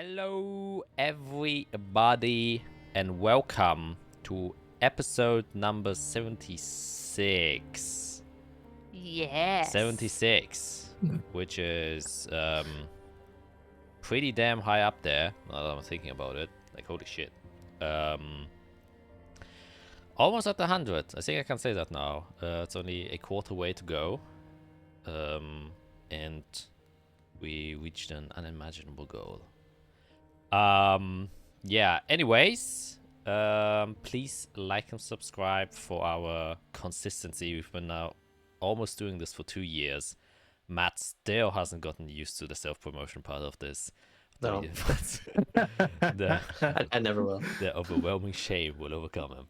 Hello, everybody, and welcome to episode number 76. Yes. 76, which is pretty damn high up there. Now that I'm thinking about it, like holy shit. Almost at the 100. I think I can say that now. It's only a quarter way to go, and we reached an unimaginable goal. Yeah, anyways, please like and subscribe for our consistency. We've been now almost doing this for 2 years. Matt still hasn't gotten used to the self-promotion part of this. No. I never will. The overwhelming shame will overcome him.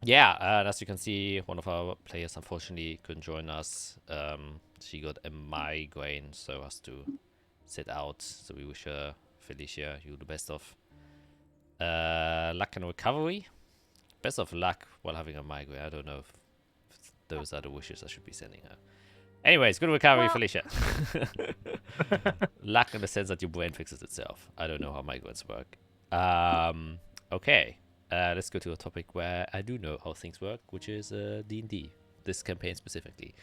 Yeah, and as you can see, one of our players unfortunately couldn't join us. She got a migraine, so has to sit out. So we wish her, Felicia, you the best of luck and recovery. Best of luck while having a migraine. I don't know if those are the wishes I should be sending her. Anyways, good recovery, Felicia. Luck in the sense that your brain fixes itself. I don't know how migraines work. Okay, let's go to a topic where I do know how things work, which is D&D. This campaign specifically.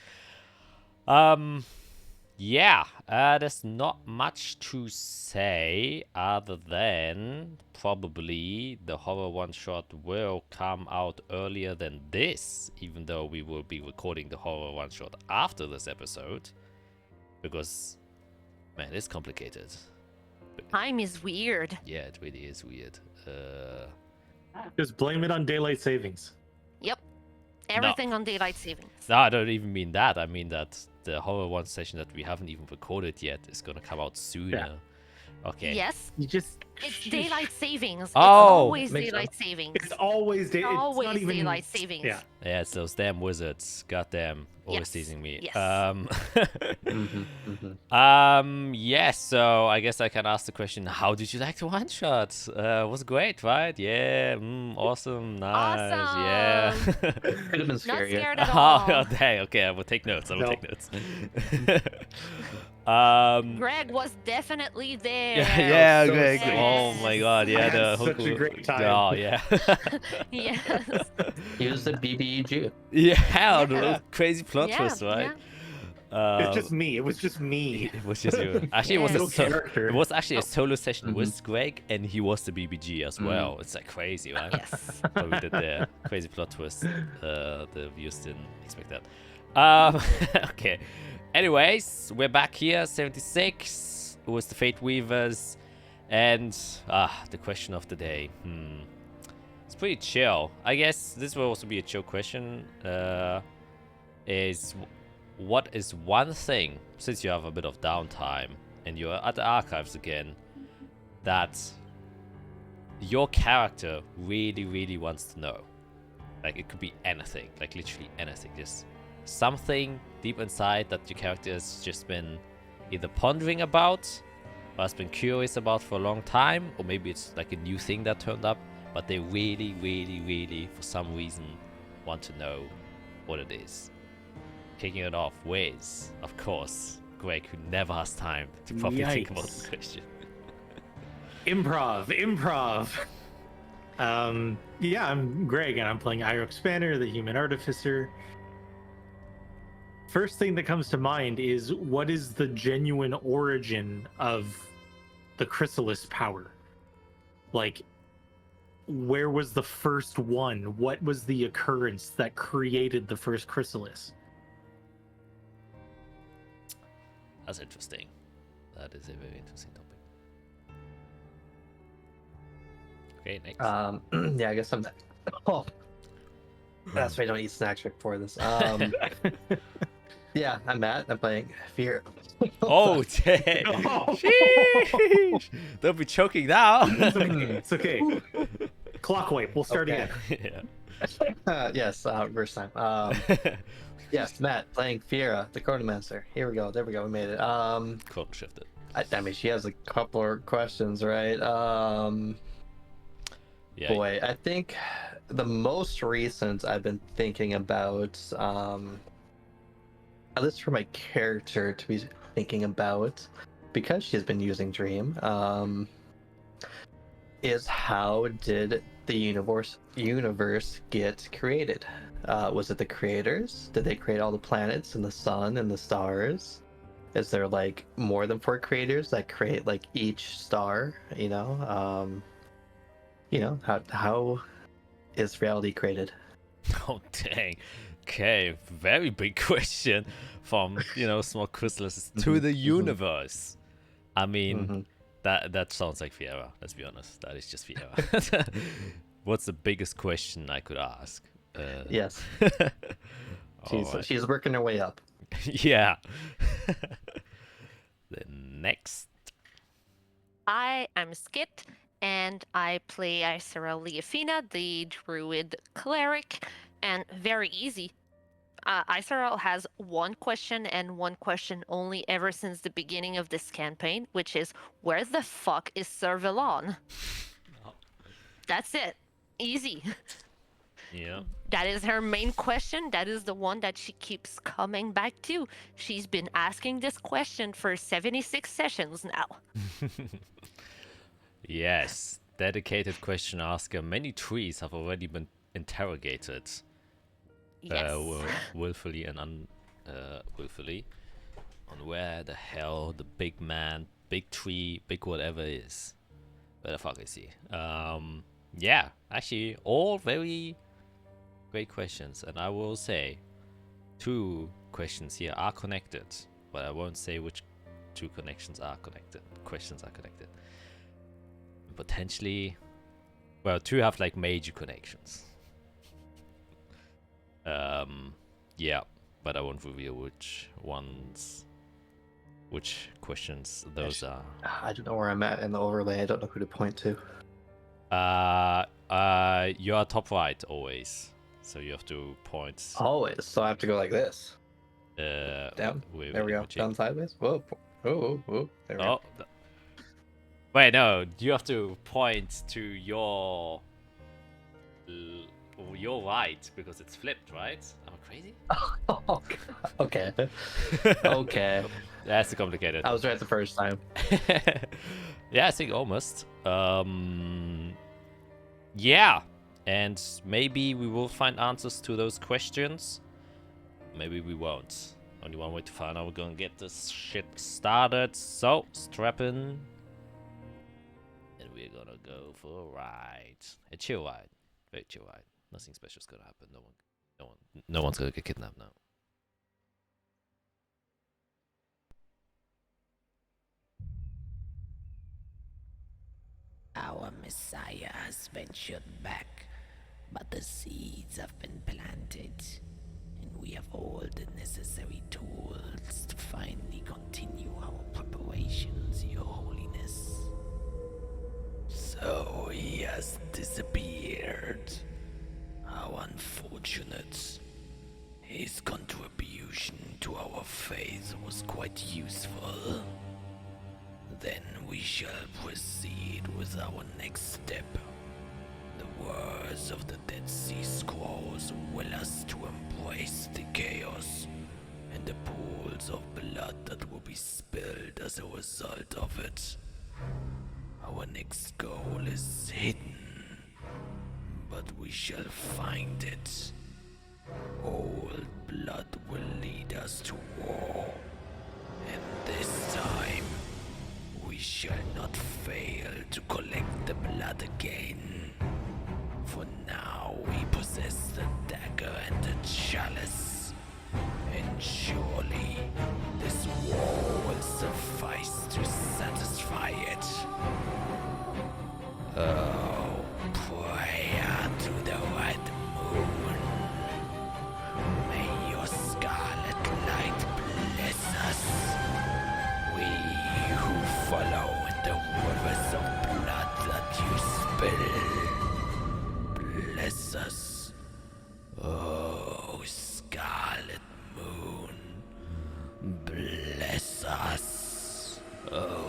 Yeah, there's not much to say other than probably the horror one-shot will come out earlier than this, even though we will be recording the horror one-shot after this episode, because, man, it's complicated. Time is weird. Yeah, it really is weird. Just blame it on daylight savings. Yep. Everything on daylight savings. No, I don't even mean that. I mean that the horror one session that we haven't even recorded yet is gonna come out sooner. Yeah. Okay. Yes. You just It's daylight savings. It's Oh. always Makes daylight savings. It's always It's always not even, daylight savings. Yeah. Yeah, it's those damn wizards. Goddamn, always Yes. teasing me. Yes. Yes. So I guess I can ask the question: how did you like the one shot? Was great, right? Yeah. Awesome. Nice. Yeah. Could have been Not scarier. scared at all. Oh, dang. Okay, I will take notes. Take notes. Greg was definitely there. Yeah. so Greg. sweet. Oh my God. Yeah. I had The such a great time. Oh yeah. Yes. He was the BBEG. Yeah. The Yeah. crazy plot Yeah, twist, right? It's just me. It was just me. It was just you. Actually, it was Yeah. a No character. it was actually a solo session Mhm. with Greg, and he was the BBG as Mhm. well. It's like crazy, right? Yes. What we did there, crazy plot twist. The viewers didn't expect that. Okay. Anyways, we're back here, 76 with the Fate Weavers, and the question of the day. It's pretty chill. I guess this will also be a chill question. Is what is one thing, since you have a bit of downtime and you're at the archives again, that your character really, really wants to know? Like, it could be anything, like literally anything. Just something deep inside that your character has just been either pondering about or has been curious about for a long time, or maybe it's like a new thing that turned up, but they really, really, really, for some reason, want to know what it is. Kicking it off with, of course, Greg, who never has time to properly think about Yikes. the question. Improv. Yeah, I'm Greg, and I'm playing Irox Spanner, the Human Artificer. First thing that comes to mind is, what is the genuine origin of the chrysalis power? Like, where was the first one? What was the occurrence that created the first chrysalis? That's interesting. That is a very interesting topic. Okay, next. Yeah, I guess I'm. Oh, that's why I don't eat snacks right before this. Yeah, I'm Matt. I'm playing Fear. Oh, dang. Sheesh. Don't be choking now. It's okay. Clock wipe. We'll start Okay. again. Yeah. Yes, reverse time. Yes, Matt playing Fiera, the Chronomancer. Here we go. There we go. We made it. Clone shifted. I mean, she has a couple of questions, right? Yeah. Boy, I think the most recent I've been thinking about, at least for my character to be thinking about, because she's been using Dream, is how did the universe get created? Was it the creators? Did they create all the planets and the sun and the stars? Is there like more than 4 creators that create like each star? How is reality created? Oh dang. Okay, very big question from small chrysalises to the universe. I mean, that sounds like Fiera. Let's be honest. That is just Fiera. What's the biggest question I could ask? Yes. She's working her way up. Yeah. The next. I am Skit, and I play Isera Leafina, the druid cleric, and very easy. Isera has one question and one question only ever since the beginning of this campaign, which is, where the fuck is Sir Villon? Oh. That's it. Easy. Yeah. That is her main question. That is the one that she keeps coming back to. She's been asking this question for 76 sessions now. Yes. Dedicated question asker. Many trees have already been interrogated. Yes. Willfully and willfully. On where the hell the big man, big tree, big whatever is. Where the fuck is he? Yeah. Actually, all very great questions, and I will say 2 questions here are connected, but I won't say which 2 questions are connected. Potentially, well, 2 have like major connections. Yeah, but I won't reveal which questions those are. I don't know where I'm at in the overlay. I don't know who to point to. You are top right always. So you have to point. Always. So I have to go like this. Down. There we go. Down sideways. Whoa. Oh. There we go. Wait, no. You have to point to your right because it's flipped, right? Am I crazy? Oh, okay. Okay. That's complicated. I was right the first time. Yeah, I think almost. Yeah. And maybe we will find answers to those questions. Maybe we won't. Only one way to find out. We're gonna get this shit started. So, strap in. And we're gonna go for a ride. A chill ride. Very chill ride. Nothing special is gonna happen. No one's gonna get kidnapped now. Our Messiah has ventured back, but the seeds have been planted, and we have all the necessary tools to finally continue our preparations, Your Holiness. So he has disappeared. How unfortunate. His contribution to our faith was quite useful. Then we shall proceed with our next step. The words of the Dead Sea Scrolls will us to embrace the chaos and the pools of blood that will be spilled as a result of it. Our next goal is hidden, but we shall find it. Old blood will lead us to war, and this time we shall not fail to collect the blood again. For now we possess the dagger and the chalice, and surely this war will suffice to satisfy it. Oh, prayer to the red moon. May your scarlet light bless us. We who follow in the rivers of blood that you spill. Bless us. Oh, scarlet moon. Bless us. Oh.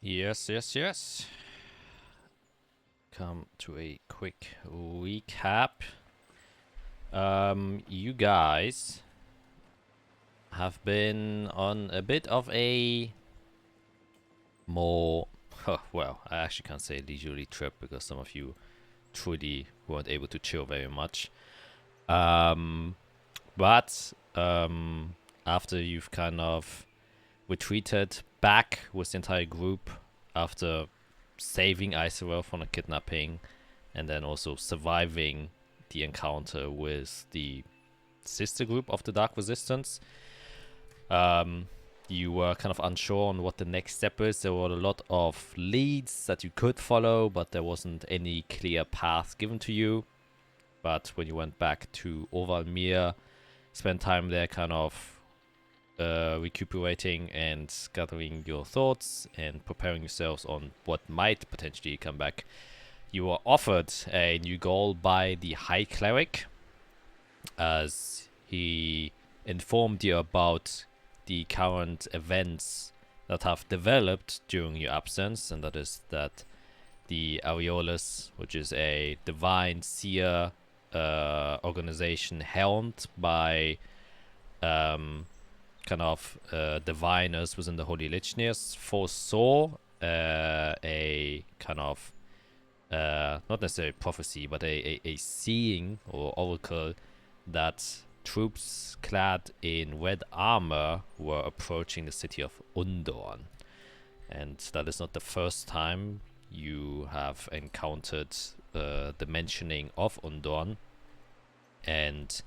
Yes, yes, yes. Come to a quick recap. You guys have been on a bit of a more, well, I actually can't say leisurely trip because some of you truly weren't able to chill very much. But after you've kind of retreated back with the entire group after saving Iserel from a kidnapping and then also surviving the encounter with the sister group of the Dark Resistance, you were kind of unsure on what the next step is. There were a lot of leads that you could follow, but there wasn't any clear path given to you. But when you went back to Ovalmir, spent time there kind of recuperating and gathering your thoughts and preparing yourselves on what might potentially come back, you were offered a new goal by the High Cleric, as he informed you about the current events that have developed during your absence, and that is that the Aureolus, which is a divine seer organization helmed by kind of diviners within the Holy Religios, foresaw a kind of not necessarily prophecy, but a seeing or oracle that troops clad in red armor were approaching the city of Undorn. And that is not the first time you have encountered the mentioning of Undorn. And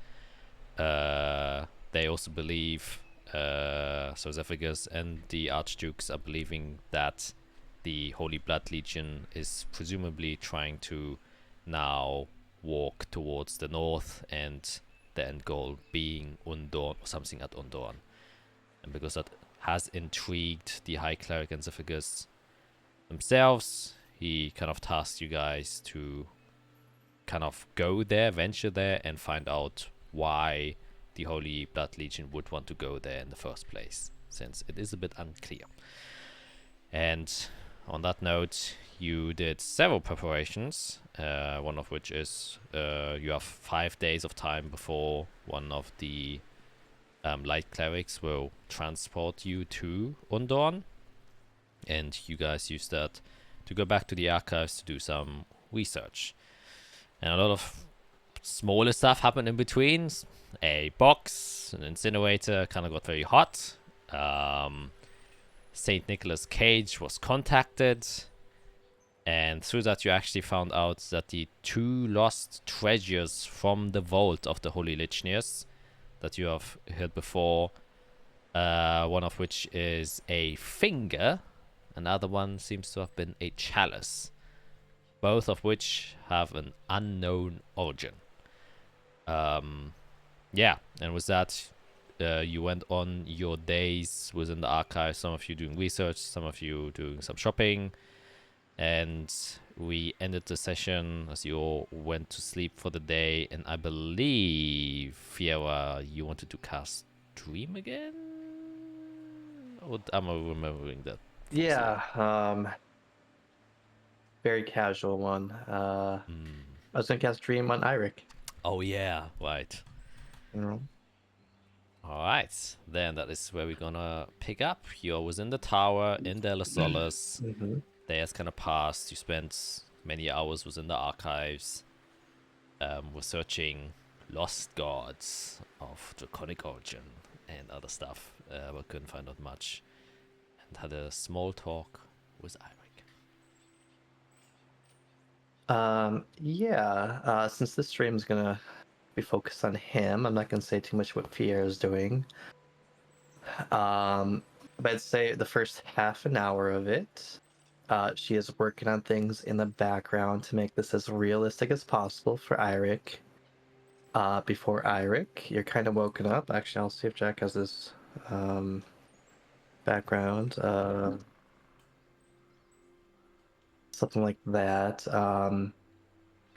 they also believe, so Zephygus and the Archdukes are believing that the Holy Blood Legion is presumably trying to now walk towards the north, and the end goal being Undorn, or something at Undorn. And because that has intrigued the High Cleric and Zephygus themselves, he kind of tasked you guys to kind of go there, venture there, and find out why the Holy Blood Legion would want to go there in the first place, since it is a bit unclear. And on that note, you did several preparations, one of which is you have 5 days of time before one of the light clerics will transport you to Undorn, and you guys use that to go back to the archives to do some research. And a lot of smaller stuff happened in between. A box, an incinerator kind of got very hot. St. Nicholas Cage was contacted, and through that you actually found out that the 2 lost treasures from the vault of the Holy Religios that you have heard before, one of which is a finger, another one seems to have been a chalice, both of which have an unknown origin. Yeah, and with that, you went on your days within the archive, some of you doing research, some of you doing some shopping, and we ended the session as you all went to sleep for the day. And I believe, Fiera, you wanted to cast Dream again? Or am I remembering that? Yeah, very casual one. I was gonna cast Dream on Eirik. Oh yeah, right. You know? Alright, then that is where we're gonna pick up. You're within the tower in Dela Solis. Days kind of passed. You spent many hours within the archives, researching lost gods of draconic origin and other stuff, but couldn't find out much. And had a small talk with Eirik. Since this stream is gonna be focused on him, I'm not gonna say too much what Fiera is doing. But I'd say the first half an hour of it, she is working on things in the background to make this as realistic as possible for Eirik. Before Eirik, you're kind of woken up. Actually, I'll see if Jack has this background. Something like that.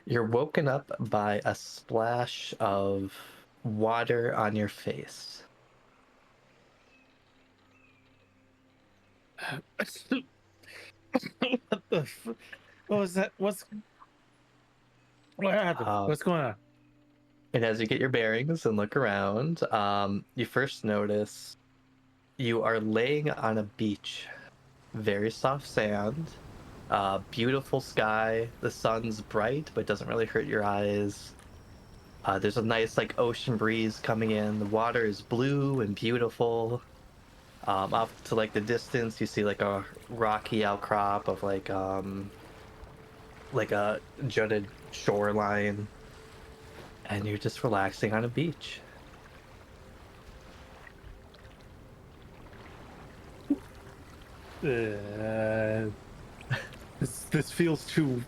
You're woken up by a splash of water on your face. What was that? What happened? Uh, What's going on? and as you get your bearings and look around, you first notice you are laying on a beach. Very soft sand, beautiful sky. The sun's bright, but doesn't really hurt your eyes. There's a nice like ocean breeze coming in. The water is blue and beautiful. Off to like the distance, you see like a rocky outcrop of like a jutted shoreline, and you're just relaxing on a beach. This feels too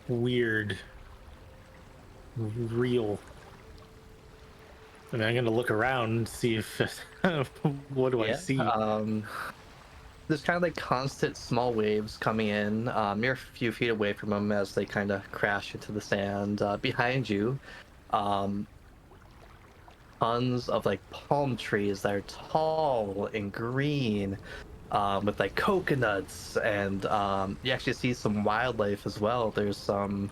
weird. Real. I mean, I'm gonna look around and see if what do I see? There's kind of like constant small waves coming in. You're a few feet away from them as they kind of crash into the sand. Behind you, tons of like palm trees that are tall and green, with like coconuts, and you actually see some wildlife as well. There's some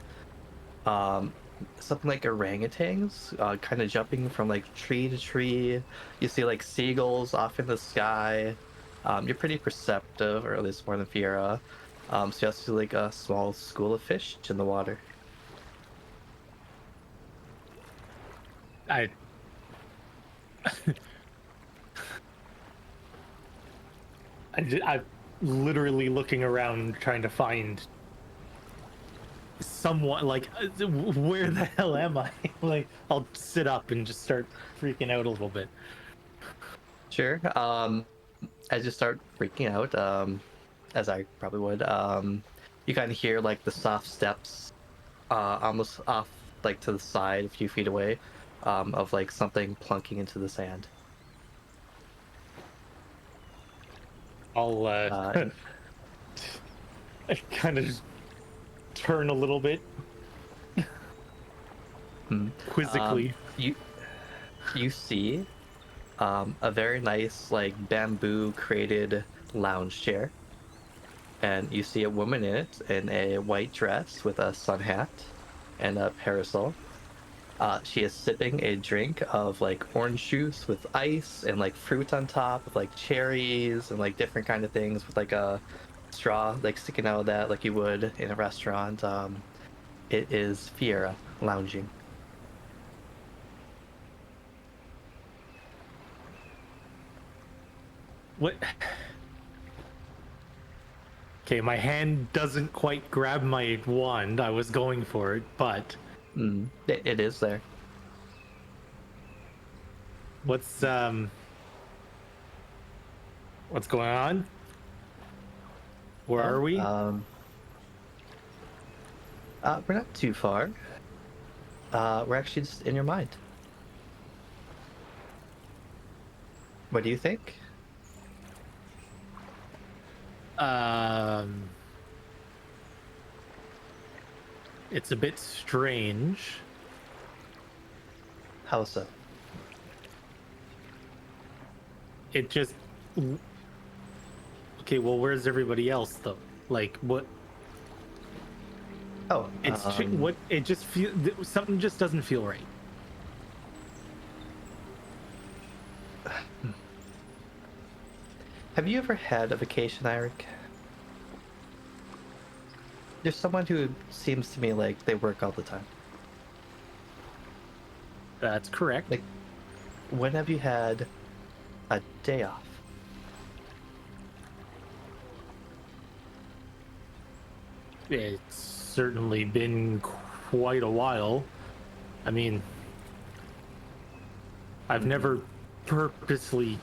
something like orangutans kind of jumping from like tree to tree. You see like seagulls off in the sky. You're pretty perceptive, or at least more than Fiera. So you also see like a small school of fish in the water. I'm literally looking around trying to find someone. Like, where the hell am I? Like, I'll sit up and just start freaking out a little bit. Sure. As you start freaking out, as I probably would, you kind of hear like the soft steps, almost off like to the side, a few feet away, of like something plunking into the sand. I'll I kind of just turn a little bit quizzically. You see a very nice like bamboo created lounge chair, and you see a woman in it in a white dress with a sun hat and a parasol. She is sipping a drink of like orange juice with ice and like fruit on top with like cherries and like different kind of things with like a straw like sticking out of that like you would in a restaurant. It is Fiera lounging. What? Okay, my hand doesn't quite grab my wand. I was going for it, but It is there. what's going on? Where are we? We're not too far. We're actually just in your mind. What do you think? It's a bit strange. How so? It just... Okay, well, where's everybody else, though? Like, what? Oh, It's what? It just feel something just doesn't feel right. Have you ever had a vacation, Eric? There's someone who seems to me like they work all the time. That's correct. Like, when have you had a day off? It's certainly been quite a while. I mean, I've never purposely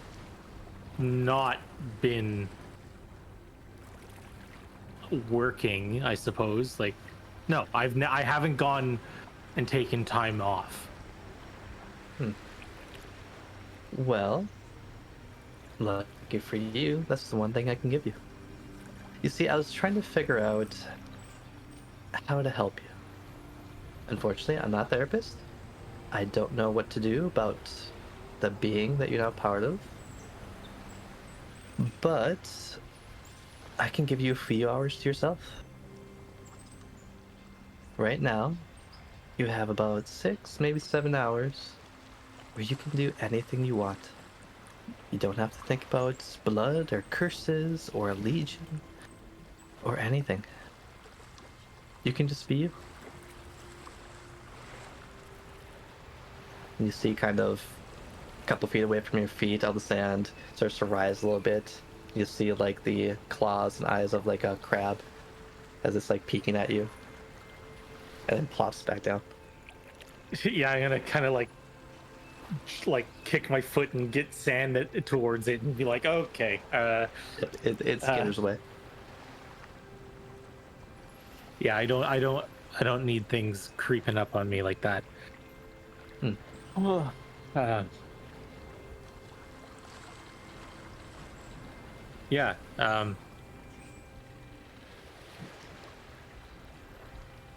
not been working, I suppose. Like, no, I haven't gone and taken time off. Well, lucky for you, that's the one thing I can give you. You see, I was trying to figure out how to help you. Unfortunately, I'm not a therapist. I don't know what to do about the being that you're now part of. But I can give you a few hours to yourself. Right now, you have about 6, maybe 7 hours where you can do anything you want. You don't have to think about blood or curses or a legion or anything. You can just be you. And you see kind of a couple feet away from your feet, all the sand starts to rise a little bit. You see like the claws and eyes of like a crab as it's like peeking at you. And then plops back down. Yeah, I'm gonna kind of like kick my foot and get sand towards it and be like, okay. It skitters away. Yeah, I don't need things creeping up on me like that. Oh, yeah.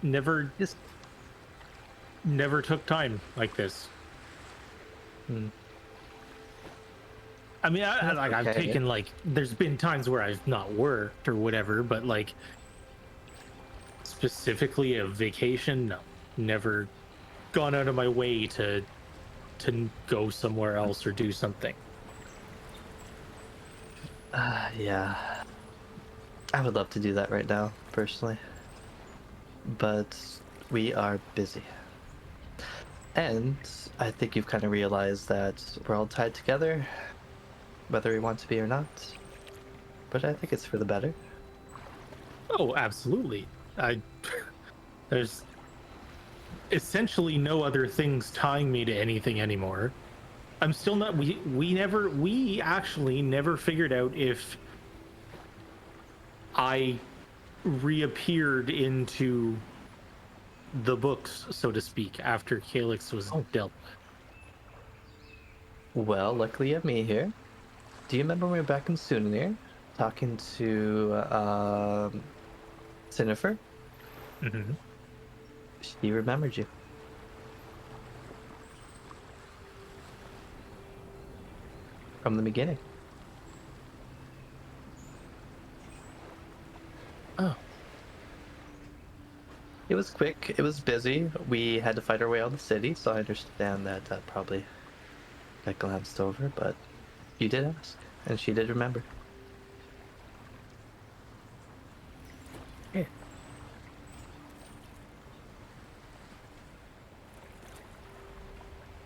Never took time like this. I mean, I've taken like, there's been times where I've not worked or whatever, but like specifically a vacation, no, never gone out of my way to go somewhere else or do something. Yeah. I would love to do that right now, personally. But we are busy. And I think you've kind of realized that we're all tied together, whether we want to be or not. But I think it's for the better. Oh, absolutely. There's essentially no other things tying me to anything anymore. I'm still not. We actually never figured out if I reappeared into the books, so to speak, after Calyx was dealt. Well, luckily you have me here. Do you remember when we were back in Sunanir talking to Cinnifer? Mm-hmm. She remembered you. From the beginning. Oh. It was quick. It was busy. We had to fight our way out of the city, so I understand that probably got glanced over, but you did ask, and she did remember. Yeah.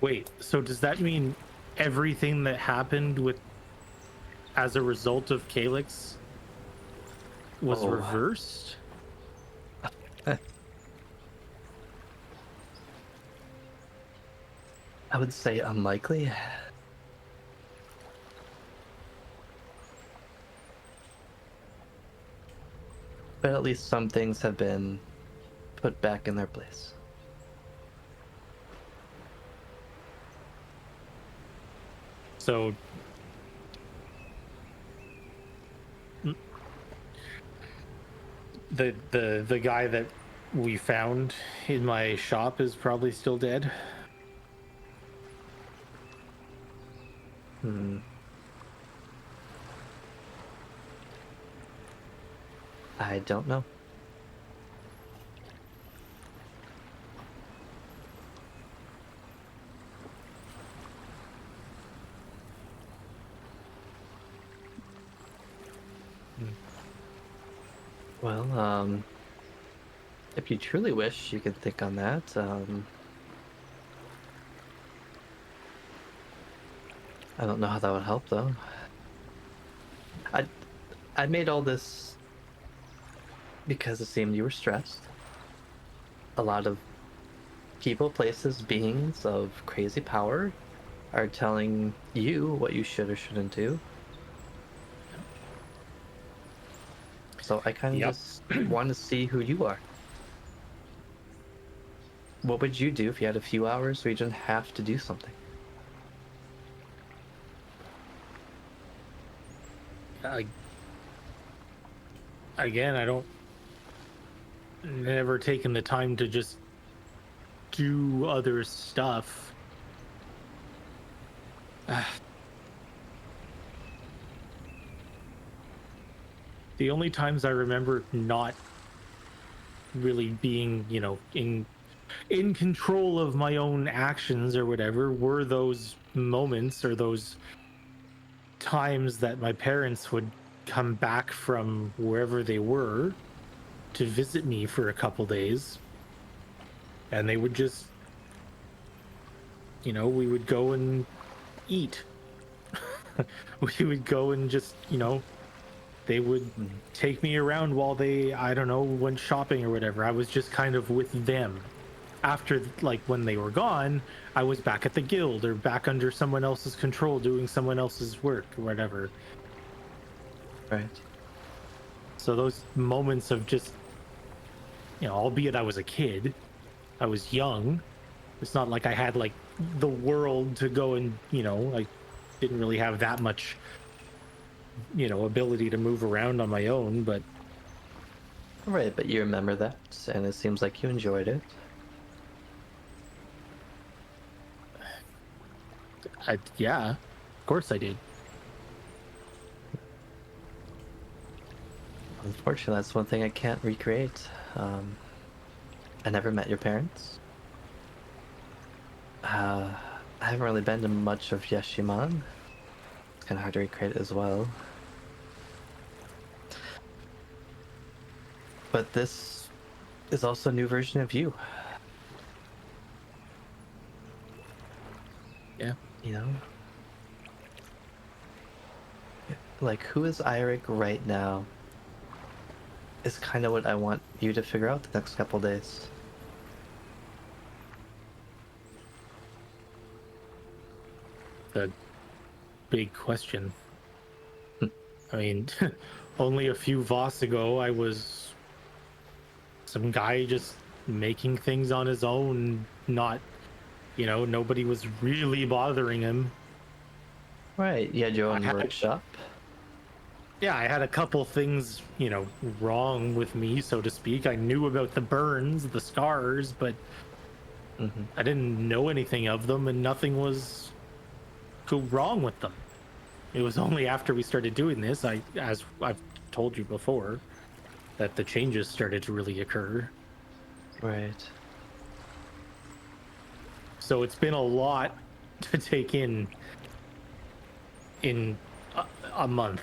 Wait, so does that mean everything that happened with as a result of Calyx was reversed? I would say unlikely. But at least some things have been put back in their place. So the guy that we found in my shop is probably still dead. I don't know. Well, if you truly wish, you can think on that. I don't know how that would help, though. I made all this because it seemed you were stressed. A lot of people, places, beings of crazy power are telling you what you should or shouldn't do. So I kind of just want to see who you are. What would you do if you had a few hours where you didn't have to do something? Again, I don't. Never taken the time to just do other stuff. The only times I remember not really being, you know, in control of my own actions or whatever were those moments or those times that my parents would come back from wherever they were to visit me for a couple days, and they would just, you know, we would go and eat. We would go and just, you know, they would take me around while they, I don't know, went shopping or whatever. I was just kind of with them. After, like, when they were gone, I was back at the guild or back under someone else's control doing someone else's work or whatever. Right. So those moments of just, you know, albeit I was a kid, I was young. It's not like I had, like, the world to go and, you know, I didn't really have that much, you know, ability to move around on my own, but... Right, but you remember that, and it seems like you enjoyed it. Yeah, of course I did. Unfortunately, that's one thing I can't recreate. I never met your parents. I haven't really been to much of Yeshiman. It's kind of hard to recreate as well. But this is also a new version of you. Yeah. You know? Like, who is Eirik right now is kind of what I want you to figure out the next couple days. The big question. I mean, only a few Voss ago, I was some guy just making things on his own, not, you know, nobody was really bothering him. Right, you had your own workshop. Yeah, I had a couple things, you know, wrong with me, so to speak. I knew about the burns, the scars, but I didn't know anything of them, and nothing was wrong with them. It was only after we started doing this, as I've told you before, that the changes started to really occur. Right. So it's been a lot to take in a month.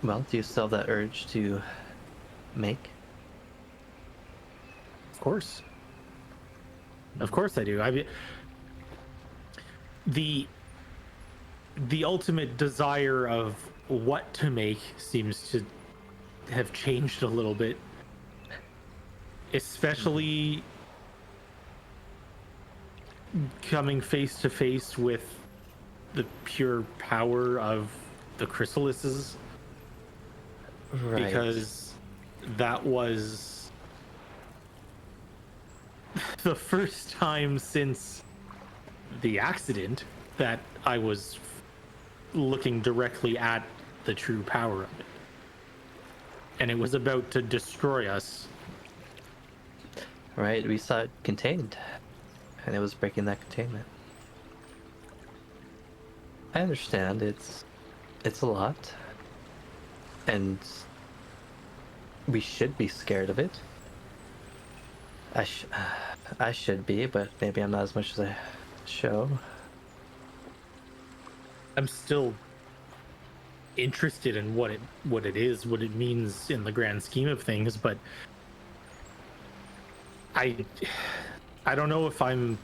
Well, do you still have that urge to make? Of course. Of course I do. I mean, the ultimate desire of what to make seems to have changed a little bit, especially coming face to face with the pure power of the chrysalises. Right. Because that was the first time since the accident that I was looking directly at the true power of it. And it was about to destroy us. Right, we saw it contained, and it was breaking that containment. I understand it's a lot, and we should be scared of it. I should be, but maybe I'm not as much as I show. I'm still interested in what it is, what it means in the grand scheme of things, but I don't know if I'm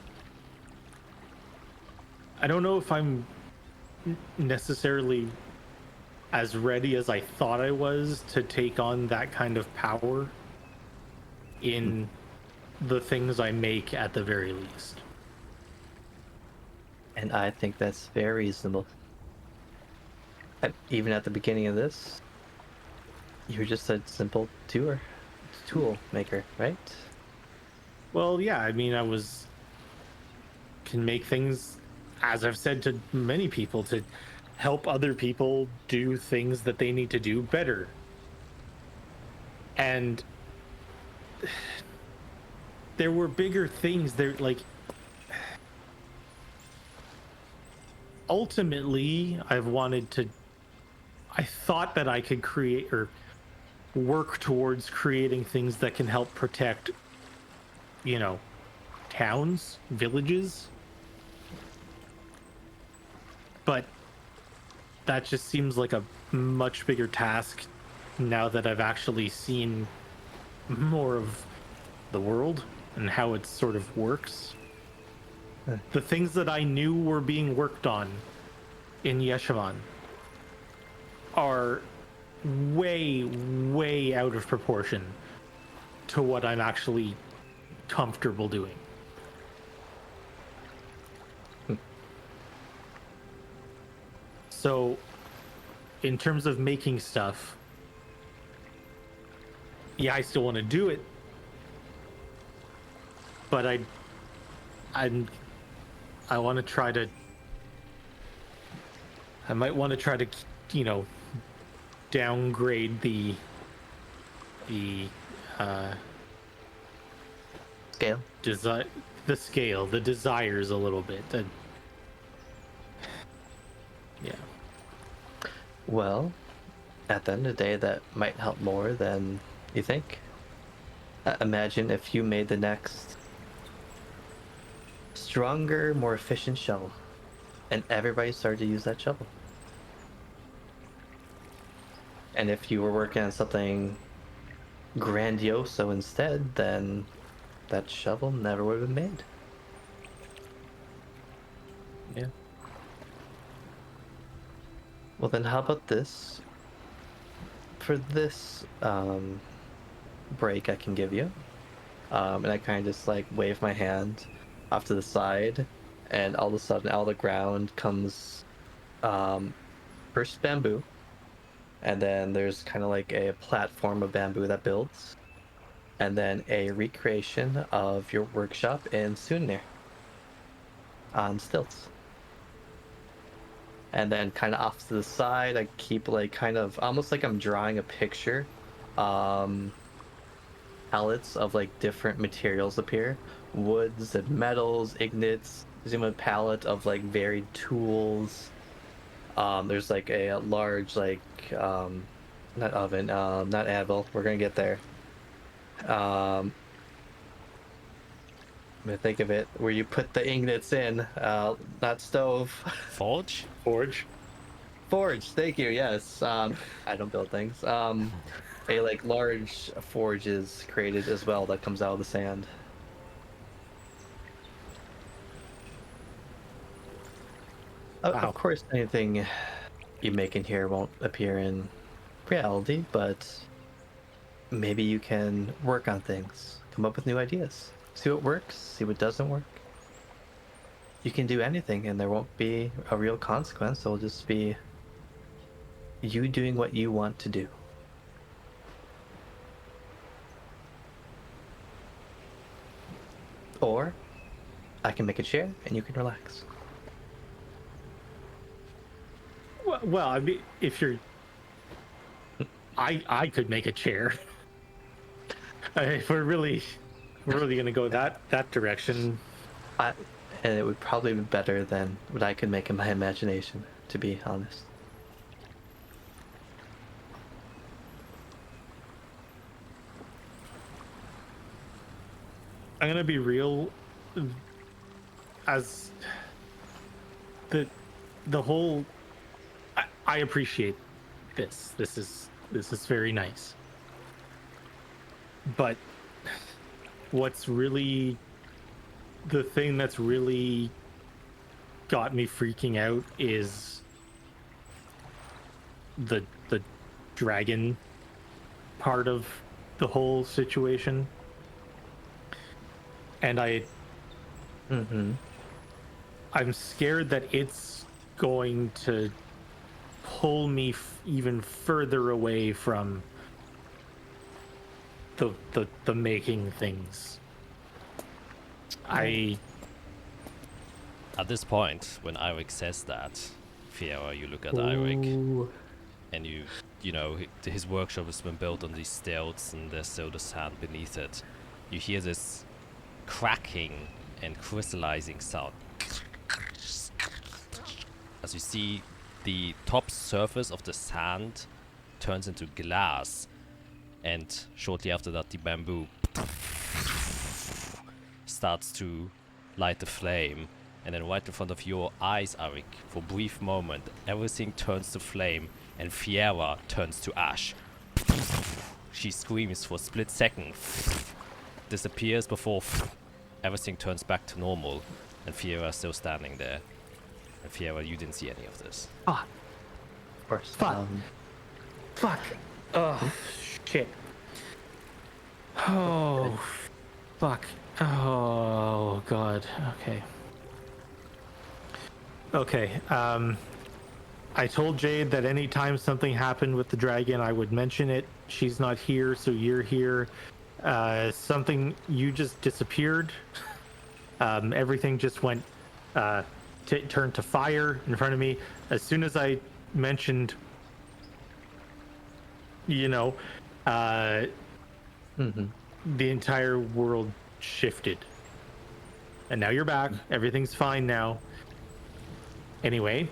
necessarily as ready as I thought I was to take on that kind of power in the things I make, at the very least. And I think that's very reasonable. Even at the beginning of this, you were just a simple tool maker, right? Well, yeah, I mean, can make things, as I've said to many people, to help other people do things that they need to do better. And there were bigger things there, like, ultimately, I thought that I could create or work towards creating things that can help protect, towns, villages. But that just seems like a much bigger task now that I've actually seen more of the world and how it sort of works. The things that I knew were being worked on in Yeshavan are way, way out of proportion to what I'm actually comfortable doing. So, in terms of making stuff, yeah, I still want to do it, but I want to try to. I might want to try to, downgrade the Scale. the desires a little bit. Yeah. Well, at the end of the day, that might help more than you think. Imagine if you made the next stronger, more efficient shovel, and everybody started to use that shovel. And if you were working on something grandioso instead, then that shovel never would have been made. Yeah. Well, then how about this? For this break I can give you, and I kind of just like wave my hand off to the side, and all of a sudden out of the ground comes first bamboo, and then there's kind of like a platform of bamboo that builds, and then a recreation of your workshop in Sunir on stilts. And then kind of off to the side, I keep like kind of almost like I'm drawing a picture. Palettes of like different materials appear, woods and metals, ignites. Zoom a palette of like varied tools. There's like a large like not oven, not anvil. We're gonna get there. I'm gonna think of it where you put the ingots in, not stove. Forge? Forge. Forge, thank you. Yes. I don't build things. A like large forge is created as well that comes out of the sand. Wow. Of course, anything you make in here won't appear in reality, but maybe you can work on things, come up with new ideas, see what works, see what doesn't work. You can do anything, and there won't be a real consequence. It'll just be you doing what you want to do. Or I can make a chair and you can relax. Well, I mean, if you're, I could make a chair. If we're really gonna go that direction. And it would probably be better than what I could make in my imagination, to be honest. I'm gonna be real. As the whole, I appreciate this. This is very nice. But what's really the thing that's really got me freaking out is the dragon part of the whole situation. And I'm scared that it's going to pull me even further away from the making things. At this point, when Eirik says that, Fiora, you look at Eirik, and you know, his workshop has been built on these stilts, and there's still the sand beneath it. You hear this cracking and crystallizing sound. as you see the top surface of the sand turns into glass, and shortly after that the bamboo starts to light the flame, and then right in front of your eyes, Arik, for a brief moment, everything turns to flame, and Fiera turns to ash. She screams for a split second, disappears before everything turns back to normal, and Fiera is still standing there. And Fiera, you didn't see any of this. Ah, Of course. Fuck. fuck. Oh, shit. Oh, fuck. Oh, God. Okay. Okay. I told Jade that anytime something happened with the dragon, I would mention it. She's not here, so you're here. Something, you just disappeared. Everything just went, turned to fire in front of me. As soon as I mentioned, you know, the entire world shifted. And now you're back. Everything's fine now. Anyway,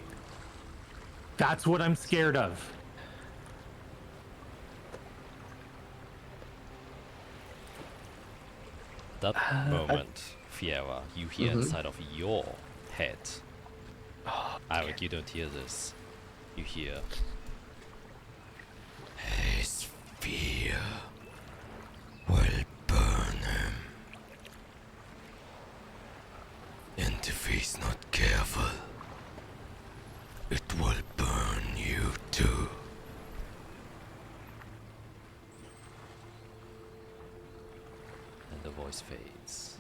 that's what I'm scared of. That moment, Fiera, you hear inside of your head. Arik, you don't hear this. You hear. His fear will burn him. And if he's not careful, it will burn you too. And the voice fades.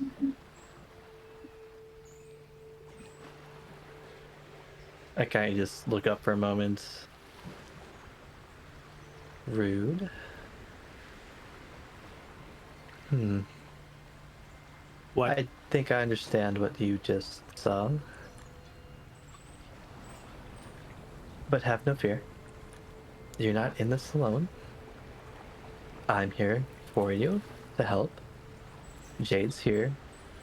I kind of just look up for a moment. Rude. What? I think I understand what you just saw. But have no fear. You're not in this alone. I'm here for you to help. Jade's here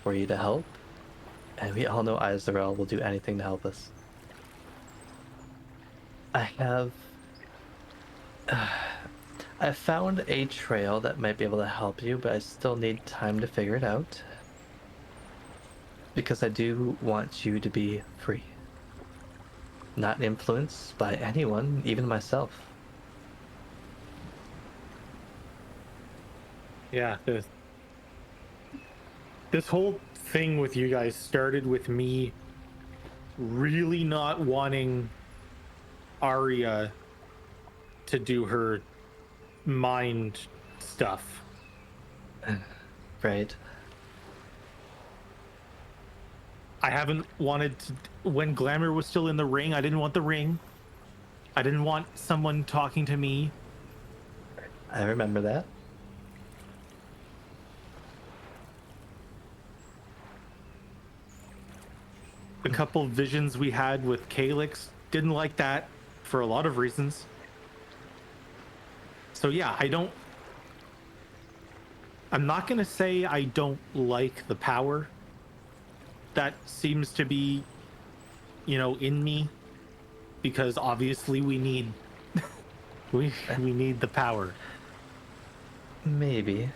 for you to help. And we all know Izarel will do anything to help us. I found a trail that might be able to help you, but I still need time to figure it out. Because I do want you to be free. Not influenced by anyone, even myself. Yeah, this whole thing with you guys started with me really not wanting Arya to do her mind stuff. Right. I haven't wanted to. When Glamour was still in the ring, I didn't want the ring. I didn't want someone talking to me. I remember that. The couple visions we had with Calyx, didn't like that for a lot of reasons. So yeah, I'm not going to say I don't like the power that seems to be, in me, because obviously we need we need the power. Maybe.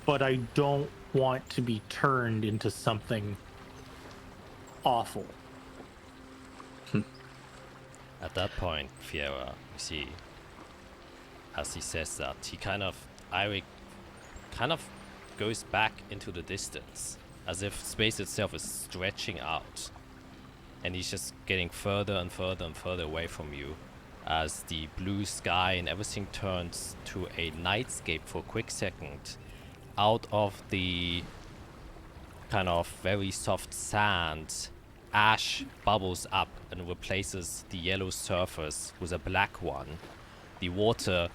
But I don't want to be turned into something awful. At that point, Fiera, you see, as he says that, Eirik kind of goes back into the distance, as if space itself is stretching out. And he's just getting further and further and further away from you, as the blue sky and everything turns to a nightscape for a quick second. Out of the kind of very soft sand, ash bubbles up and replaces the yellow surface with a black one. The water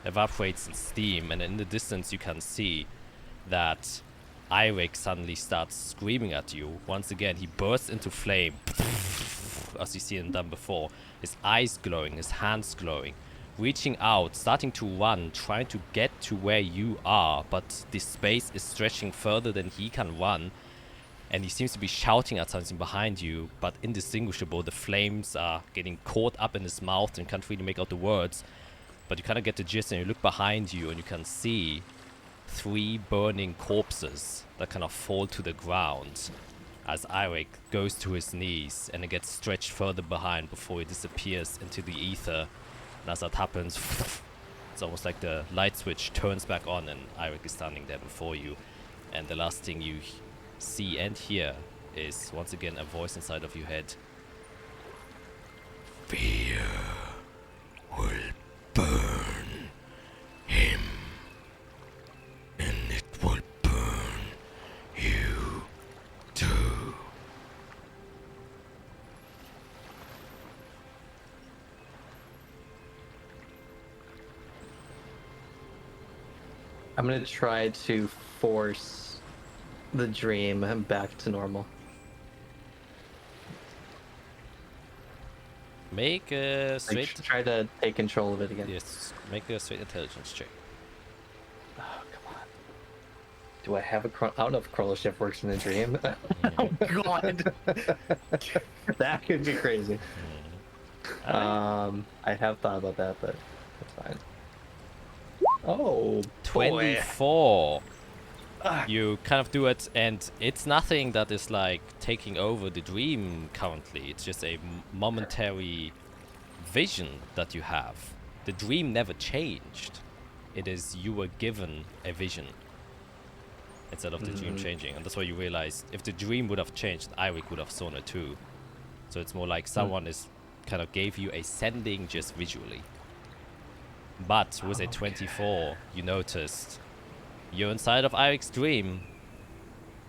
evaporates in steam, and in the distance you can see that Eirik suddenly starts screaming at you. Once again, he bursts into flame, as you see him done before. His eyes glowing, his hands glowing, reaching out, starting to run, trying to get to where you are, but the space is stretching further than he can run. and he seems to be shouting at something behind you, but indistinguishable. The flames are getting caught up in his mouth and can't really make out the words. But you kind of get the gist, and you look behind you and you can see 3 burning corpses that kind of fall to the ground as Eirik goes to his knees and it gets stretched further behind before he disappears into the ether. And as that happens, it's almost like the light switch turns back on and Eirik is standing there before you. And the last thing you see and hear is once again a voice inside of your head. Fear will burn him, and it will burn you too. I'm gonna try to force the dream back to normal. Make a Like, straight... try to take control of it again. Yes, make a straight intelligence check. Oh, come on. Do I have a I don't know if Chrono Shift works in a dream. Oh god. That could be crazy. I have thought about that, but that's fine. Oh, boy. 24. You kind of do it, and it's nothing that is like taking over the dream currently. It's just a momentary vision that you have. The dream never changed. It is you were given a vision instead of the dream changing. And that's why you realize if the dream would have changed, Eirik would have seen it too. So it's more like someone is kind of gave you a sending just visually. But with a 24, you noticed you're inside of Eirik's dream,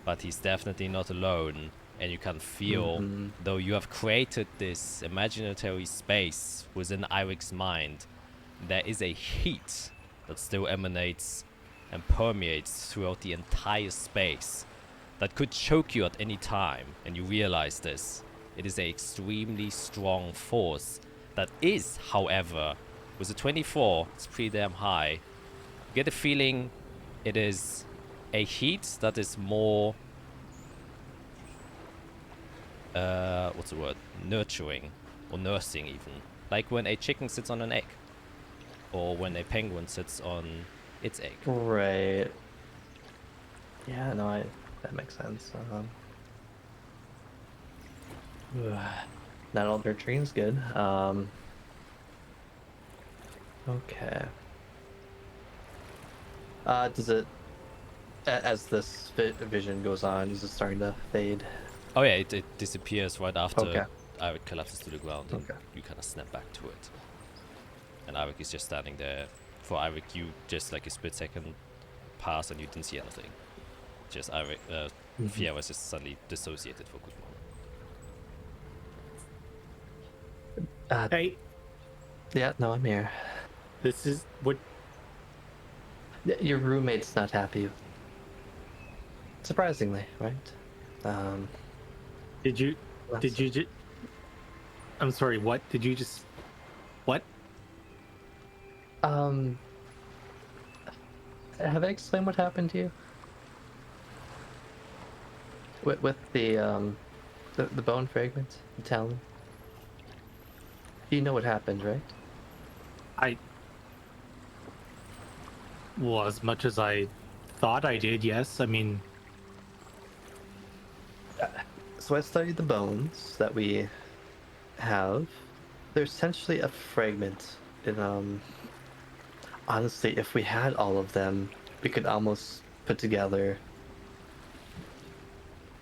but he's definitely not alone. And you can feel, though you have created this imaginary space within Eirik's mind, there is a heat that still emanates and permeates throughout the entire space that could choke you at any time. And you realize this. It is an extremely strong force that is, however, with a 24, it's pretty damn high. You get a feeling it is a heat that is more, what's the word? Nurturing or nursing even. Like when a chicken sits on an egg, or when a penguin sits on its egg. Right. Yeah, no, that makes sense. Not all nurturing's good. Okay. Does it, as this vision goes on, is it starting to fade? Oh yeah, it disappears right after Okay. Eirik collapses to the ground, and Okay. you kind of snap back to it. And Eirik is just standing there. For Eirik, you just like a split second pass and you didn't see anything. Just Eirik, Fia was just suddenly dissociated for a good moment. Hey, Yeah, no, I'm here. this is what. Your roommate's not happy. Surprisingly, right? Did you That's- just? I'm sorry. What did you just? What? Have I explained what happened to you? With the bone fragment, the talon? You know what happened, right? Well, as much as I thought I did, yes. I mean, So I studied the bones that we have. They're essentially a fragment. And honestly, if we had all of them, we could almost put together,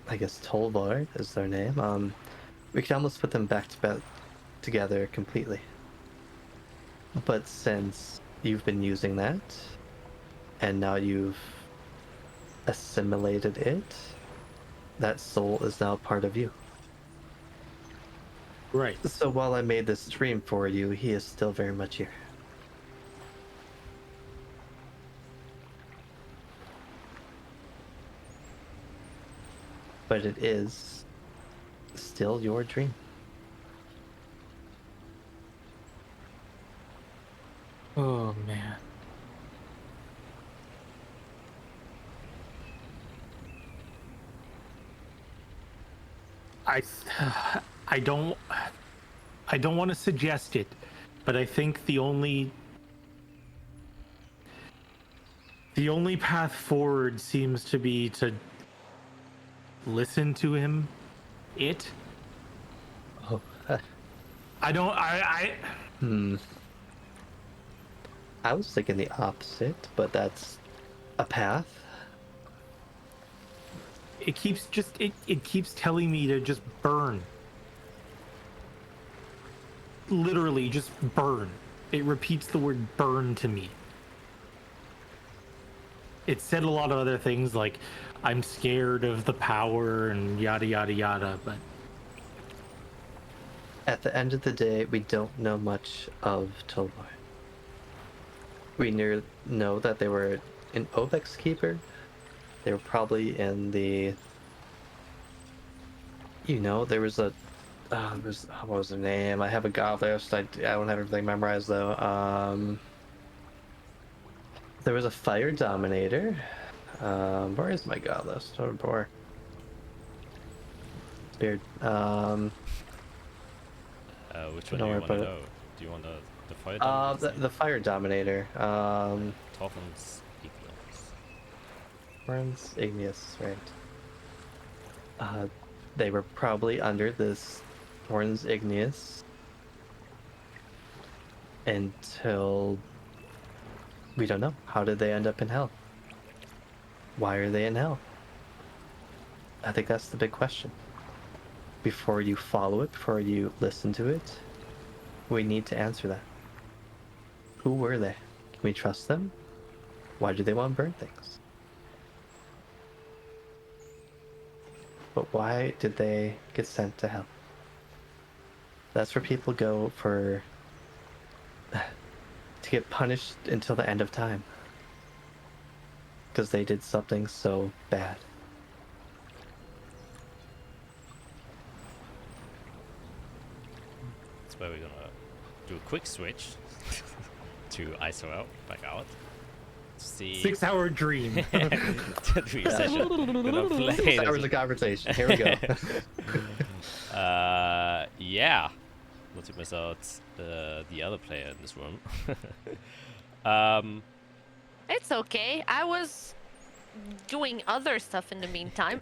I guess Tolvar is their name. We could almost put them back together completely. But since you've been using that, and now you've assimilated it, that soul is now part of you. right. So while I made this dream for you, he is still very much here. But it is still your dream. Oh man. I I don't want to suggest it, but I think the only path forward seems to be to listen to him. Oh, I I was thinking the opposite, but that's a path. it keeps telling me to just burn. Literally just burn. It repeats the word burn to me. It said a lot of other things like I'm scared of the power and yada yada yada, but At the end of the day, we don't know much of Tolor. We know that they were an Obex keeper. They were probably in the. There was a. What was her name? I have a god list. I don't have everything memorized though. There was a fire dominator. Where is my god list? Oh, poor. It's weird. Which one do Don't you worry want to about it. know? Do you want the fire dominator? The fire dominator. Torrens Ignis. Torrens Ignis, right. They were probably under this Torrens Ignis until we don't know. How did they end up in hell? Why are they in hell? I think that's the big question. Before you follow it, before you listen to it, we need to answer that. Who were they? Can we trust them? Why do they want to burn things? But why did they get sent to hell? That's where people go to get punished until the end of time. Because they did something so bad. That's where we're gonna do a quick switch to ISOL back out. See 6 hour dream. dream session. Gonna play 6 hours of conversation. Here we go. Yeah. Not to miss out the other player in this room. It's okay. I was doing other stuff in the meantime.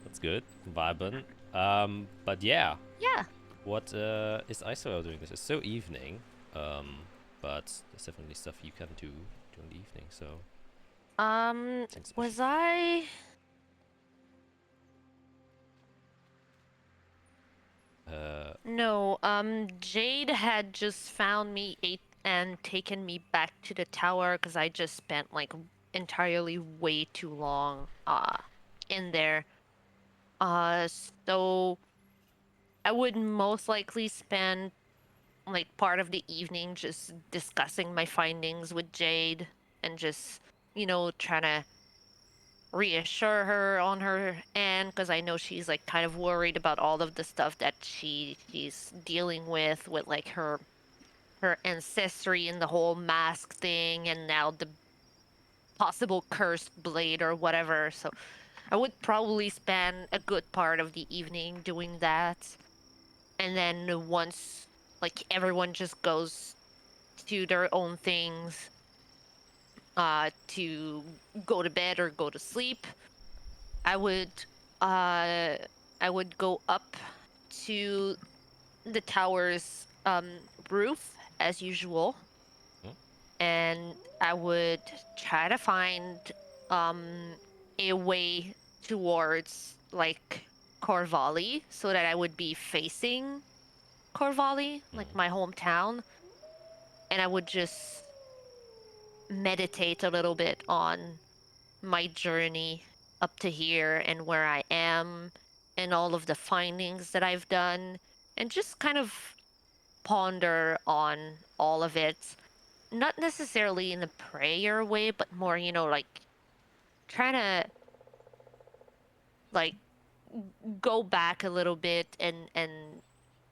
That's good. Vibrant. But yeah. Yeah. What is ISOL doing this? It's so evening. But there's definitely stuff you can do during the evening, so Was I? No, Jade had just found me and taken me back to the tower because I just spent like entirely way too long in there. So I would most likely spend like part of the evening just discussing my findings with Jade and just, trying to reassure her on her end because I know she's like kind of worried about all of the stuff that she's dealing with like her ancestry and the whole mask thing and now the possible cursed blade or whatever. So I would probably spend a good part of the evening doing that. And then once like everyone just goes to their own things to go to bed or go to sleep, I would uh I would go up to the tower's roof as usual, Hmm? and I would try to find a way towards like Corvalli so that I would be facing Corvalli, like my hometown, and I would just meditate a little bit on my journey up to here and where I am and all of the findings that I've done and just kind of ponder on all of it. Not necessarily in a prayer way, but more, like trying to like go back a little bit and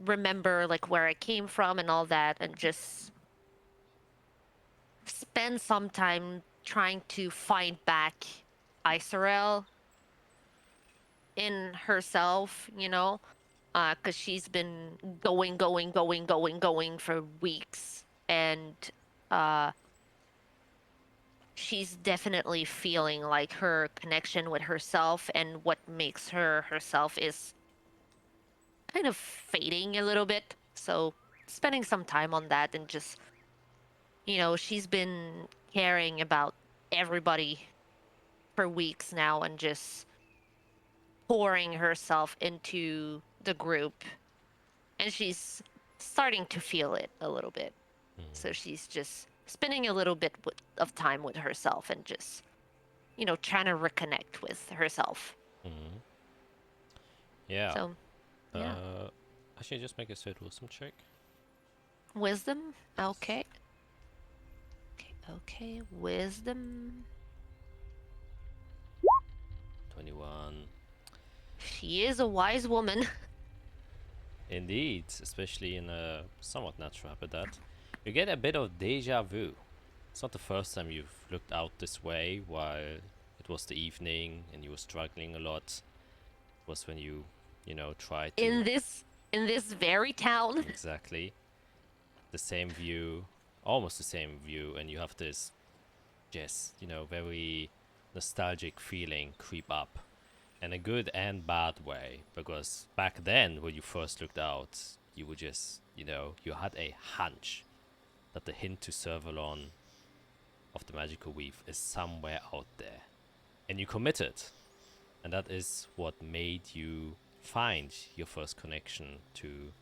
remember like where I came from and all that and just spend some time trying to find back Isorel in herself, because she's been going for weeks, and she's definitely feeling like her connection with herself and what makes her herself is kind of fading a little bit. So spending some time on that and just, she's been caring about everybody for weeks now and just pouring herself into the group. And she's starting to feel it a little bit. So she's just spending a little bit of time with herself and just, trying to reconnect with herself. Mm-hmm. Yeah. So, yeah. Actually, just make a straight wisdom check. Wisdom? Okay. Okay. Wisdom. 21. She is a wise woman. Indeed, especially in a somewhat natural habitat. You get a bit of deja vu. It's not the first time you've looked out this way while it was the evening and you were struggling a lot. It was when you tried to... In this very town. Exactly. The same view, almost the same view, and you have this just, very nostalgic feeling creep up. In a good and bad way, because back then when you first looked out, you were just, you had a hunch that the hint to Servalon of the magical weave is somewhere out there. And you committed. And that is what made you find your first connection to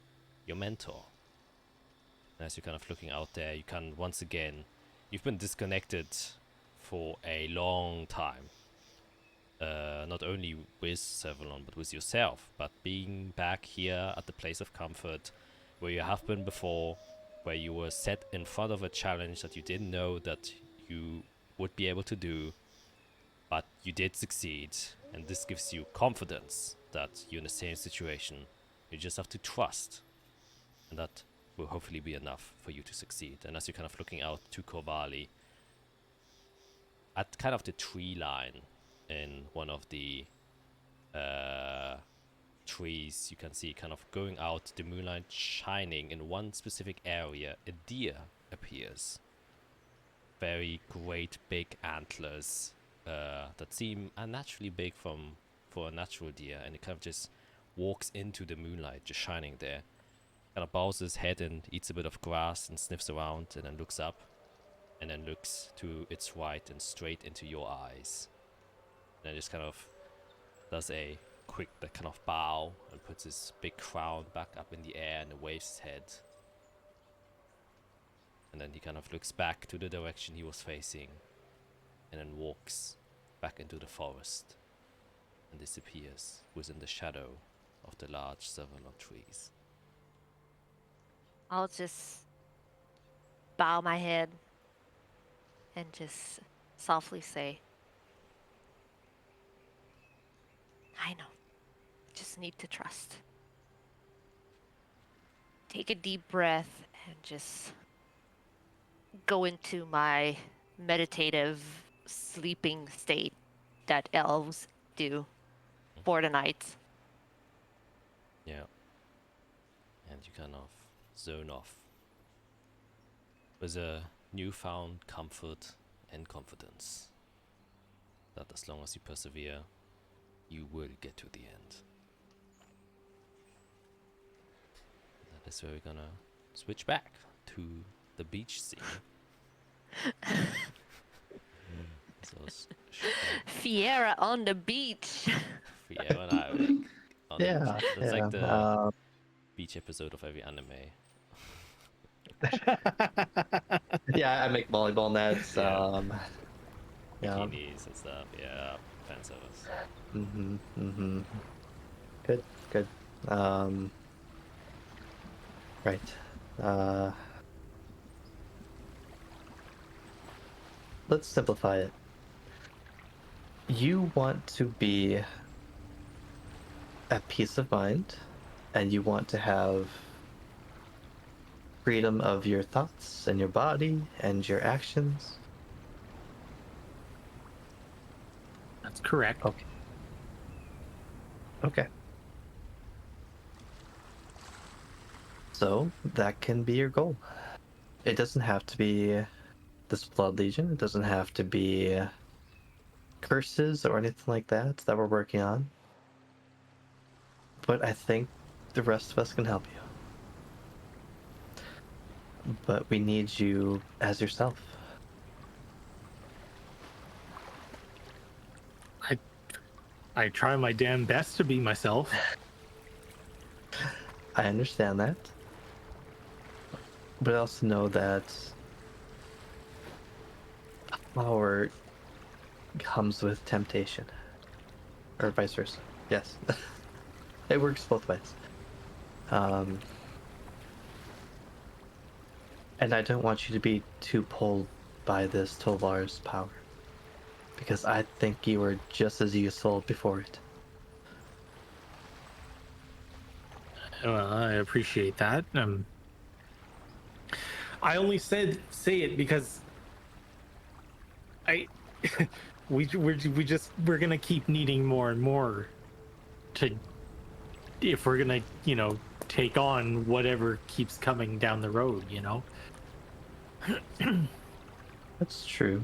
your mentor. And as you're kind of looking out there, you can once again, you've been disconnected for a long time. Not only with Servalon, but with yourself. But being back here at the place of comfort, where you have been before, where you were set in front of a challenge that you didn't know that you would be able to do, but you did succeed, and this gives you confidence that you're in the same situation. You just have to trust, and that will hopefully be enough for you to succeed. And as you're kind of looking out to Korvali, at kind of the tree line, in one of the trees, you can see kind of going out, the moonlight shining in one specific area, a deer appears. Very great big antlers that seem unnaturally big for a natural deer, and it kind of just walks into the moonlight just shining there. Kind of bows his head and eats a bit of grass and sniffs around, and then looks up, and then looks to its right and straight into your eyes. And then just kind of does a quick kind of bow and puts his big crown back up in the air and waves his head. And then he kind of looks back to the direction he was facing and then walks back into the forest and disappears within the shadow of the large Servalon trees. I'll just bow my head and just softly say, I know. Just need to trust. Take a deep breath and just go into my meditative sleeping state that elves do for the night. Yeah. And you kind of zone off with a newfound comfort and confidence that as long as you persevere, you will get to the end. That is where we're gonna switch back to the beach scene. Fiera on the beach. Fiera and Irik on the Yeah, beach. That's like the yeah. beach episode of every anime. Yeah, I make volleyball nets. Yeah. Yeah. Bikinis and stuff. Yeah, fan service. Good, good. Right. Let's simplify it. You want to be at peace of mind, and you want to have freedom of your thoughts and your body and your actions. That's correct. Okay. Okay. So that can be your goal. It doesn't have to be this Blood Legion. It doesn't have to be curses or anything like that we're working on. But I think the rest of us can help you. But we need you as yourself. I try my damn best to be myself. I understand that. But I also know that power comes with temptation. Or vice versa. Yes. It works both ways. And I don't want you to be too pulled by this Tovar's power. Because I think you were just as useful before it. Well, I appreciate that. I only say it because we're gonna keep needing more and more to, if we're gonna take on whatever keeps coming down the road. That's true.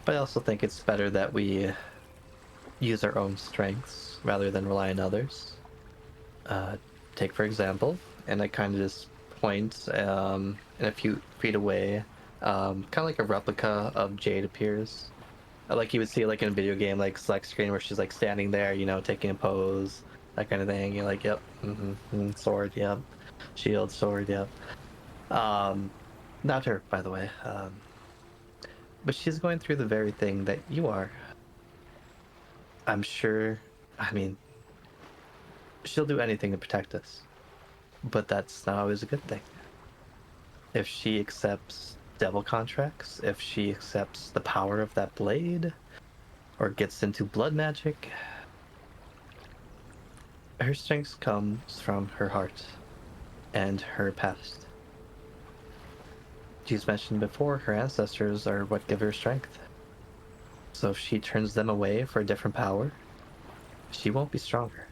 But I also think it's better that we use our own strengths rather than rely on others. Take for example, and I kind of just point in a few feet away, kind of like a replica of Jade appears. Like you would see like in a video game, like select screen where she's like standing there, taking a pose, that kind of thing. You're like, yep, sword, yep, shield, sword, yep. Not her, by the way. But she's going through the very thing that you are. I'm sure, she'll do anything to protect us. But that's not always a good thing. If she accepts devil contracts, if she accepts the power of that blade, or gets into blood magic, her strength comes from her heart and her past. She's mentioned before, her ancestors are what give her strength. So if she turns them away for a different power, she won't be stronger.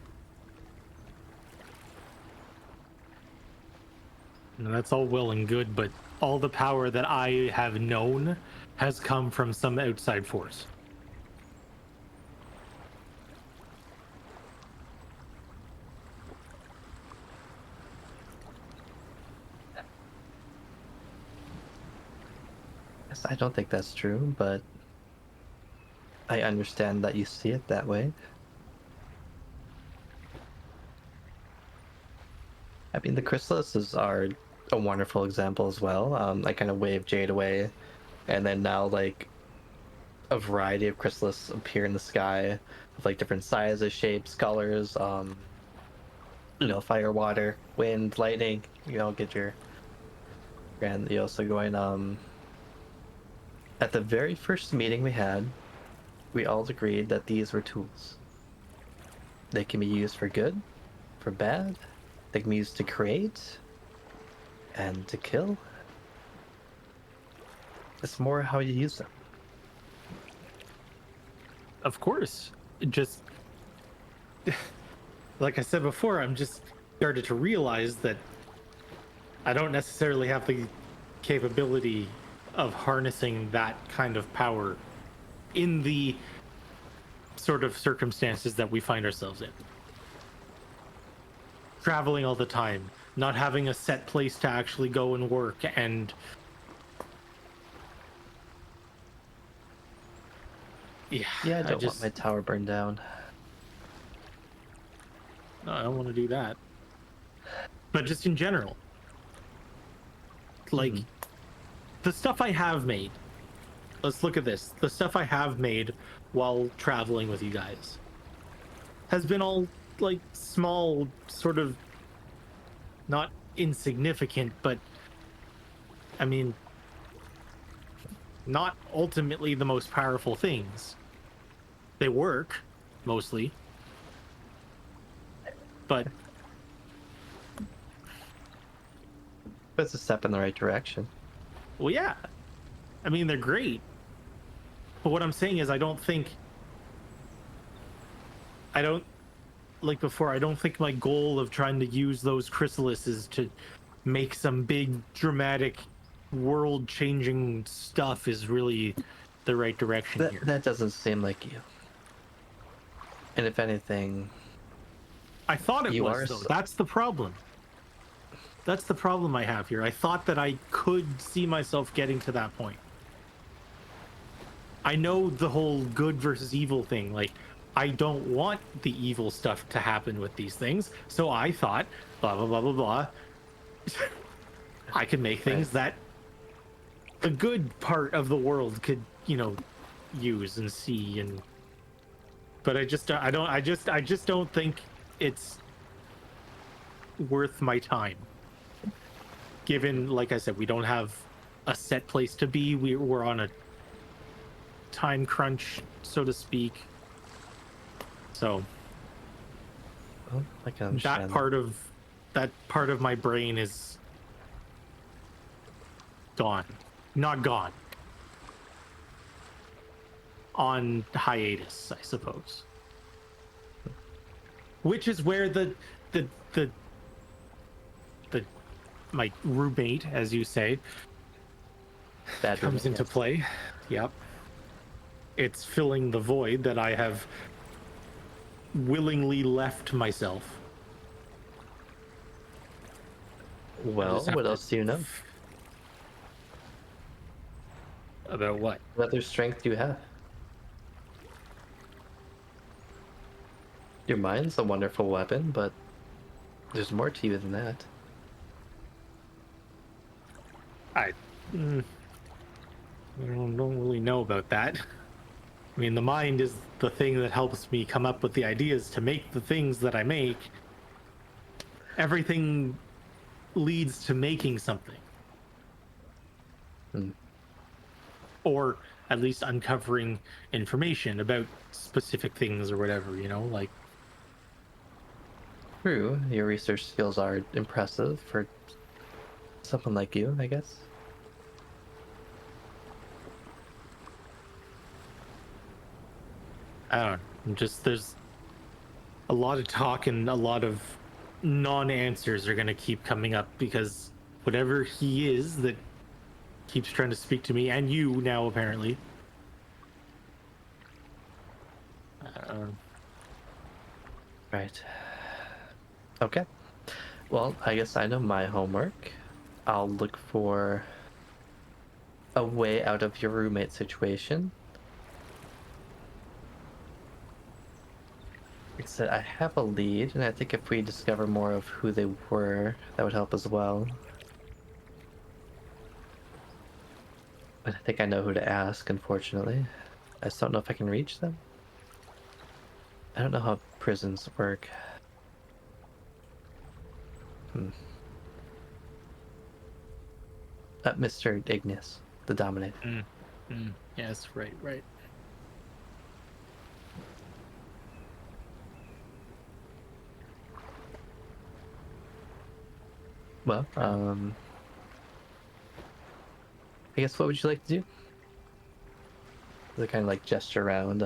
And that's all well and good, but all the power that I have known has come from some outside force. Yes, I don't think that's true, but I understand that you see it that way. The chrysalises are a wonderful example as well. I kind of wave Jade away, and then now like a variety of chrysalis appear in the sky with like different sizes, shapes, colors. Fire, water, wind, lightning. Get your grandiose going. At the very first meeting we had, we all agreed that these were tools. They can be used for good, for bad. They can be used to create and to kill. It's more how you use them. Of course. Just like I said before, I'm just started to realize that I don't necessarily have the capability of harnessing that kind of power in the sort of circumstances that we find ourselves in. Traveling all the time, not having a set place to actually go and work, and I don't want my tower burned down. No, I don't want to do that. But just in general, like the stuff I have made. Let's look at this. The stuff I have made while traveling with you guys has been all like small, sort of not insignificant, but not ultimately the most powerful things. They work mostly, but it's a step in the right direction. well, yeah, they're great. But what I'm saying is I don't like before, I don't think my goal of trying to use those chrysalises is to make some big dramatic world-changing stuff is really the right direction here. That doesn't seem like you. And if anything, I thought it you was, are though. so- That's the problem. That's the problem I have here. I thought that I could see myself getting to that point. I know the whole good versus evil thing. Like, I don't want the evil stuff to happen with these things. So I thought, blah, blah, blah, blah, blah. I could make things that the good part of the world could, you know, use and see. And but I just don't think it's worth my time. Given, like I said, we don't have a set place to be. We're on a time crunch, so to speak. So well, I can understand that part of my brain is gone. Not gone. On hiatus, I suppose. Which is where the my roommate, as you say, Bad comes roommate, into yes. play. Yep. It's filling the void that I have willingly left myself. Well, just have what to- else do you know? About what? What other strength do you have? Your mind's a wonderful weapon, but there's more to you than that. I don't really know about that. I mean, the mind is the thing that helps me come up with the ideas to make the things that I make. Everything leads to making something. Hmm. Or at least uncovering information about specific things or whatever, you know, like True, your research skills are impressive for someone like you, I guess. I don't know. Just there's a lot of talk and a lot of non-answers are gonna keep coming up because whatever he is that keeps trying to speak to me and you now apparently. Right. Okay. Well, I guess I know my homework. I'll look for a way out of your roommate situation. Like I said, I have a lead, and I think if we discover more of who they were, that would help as well. But I think I know who to ask, unfortunately. I just don't know if I can reach them. I don't know how prisons work. Mr. Ignis, the Dominator. Yes, right. Well, I guess what would you like to do? They kind of like gesture around.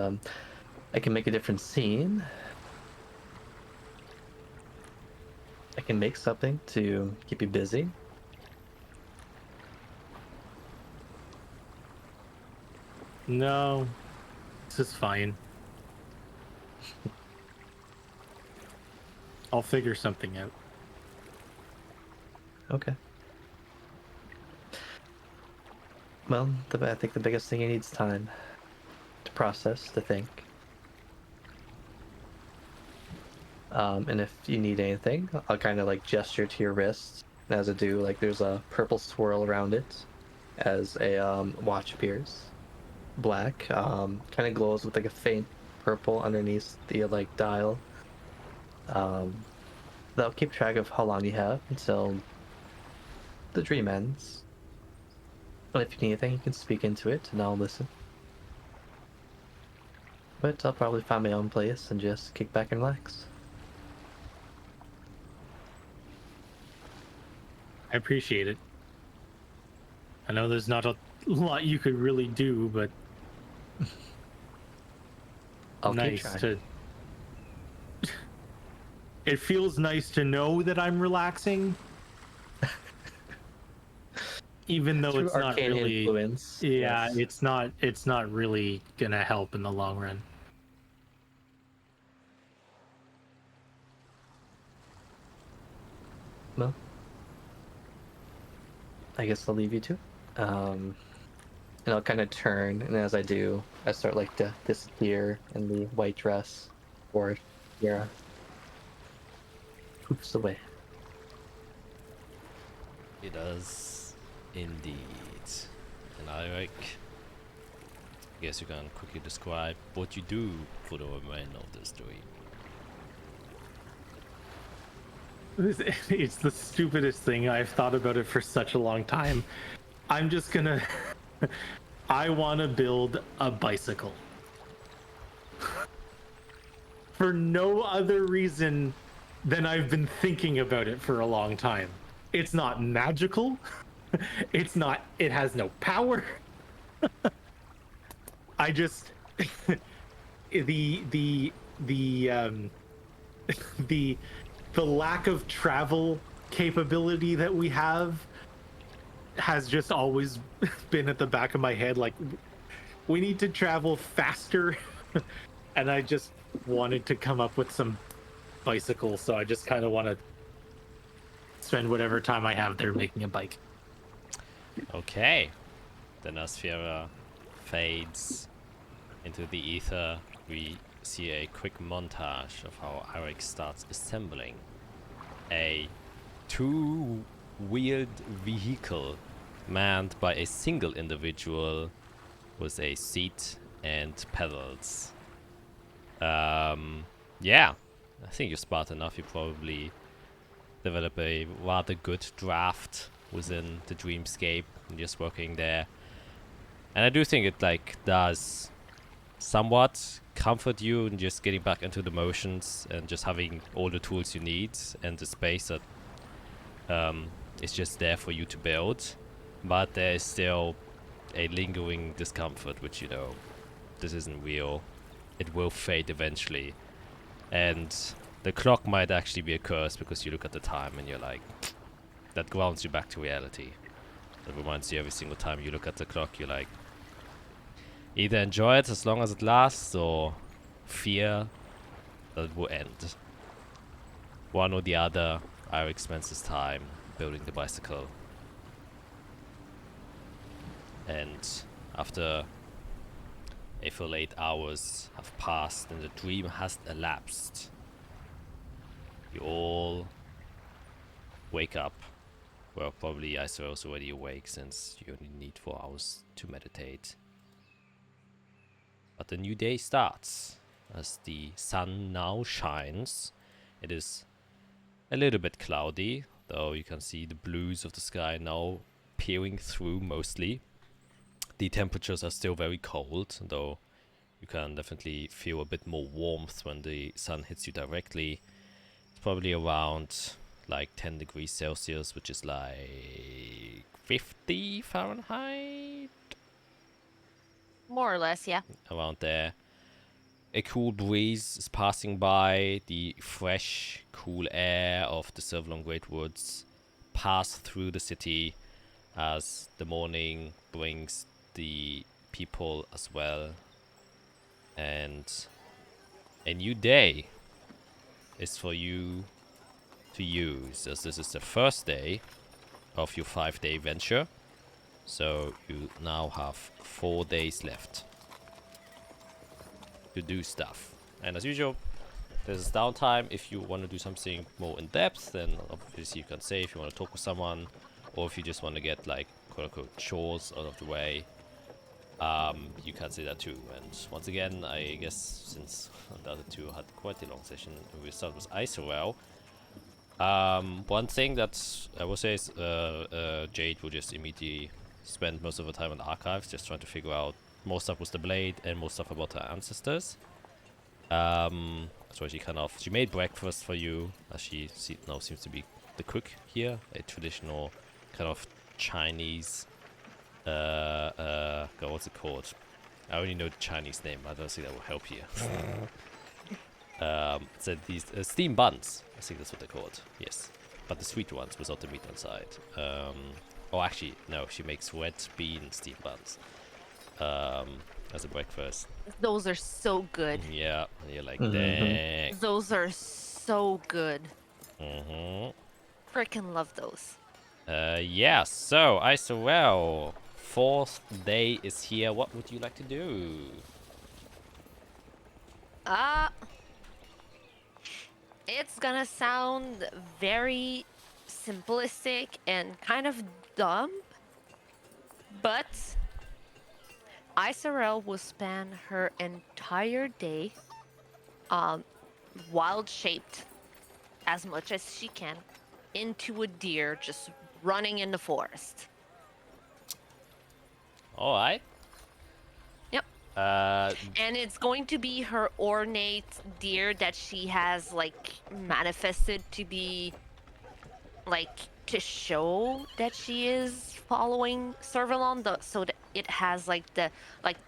I can make a different scene. I can make something to keep you busy. No, this is fine. I'll figure something out. Okay. Well, I think the biggest thing you need is time to process, to think. And if you need anything, I'll kind of like gesture to your wrist. And as I do, like there's a purple swirl around it as a watch appears. Black, kind of glows with like a faint purple underneath the like dial. That'll keep track of how long you have until the dream ends. But if you need anything, you can speak into it and I'll listen. But I'll probably find my own place and just kick back and relax. I appreciate it. I know there's not a lot you could really do, but I'll keep nice trying. to It feels nice to know that I'm relaxing, even though Through it's not arcane really. influence. Yeah, yes. it's not really gonna help in the long run. Well, I guess I'll leave you to. And I'll kind of turn, and as I do, I start like to disappear in the white dress, or Yara poofs away. It does indeed. And I guess you can quickly describe what you do for the remainder of the story. It's the stupidest thing. I've thought about it for such a long time. I'm just gonna. I want to build a bicycle. For no other reason than I've been thinking about it for a long time. It's not magical. It's not. It has no power. I just. the lack of travel capability that we have has just always been at the back of my head. Like, we need to travel faster. And I just wanted to come up with some bicycles, so I just kind of want to spend whatever time I have there making a bike. Okay. Then as Fiera fades into the ether, we see a quick montage of how Eric starts assembling a two-wheeled vehicle manned by a single individual with a seat and pedals. Yeah, I think you're smart enough. You probably develop a rather good draft within the dreamscape and just working there. And I do think it does somewhat comfort you in just getting back into the motions and just having all the tools you need and the space that is just there for you to build. But there is still a lingering discomfort, which, this isn't real. It will fade eventually. And the clock might actually be a curse because you look at the time and you're like, that grounds you back to reality. That reminds you every single time you look at the clock, you're like, either enjoy it as long as it lasts or fear that it will end. One or the other, Eric spends his time building the bicycle. And after a full 8 hours have passed and the dream has elapsed, you all wake up. Well, probably Isra is already awake since you only need 4 hours to meditate. But the new day starts as the sun now shines. It is a little bit cloudy, though you can see the blues of the sky now peering through mostly. The temperatures are still very cold, though you can definitely feel a bit more warmth when the sun hits you directly. It's probably around 10 degrees Celsius, which is 50 Fahrenheit? More or less, yeah. Around there. A cool breeze is passing by. The fresh, cool air of the Silverlong Great Woods pass through the city as the morning brings the people as well. And a new day is for you to use, as this is the first day of your 5-day venture. So you now have 4 days left to do stuff. And as usual, there's downtime. If you want to do something more in depth, then obviously you can say if you want to talk with someone, or if you just want to get quote unquote chores out of the way, you can say that too. And once again, I guess since the other two had quite a long session, we start with Isorel. One thing that I will say is Jade will just immediately spend most of her time in the archives, just trying to figure out more stuff with the blade and more stuff about her ancestors. So she made breakfast for you, as she now seems to be the cook here, a traditional kind of Chinese. God, what's it called? I only know the Chinese name. I don't think that will help here. So these steam buns, I think that's what they're called. Yes, but the sweet ones without the meat inside. Oh, actually, no, she makes red bean steam buns as a breakfast. Those are so good. Yeah, and you're like, Mhm. dang. Those are so good. Mm-hmm. Freaking love those. Yeah, so ISOL, fourth day is here. What would you like to do? It's gonna sound very simplistic and kind of dumb, but Isorel will spend her entire day wild shaped as much as she can into a deer just running in the forest. All right. Yep. And it's going to be her ornate deer that she has like manifested to be like to show that she is following Servalon, so that it has like the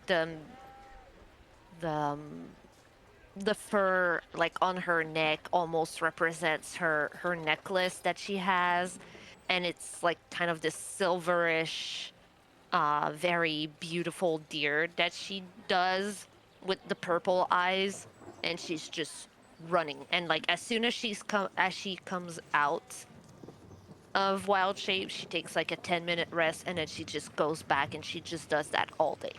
the the fur like on her neck almost represents her necklace that she has, and it's like kind of this silverish very beautiful deer that she does with the purple eyes, and she's just running, and like as soon as she comes out of wild shape, she takes like a 10-minute rest, and then she just goes back and she just does that all day.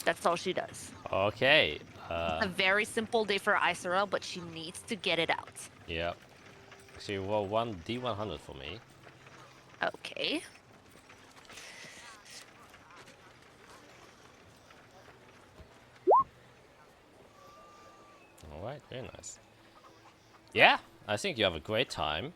That's all she does. Okay. A very simple day for Isorel, but she needs to get it out. Yeah. Actually, roll one D100 for me. Okay. All right, very nice. Yeah, I think you have a great time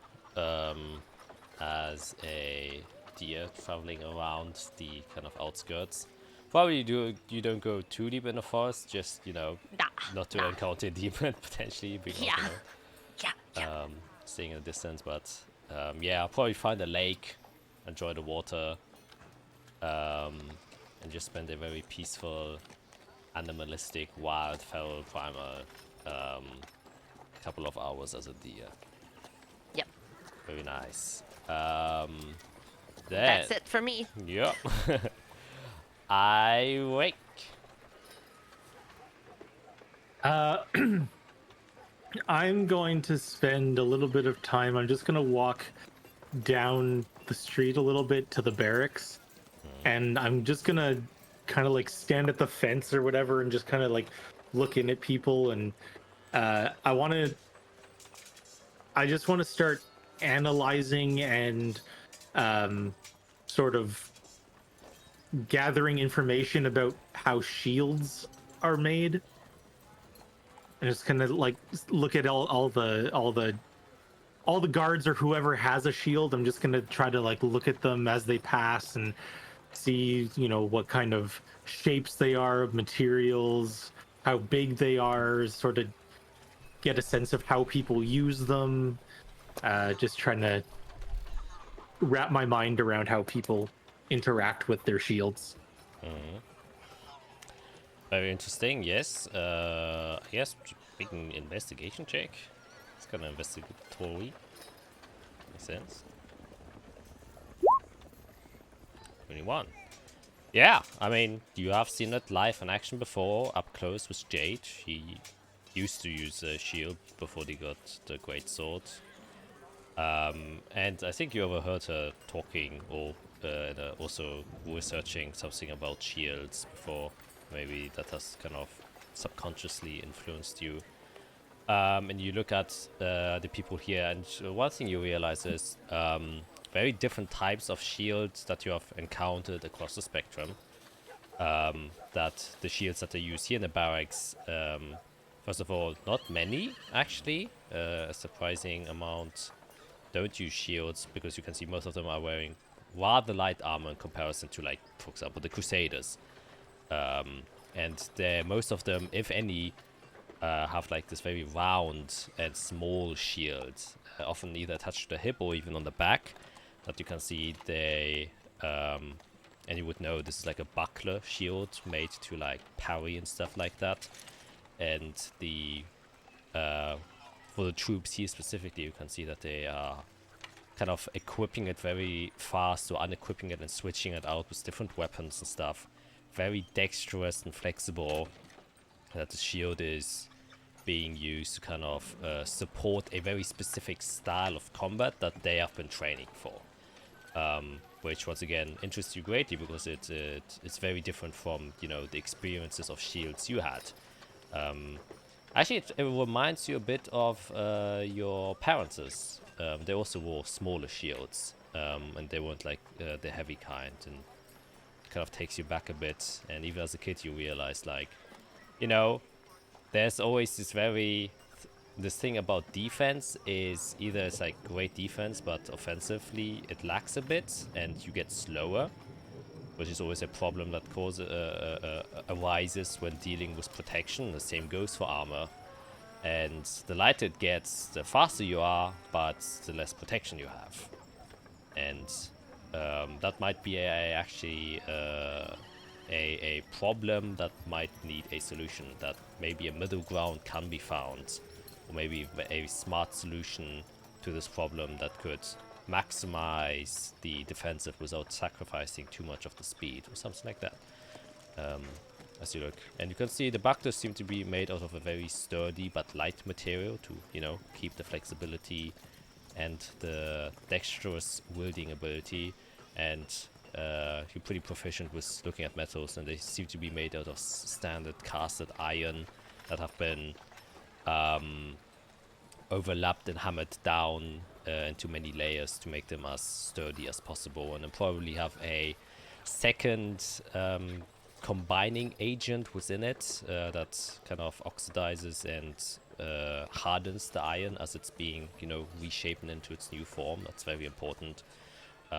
as a deer traveling around the kind of outskirts. Probably you don't go too deep in the forest, just not to encounter a demon potentially, because Yeah. staying in a distance. But yeah, I'll probably find a lake, enjoy the water, and just spend a very peaceful, animalistic, wild, feral, primal couple of hours as a deer. Yep. Very nice. That's it for me. Yep. I wake. I'm going to spend a little bit of time. I'm just going to walk down the street a little bit to the barracks. And I'm just going to kind of like stand at the fence or whatever and just kind of like look in at people. And I just want to start analyzing and sort of gathering information about how shields are made. And just kind of like look at all the guards or whoever has a shield. I'm just gonna try to like look at them as they pass and see, what kind of shapes they are, materials, how big they are, sort of get a sense of how people use them. Just trying to wrap my mind around how people interact with their shields. Very interesting. Yes. Yes. Make an investigation check. It's kind of investigatory. Makes sense. 21. Yeah. I mean, you have seen it live in action before, up close with Jade. He used to use a shield before they got the great sword. And I think you overheard her talking or also researching something about shields before. Maybe that has kind of subconsciously influenced you. And you look at the people here, and one thing you realize is very different types of shields that you have encountered across the spectrum. That the shields that they use here in the barracks, first of all, not many actually. A surprising amount don't use shields, because you can see most of them are wearing rather light armor in comparison to, like, for example, the Crusaders. And most of them, if any, have like this very round and small shield, often either attached to the hip or even on the back, that you can see they, and you would know this is like a buckler shield made to like parry and stuff like that. And the for the troops here specifically, you can see that they are kind of equipping it very fast or unequipping it and switching it out with different weapons and stuff. Very dexterous and flexible. That the shield is being used to kind of support a very specific style of combat that they have been training for. Which once again interests you greatly because it's very different from, you know, the experiences of shields you had. Actually, it reminds you a bit of your parents'. They also wore smaller shields, and they weren't like the heavy kind, and it kind of takes you back a bit. And even as a kid, you realize, like, you know, there's always this thing about defense is either it's like great defense, but offensively it lacks a bit, and you get slower, which is always a problem that arises when dealing with protection. The same goes for armor. And the lighter it gets, the faster you are, but the less protection you have. And that might be actually a problem that might need a solution, that maybe a middle ground can be found, or maybe a smart solution to this problem that could maximize the defensive without sacrificing too much of the speed, or something like that. As you look, and you can see the bucklers seem to be made out of a very sturdy but light material to, you know, keep the flexibility and the dexterous wielding ability. And you're pretty proficient with looking at metals, and they seem to be made out of standard casted iron that have been overlapped and hammered down into many layers to make them as sturdy as possible. And then probably have a second combining agent within it that kind of oxidizes and hardens the iron as it's being, you know, reshaped into its new form. That's very important,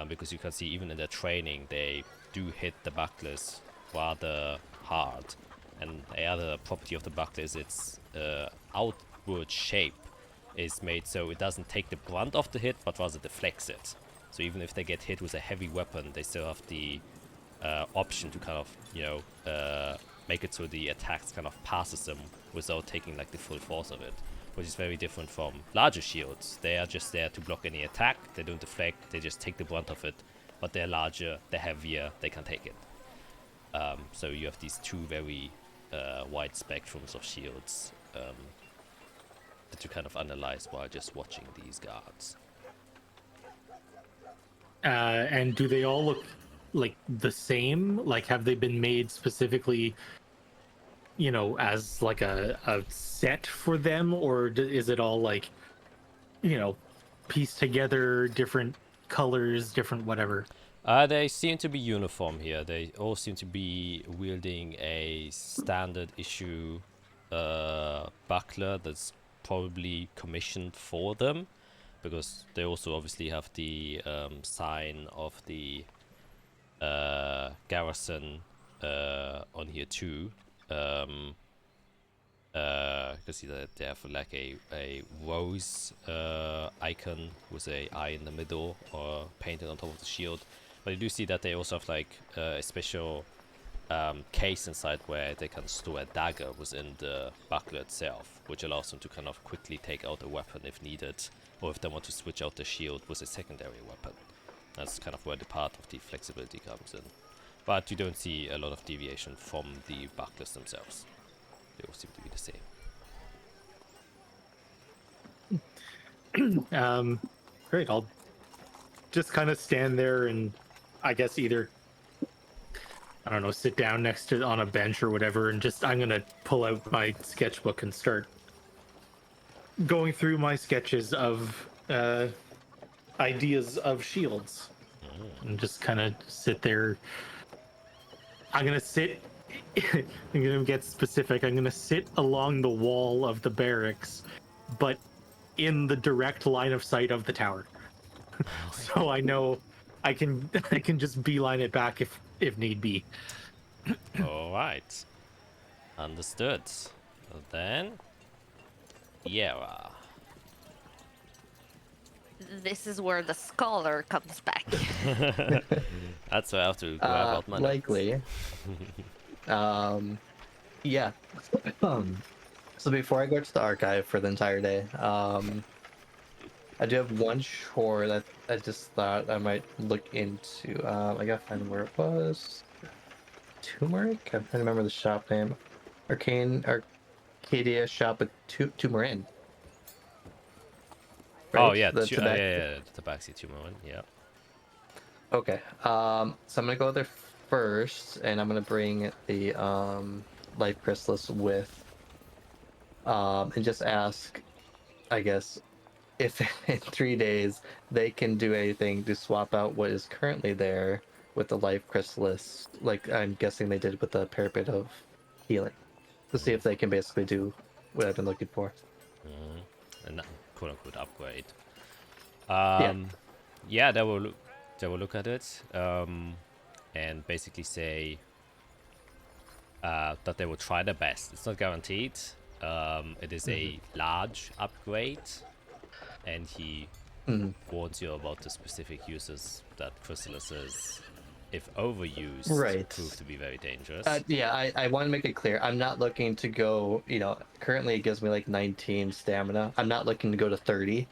because you can see even in their training they do hit the bucklers rather hard. And the other property of the buckler is its outward shape is made so it doesn't take the brunt of the hit, but rather deflects it. So even if they get hit with a heavy weapon, they still have the option to kind of, you know, make it so the attacks kind of passes them without taking like the full force of it, which is very different from larger shields. They are just there to block any attack. They don't deflect, they just take the brunt of it, but they're larger, they're heavier, they can take it. So you have these two very wide spectrums of shields that you kind of analyze while just watching these guards. And do they all look like the same? Like, have they been made specifically, you know, as like a set for them, or is it all like, you know, pieced together, different colors, different whatever? They seem to be uniform here. They all seem to be wielding a standard issue buckler that's probably commissioned for them, because they also obviously have the sign of the garrison on here too. You can see that they have like a rose icon with a eye in the middle or painted on top of the shield. But you do see that they also have like a special case inside where they can store a dagger within the buckler itself, which allows them to kind of quickly take out a weapon if needed, or if they want to switch out the shield with a secondary weapon. That's kind of where the part of the flexibility comes in. But you don't see a lot of deviation from the bucklers themselves. They all seem to be the same. Great. I'll just kind of stand there and I guess either, I don't know, sit down next to on a bench or whatever, and just I'm gonna pull out my sketchbook and start going through my sketches of ideas of shields, and just kind of sit there. I'm gonna sit. I'm gonna get specific. I'm gonna sit along the wall of the barracks, but in the direct line of sight of the tower. So I know I can just beeline it back if need be. All right, understood. Well, then, Yera. This is where the scholar comes back. That's where I have to go about my notes. Likely. Yeah. So before I go to the archive for the entire day, I do have one chore that I just thought I might look into. I gotta find where it was. Turmeric? I'm trying to remember the shop name. Arcadia shop at Tumarin. Right? Oh yeah, The tobacco. yeah, the tabaxi tumor one. Yeah. Okay. So I'm gonna go there first, and I'm gonna bring the life chrysalis with, and just ask, I guess, if in 3 days they can do anything to swap out what is currently there with the life chrysalis, like I'm guessing they did with the parapet of healing, to see if they can basically do what I've been looking for. And quote unquote upgrade. Yeah. Yeah, they will look at it, and basically say that they will try their best. It's not guaranteed. It is a large upgrade, and he warns you about the specific uses that chrysalises, if overused, Right. prove to be very dangerous. Yeah, I want to make it clear. I'm not looking to go, currently it gives me like 19 stamina. I'm not looking to go to 30.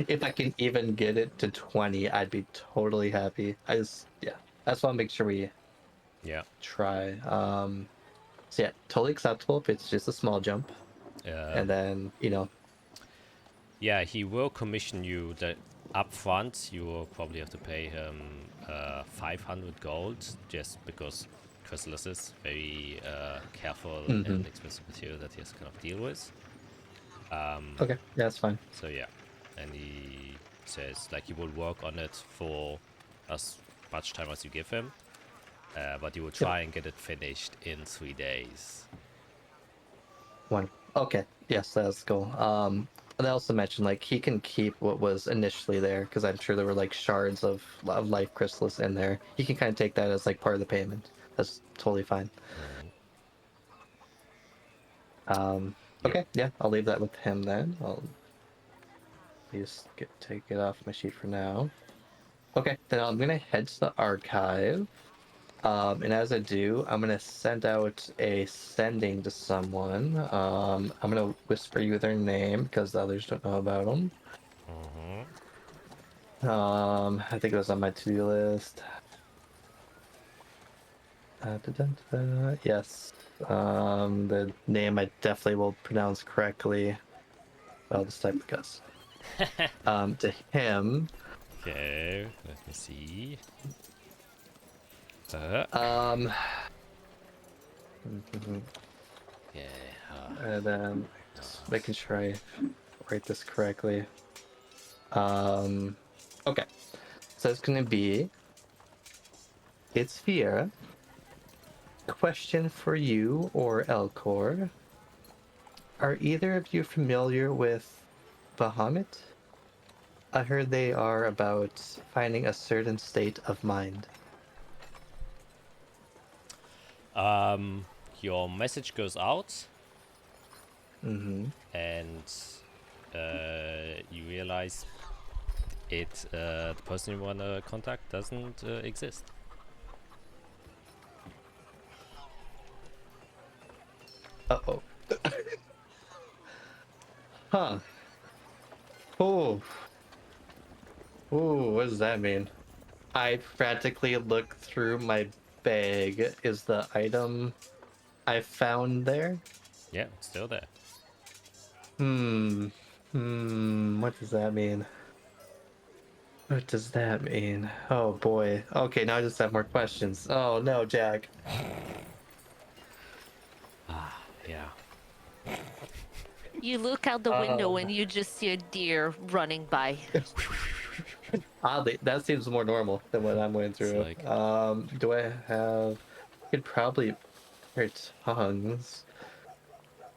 If I can even get it to 20, I'd be totally happy. I just want to make sure we Yeah. try. So yeah, totally acceptable if it's just a small jump. And then, Yeah, he will commission you the upfront. You will probably have to pay him 500 gold, just because Chrysalis is very careful and expensive material that he has to kind of deal with. okay, yeah, that's fine. So yeah, and he says like he will work on it for as much time as you give him, but you will try and get it finished in 3 days. One. Okay, yes, let's go. And I also mentioned like he can keep what was initially there, because I'm sure there were like shards of life chrysalis in there. He can kind of take that as like part of the payment. That's totally fine. Okay, yeah, I'll leave that with him then. I'll just take it off my sheet for now. Okay, then I'm gonna head to the archive. And as I do, I'm gonna send out a sending to someone. I'm gonna whisper you their name because the others don't know about them. I think it was on my to-do list. Yes. The name I definitely will pronounce correctly. I'll just type the cuss. To him. Okay, let me see. Yeah. And then just making sure I write this correctly. Okay. So it's gonna be, it's Fiera. Question for you or Elcor. Are either of you familiar with Bahamut? I heard they are about finding a certain state of mind. Your message goes out, Mm-hmm. and you realize the person you want to contact doesn't exist. Uh-oh. Huh. Oh. Oh, what does that mean? I frantically look through my bag. Is the item I found there? Yeah, it's still there. What does that mean? What does that mean? Oh boy. Okay, now I just have more questions. Oh no, Jack. Yeah. You look out the window and you just see a deer running by. Oddly, that seems more normal than what I'm going through. like- Do I have? I could probably hear tongues.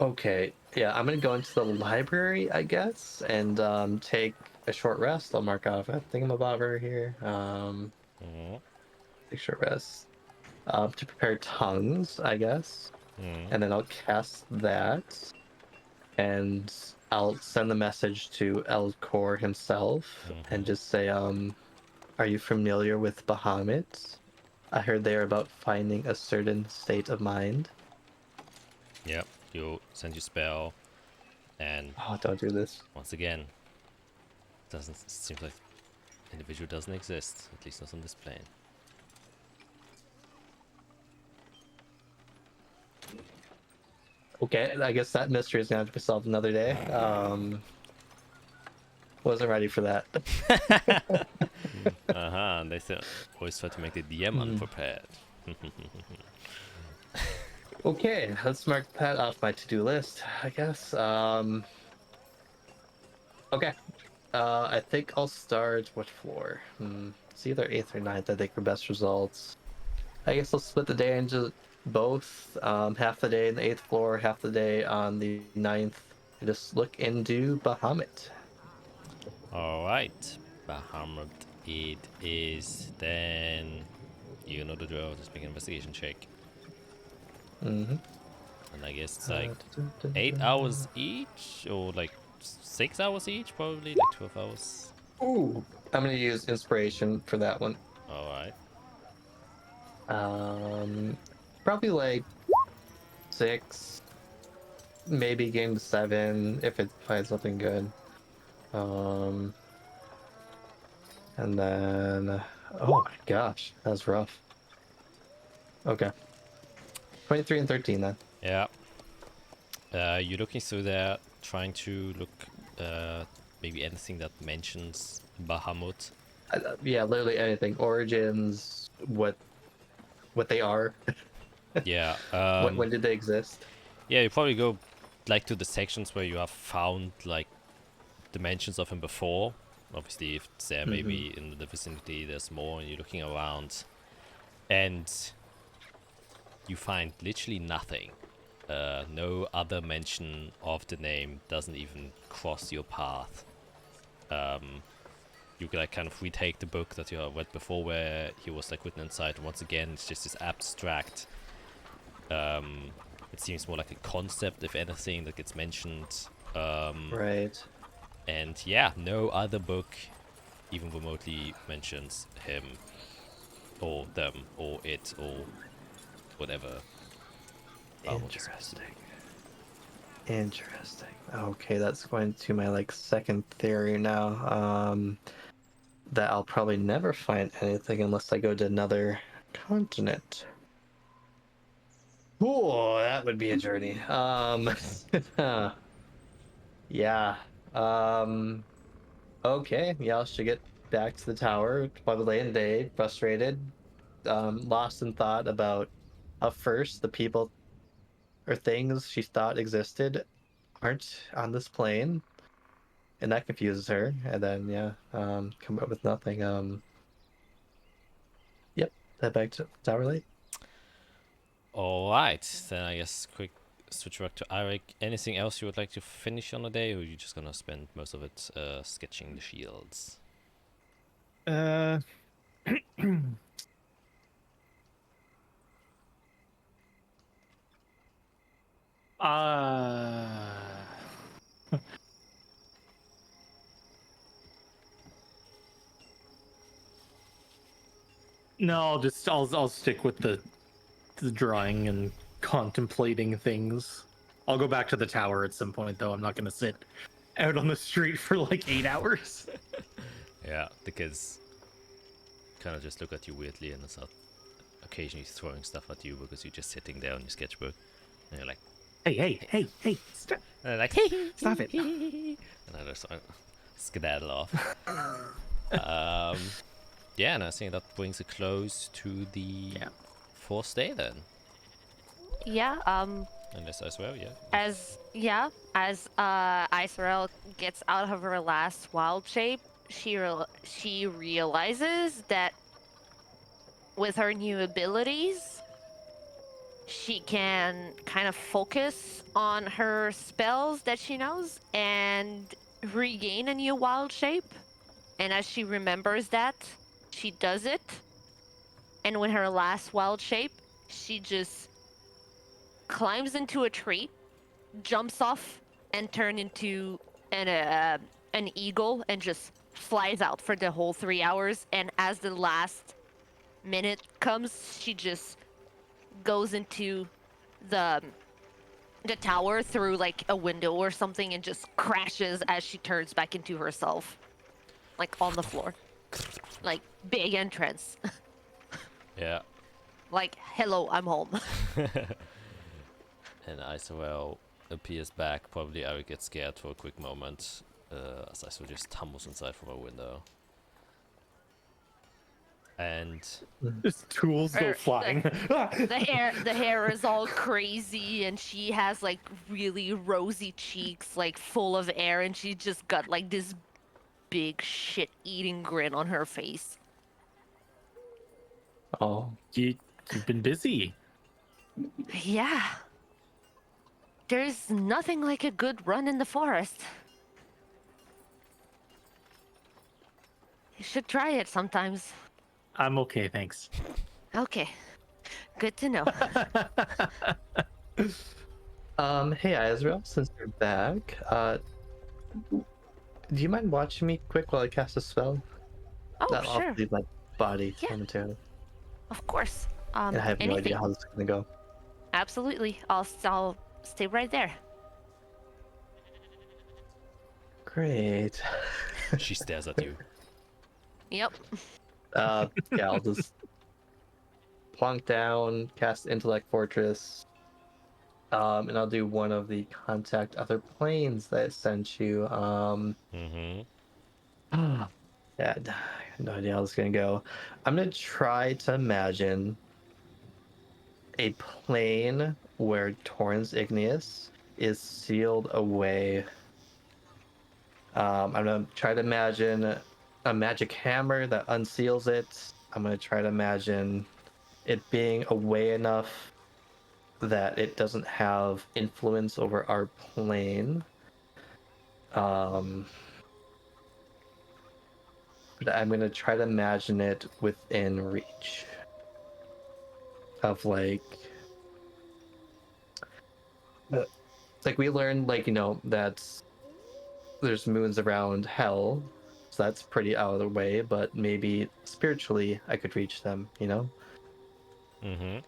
Okay, yeah, I'm gonna go into the library, I guess, and take a short rest. I'll mark off a thingamabobber here. Take a short rest. To prepare tongues, I guess, and then I'll cast that, and I'll send the message to Elcor himself and just say, are you familiar with Bahamut? I heard they are about finding a certain state of mind. Yep, you send your spell, and Oh, don't do this. once again, seems like individual doesn't exist, at least not on this plane. Okay, I guess that mystery is gonna have to be solved another day. Wasn't ready for that. And they always try to make the DM unprepared. Okay, let's mark that off my to-do list, I guess. Okay. I think I'll start what floor? It's either 8th or 9th, I think, for best results. I guess I'll split the day into both. Half the day in the 8th floor, half the day on the 9th. And just look into Bahamut. Alright, Bahamut it is then. You know the drill, just make an investigation check. Mm-hmm. And I guess it's like 8 hours each, or like 6 hours each, probably, like 12 hours. Ooh, I'm gonna use inspiration for that one. Alright. Probably like 6, maybe game 7 if it finds something good. And then, oh my gosh, that's rough. Okay, 23 and 13 then. Yeah. You're looking through there, trying to look maybe anything that mentions Bahamut. Yeah, literally anything. Origins, what they are. Yeah. When did they exist? Yeah, you probably go like to the sections where you have found like dimensions of him before. Obviously, if it's there, maybe in the vicinity there's more, and you're looking around, and you find literally nothing. No other mention of the name doesn't even cross your path. You can like kind of retake the book that you have read before, where he was like written inside. Once again, it's just this abstract. It seems more like a concept, if anything, that gets mentioned. Right. And yeah, no other book even remotely mentions him, or them, or it, or whatever. Interesting. Interesting. Okay, that's going to my like second theory now. That I'll probably never find anything unless I go to another continent. Oh, that would be a journey. Yeah. Okay. Yeah, I should get back to the tower. Probably late in the day, frustrated, lost in thought about first the people or things she thought existed aren't on this plane, and that confuses her. And then yeah, come up with nothing. Yep, head back to the tower late. Alright, then I guess quick switch back to Eric. Anything else you would like to finish on the day, or are you just gonna spend most of it sketching the shields? No, I'll stick with the drawing and contemplating things. I'll go back to the tower at some point, though. I'm not gonna sit out on the street for like 8 hours. Yeah, the kids kind of just look at you weirdly and start occasionally throwing stuff at you because you're just sitting there on your sketchbook, and you're like, Hey, stop. and they're like, Stop it. and I just skedaddle off. Yeah, and I think that brings a close to the fourth day then. Yeah, Unless I swear, yeah. as Isorel gets out of her last wild shape, she realizes that with her new abilities, she can kind of focus on her spells that she knows and regain a new wild shape. And as she remembers that, she does it. And with her last wild shape, she just climbs into a tree, jumps off, and turns into an eagle and just flies out for the whole 3 hours. And as the last minute comes, she just goes into the the tower through like a window or something and just crashes as she turns back into herself, like on the floor, like big entrance, Yeah. like hello, I'm home. And Isarel appears back. Probably I will get scared for a quick moment as Isarel just tumbles inside from a window. And Just tools go Or flying. The hair is all crazy, and she has like really rosy cheeks, like full of air, and she just got like this big shit-eating grin on her face. Oh, You've been busy. Yeah. There's nothing like a good run in the forest. You should try it sometimes. I'm okay, thanks. Okay. Good to know. hey Azrael, since you're back, do you mind watching me quick while I cast a spell? Oh, That'll sure. leave my body Yeah. momentarily. Of course. And I have no Anything. idea how this is gonna go. Absolutely. I'll stay right there. Great. she stares at you. Yep. Yeah, I'll just plonk down, cast Intellect Fortress, and I'll do one of the contact other planes that I sent you. Mm-hmm. Yeah, I have no idea how this is gonna go. I'm gonna try to imagine a plane where Torrens Igneous is sealed away. I'm gonna try to imagine a magic hammer that unseals it. I'm gonna try to imagine it being away enough that it doesn't have influence over our plane. But I'm gonna try to imagine it within reach of like we learned that there's moons around hell, so that's pretty out of the way, but maybe spiritually I could reach them, Mm-hmm.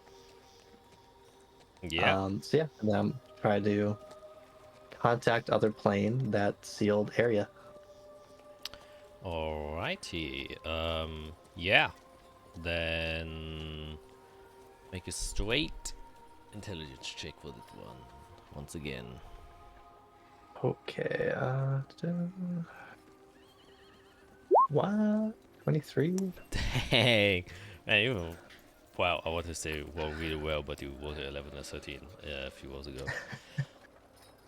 Yeah. So yeah, and then try to contact other plane, that sealed area. Alrighty. Yeah. Then make a straight intelligence check for that one. Once again. Okay, what? 23? Dang. Man, you wow, I want to say well really well, but you was 11 or 13 a few hours ago.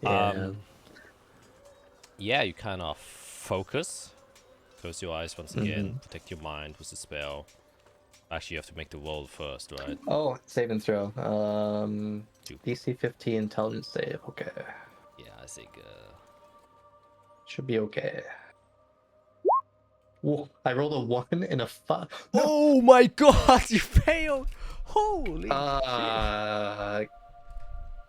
Yeah. Yeah, you kind of focus. Close your eyes once again. Protect your mind with the spell. Actually, you have to make the roll first, right? Oh, save and throw. Two. DC 15 intelligence save. Okay. Yeah, I think. Should be okay. Whoa, I rolled a 1 and a 5. No! Oh my god, you failed! Holy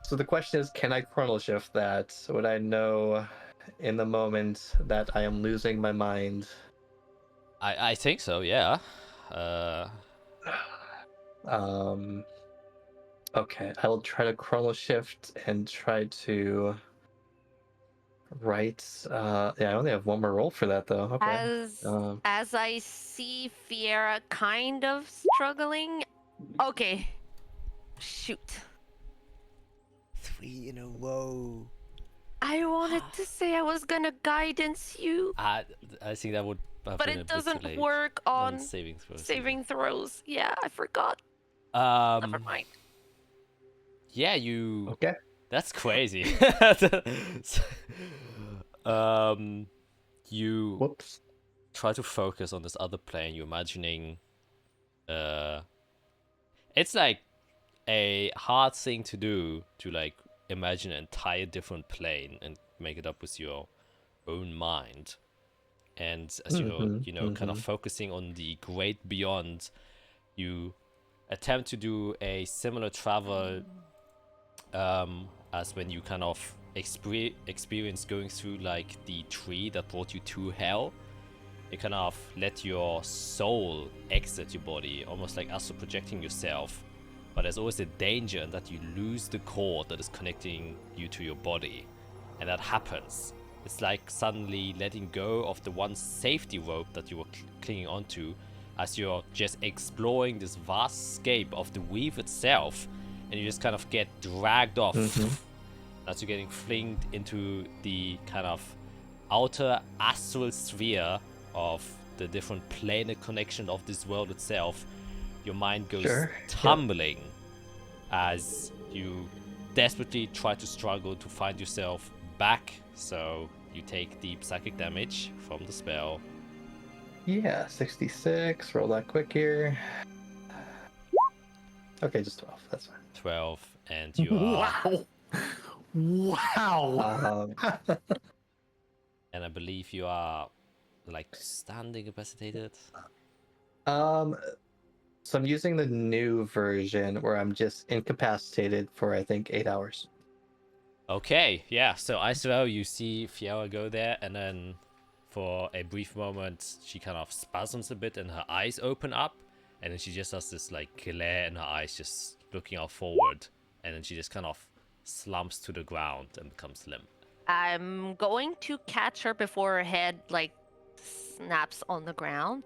So the question is, can I chronal shift that? Would I know in the moment that I am losing my mind? I think so, yeah. Okay, I will try to chronal shift and try to write. Yeah, I only have one more roll for that though. Okay. As I see Fiera kind of struggling. Okay. Shoot. 3 in a row. I wanted to say I was gonna guidance you, I think that would have but been a it bit too doesn't late work on saving throws. saving throws. Yeah, I forgot. Never mind. Yeah, you. Okay. That's crazy. You Whoops. try to focus on this other plane. You're imagining. It's like a hard thing to do to like imagine an entire different plane and make it up with your own mind. And as you're kind of focusing on the great beyond, you attempt to do a similar travel as when you kind of experience going through like the tree that brought you to hell. You kind of let your soul exit your body, almost like astral projecting yourself but there's always a danger that you lose the cord that is connecting you to your body. And that happens. It's like suddenly letting go of the one safety rope that you were clinging onto as you're just exploring this vast scape of the weave itself, and you just kind of get dragged off as you're getting flinged into the kind of outer astral sphere of the different planet connection of this world itself. Your mind goes tumbling as you desperately try to struggle to find yourself back. So you take deep psychic damage from the spell. Yeah, 66. Roll that quick here. Okay, just 12. That's fine. 12, and you are... Wow! And I believe you are, like, standing incapacitated? So I'm using the new version where I'm just incapacitated for, I think, 8 hours. Okay, yeah. So I swear you see Fiora go there, and then for a brief moment, she kind of spasms a bit and her eyes open up, and then she just has this, like, glare in her eyes just looking out forward, and then she just kind of slumps to the ground and becomes limp. I'm going to catch her before her head like snaps on the ground,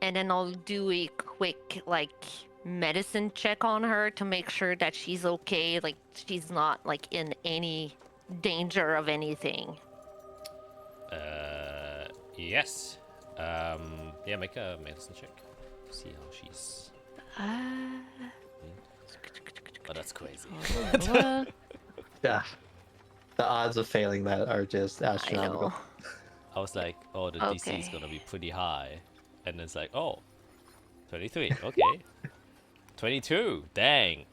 and then I'll do a quick like medicine check on her to make sure that she's okay, like she's not like in any danger of anything. Yes. Yeah, make a medicine check to see how she's... Oh, that's crazy. Yeah. The odds of failing that are just I astronomical. know. I was like, oh, the DC is gonna be pretty high. And it's like, oh, 23, okay. 22, dang.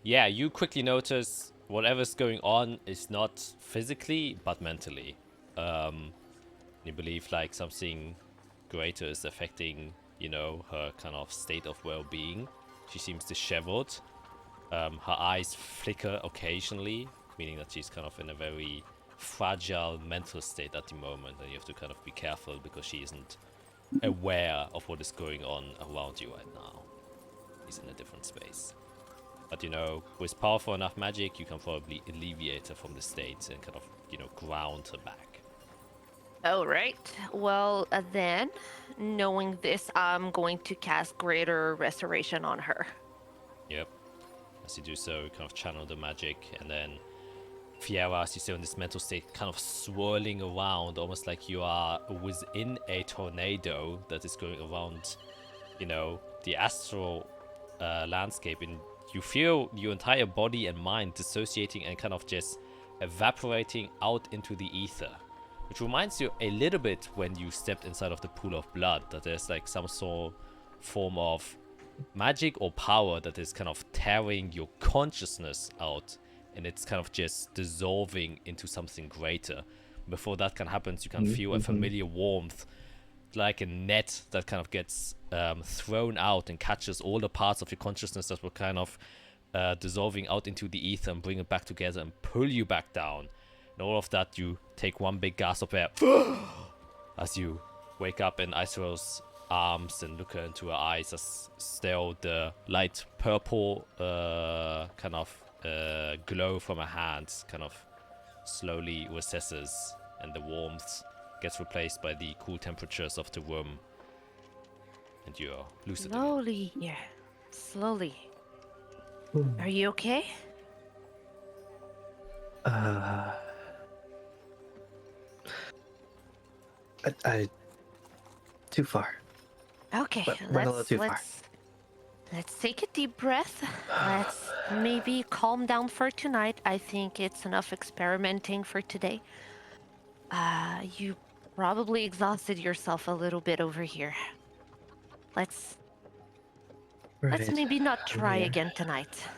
Yeah, you quickly notice whatever's going on is not physically, but mentally. You believe like something greater is affecting, you know, her kind of state of well-being. She seems disheveled. Her eyes flicker occasionally, meaning that she's kind of in a very fragile mental state at the moment, and you have to kind of be careful because she isn't aware of what is going on around you right now. She's in a different space. But you know, with powerful enough magic, you can probably alleviate her from the state and kind of, you know, ground her back. All right. Well, then, knowing this, I'm going to cast Greater Restoration on her. Yep. As you do so, you kind of channel the magic, and then Fiera, as you stay in this mental state, kind of swirling around, almost like you are within a tornado that is going around, you know, the astral landscape, and you feel your entire body and mind dissociating and kind of just evaporating out into the ether. Which reminds you a little bit when you stepped inside of the pool of blood, that there's like some sort of form of magic or power that is kind of tearing your consciousness out, and it's kind of just dissolving into something greater. Before that can happen, you can feel a familiar warmth, like a net that kind of gets thrown out and catches all the parts of your consciousness that were kind of dissolving out into the ether and bring it back together and pull you back down. And all of that, you take one big gasp of air as you wake up in Icero's arms and look into her eyes, as still the light purple kind of glow from her hands kind of slowly recesses, and the warmth gets replaced by the cool temperatures of the room, and you're lucid again. Slowly here. Slowly. Are you okay? I too far. Okay, Went a little too far. let's take a deep breath. Let's maybe calm down for tonight. I think it's enough experimenting for today. You probably exhausted yourself a little bit over here. Let's maybe not try Yeah. again tonight.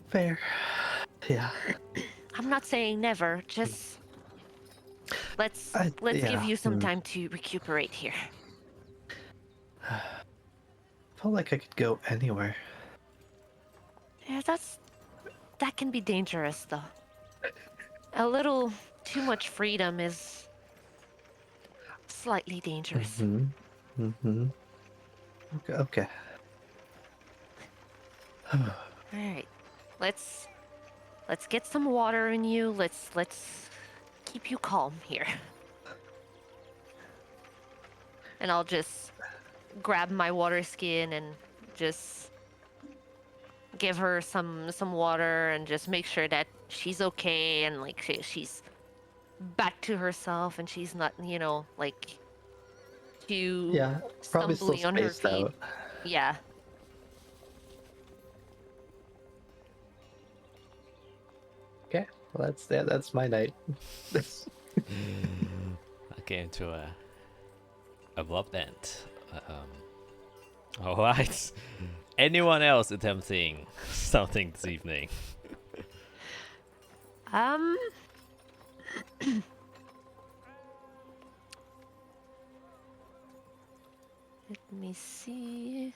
Fair. Yeah. I'm not saying never, just let's give you some time to recuperate here. Felt like I could go anywhere. Yeah, that can be dangerous though. A little too much freedom is slightly dangerous. Mm-hmm. Okay. All right, let's get some water in you. Let's keep you calm here. And I'll just grab my water skin and just give her some water and just make sure that she's okay and like she's back to herself and she's not, like too Yeah, probably still stumbly on her spaced feet. out. Yeah. Okay, well that's my night. I came to a abrupt end. All right. Anyone else attempting something this evening? Let me see.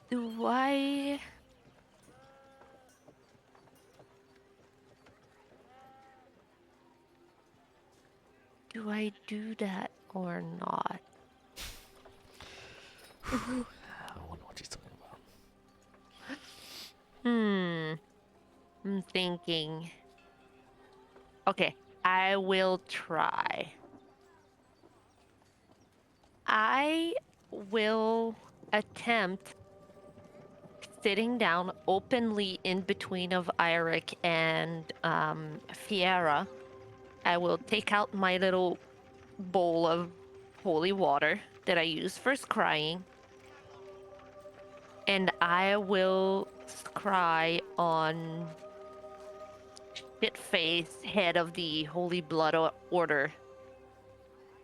Do I... Do I do that or not? I wonder what she's talking about. I'm thinking. Okay, I will try. I will attempt sitting down openly in between of Eirik and Fiera. I will take out my little bowl of holy water that I use for scrying. And I will scry on shit-face head of the Holy Order.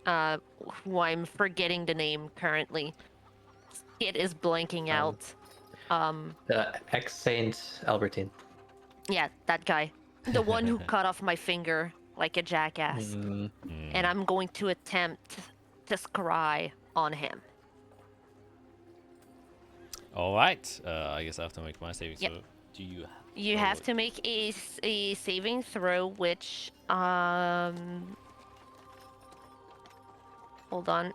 Who I'm forgetting the name currently. It is blanking out. Ex-Saint Albertine. Yeah, that guy. The one who cut off my finger like a jackass. And I'm going to attempt to scry on him. All right. I guess I have to make my saving Yep. throw. Do you? You have to make a saving throw, which hold on.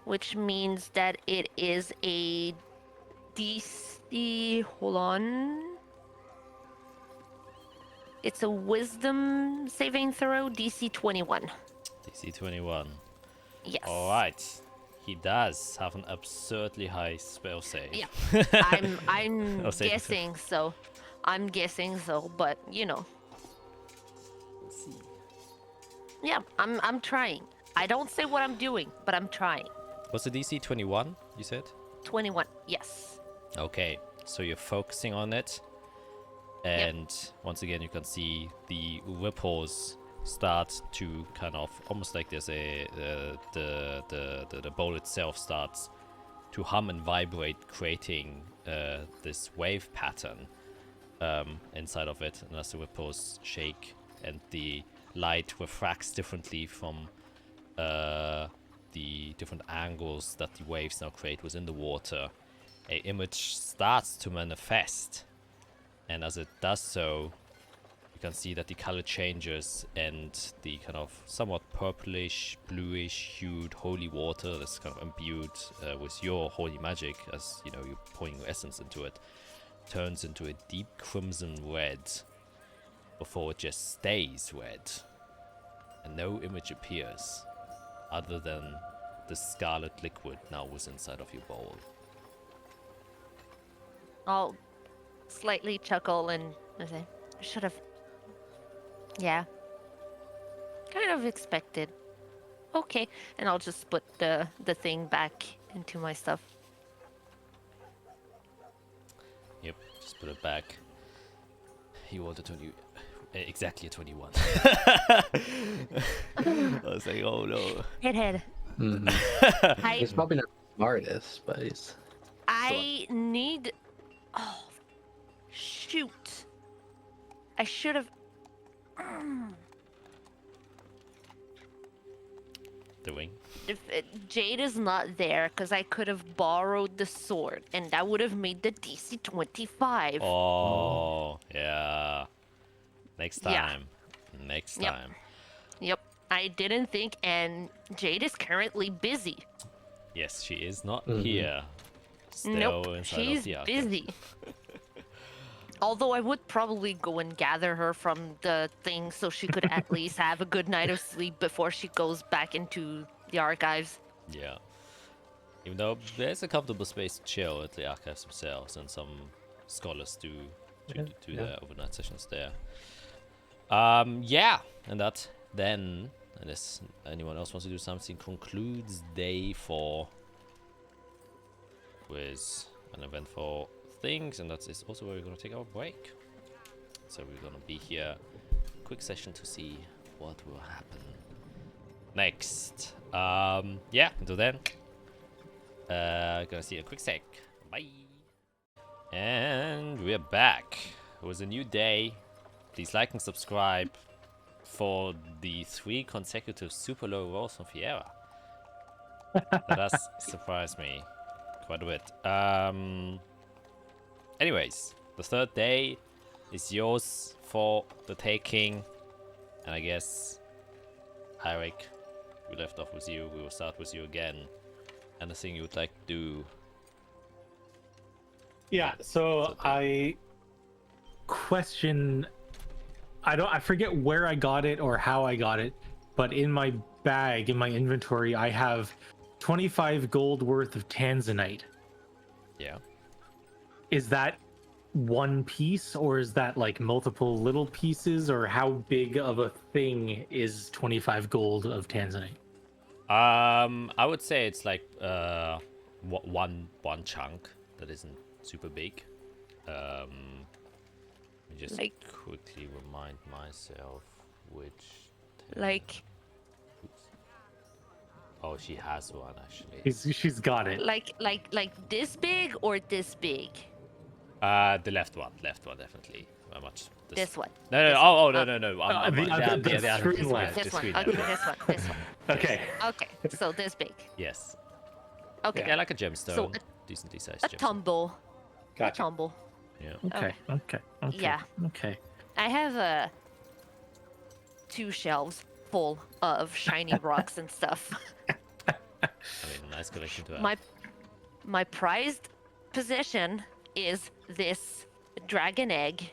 Which means that it is a DC. Hold on. It's a wisdom saving throw, DC 21. DC 21. Yes. All right. He does have an absurdly high spell save. Yeah. I'm Oh, saving throw. guessing so. I'm guessing so, but We'll see. Yeah, I'm trying. I don't say what I'm doing, but I'm trying. Was the DC 21? You said. 21. Yes. Okay. So you're focusing on it, and once again you can see the ripples start to kind of almost like there's the bowl itself starts to hum and vibrate, creating this wave pattern inside of it, and as the ripples shake and the light refracts differently from the different angles that the waves now create within the water, a image starts to manifest, and as it does so, you can see that the color changes, and the kind of somewhat purplish, bluish hued holy water that's kind of imbued with your holy magic, as you know, you're pouring your essence into it, turns into a deep crimson red before it just stays red, and no image appears other than the scarlet liquid now was inside of your bowl. I'll slightly chuckle and say, I should have. Yeah. Kind of expected. Okay, and I'll just put the thing back into my stuff. Yep, just put it back. You want a 20, exactly a 21. I was like, oh no. Head. He's probably not the smartest, but he's. I need. Oh, shoot! I should have. The wing. Jade is not there because I could have borrowed the sword, and that would have made the DC 25. Oh, yeah. Next Yeah. time. Next Yep. time. Yep, I didn't think, and Jade is currently busy. Yes, she is not Mhm. here. Still Nope, inside she's of the archive. busy. Although I would probably go and gather her from the thing so she could at least have a good night of sleep before she goes back into the archives. Yeah. Even though there's a comfortable space to chill at the archives themselves, and some scholars do their overnight sessions there. Yeah, and that then, unless anyone else wants to do something, concludes day 4 with uneventful things, and that is also where we're gonna take our break. So we're gonna be here, quick session to see what will happen next. Yeah, until then, gonna see you in a quick sec. Bye. And we're back. It was a new day. Please like and subscribe for the 3 consecutive super low rolls from Fiera. That does surprise me quite a bit. Anyways, the 3rd day is yours for the taking. And I guess, Eirik, we left off with you. We will start with you again. Anything you would like to do? Yeah, so I question, I forget where I got it or how I got it, but in my bag, in my inventory, I have 25 gold worth of tanzanite. Yeah. Is that one piece, or is that like multiple little pieces, or how big of a thing is 25 gold of tanzanite? I would say it's like one chunk that isn't super big. Let me just Like- quickly remind myself which. Like, Oops. Oh, she has one actually. She's got it. like this big or this big? The left one definitely. How much? This one. No, This oh, one. no. the other screen piece, left. the This one. screen Okay, left. this one. Okay. Okay, so this big. Yes. Okay. Yeah, like a gemstone. So Decently sized a gemstone. tumble. A Gotcha. tumble. Yeah. Okay. Yeah. Okay. I have 2 shelves full of shiny rocks and stuff. I mean, nice collection to have. My prized possession is this dragon egg.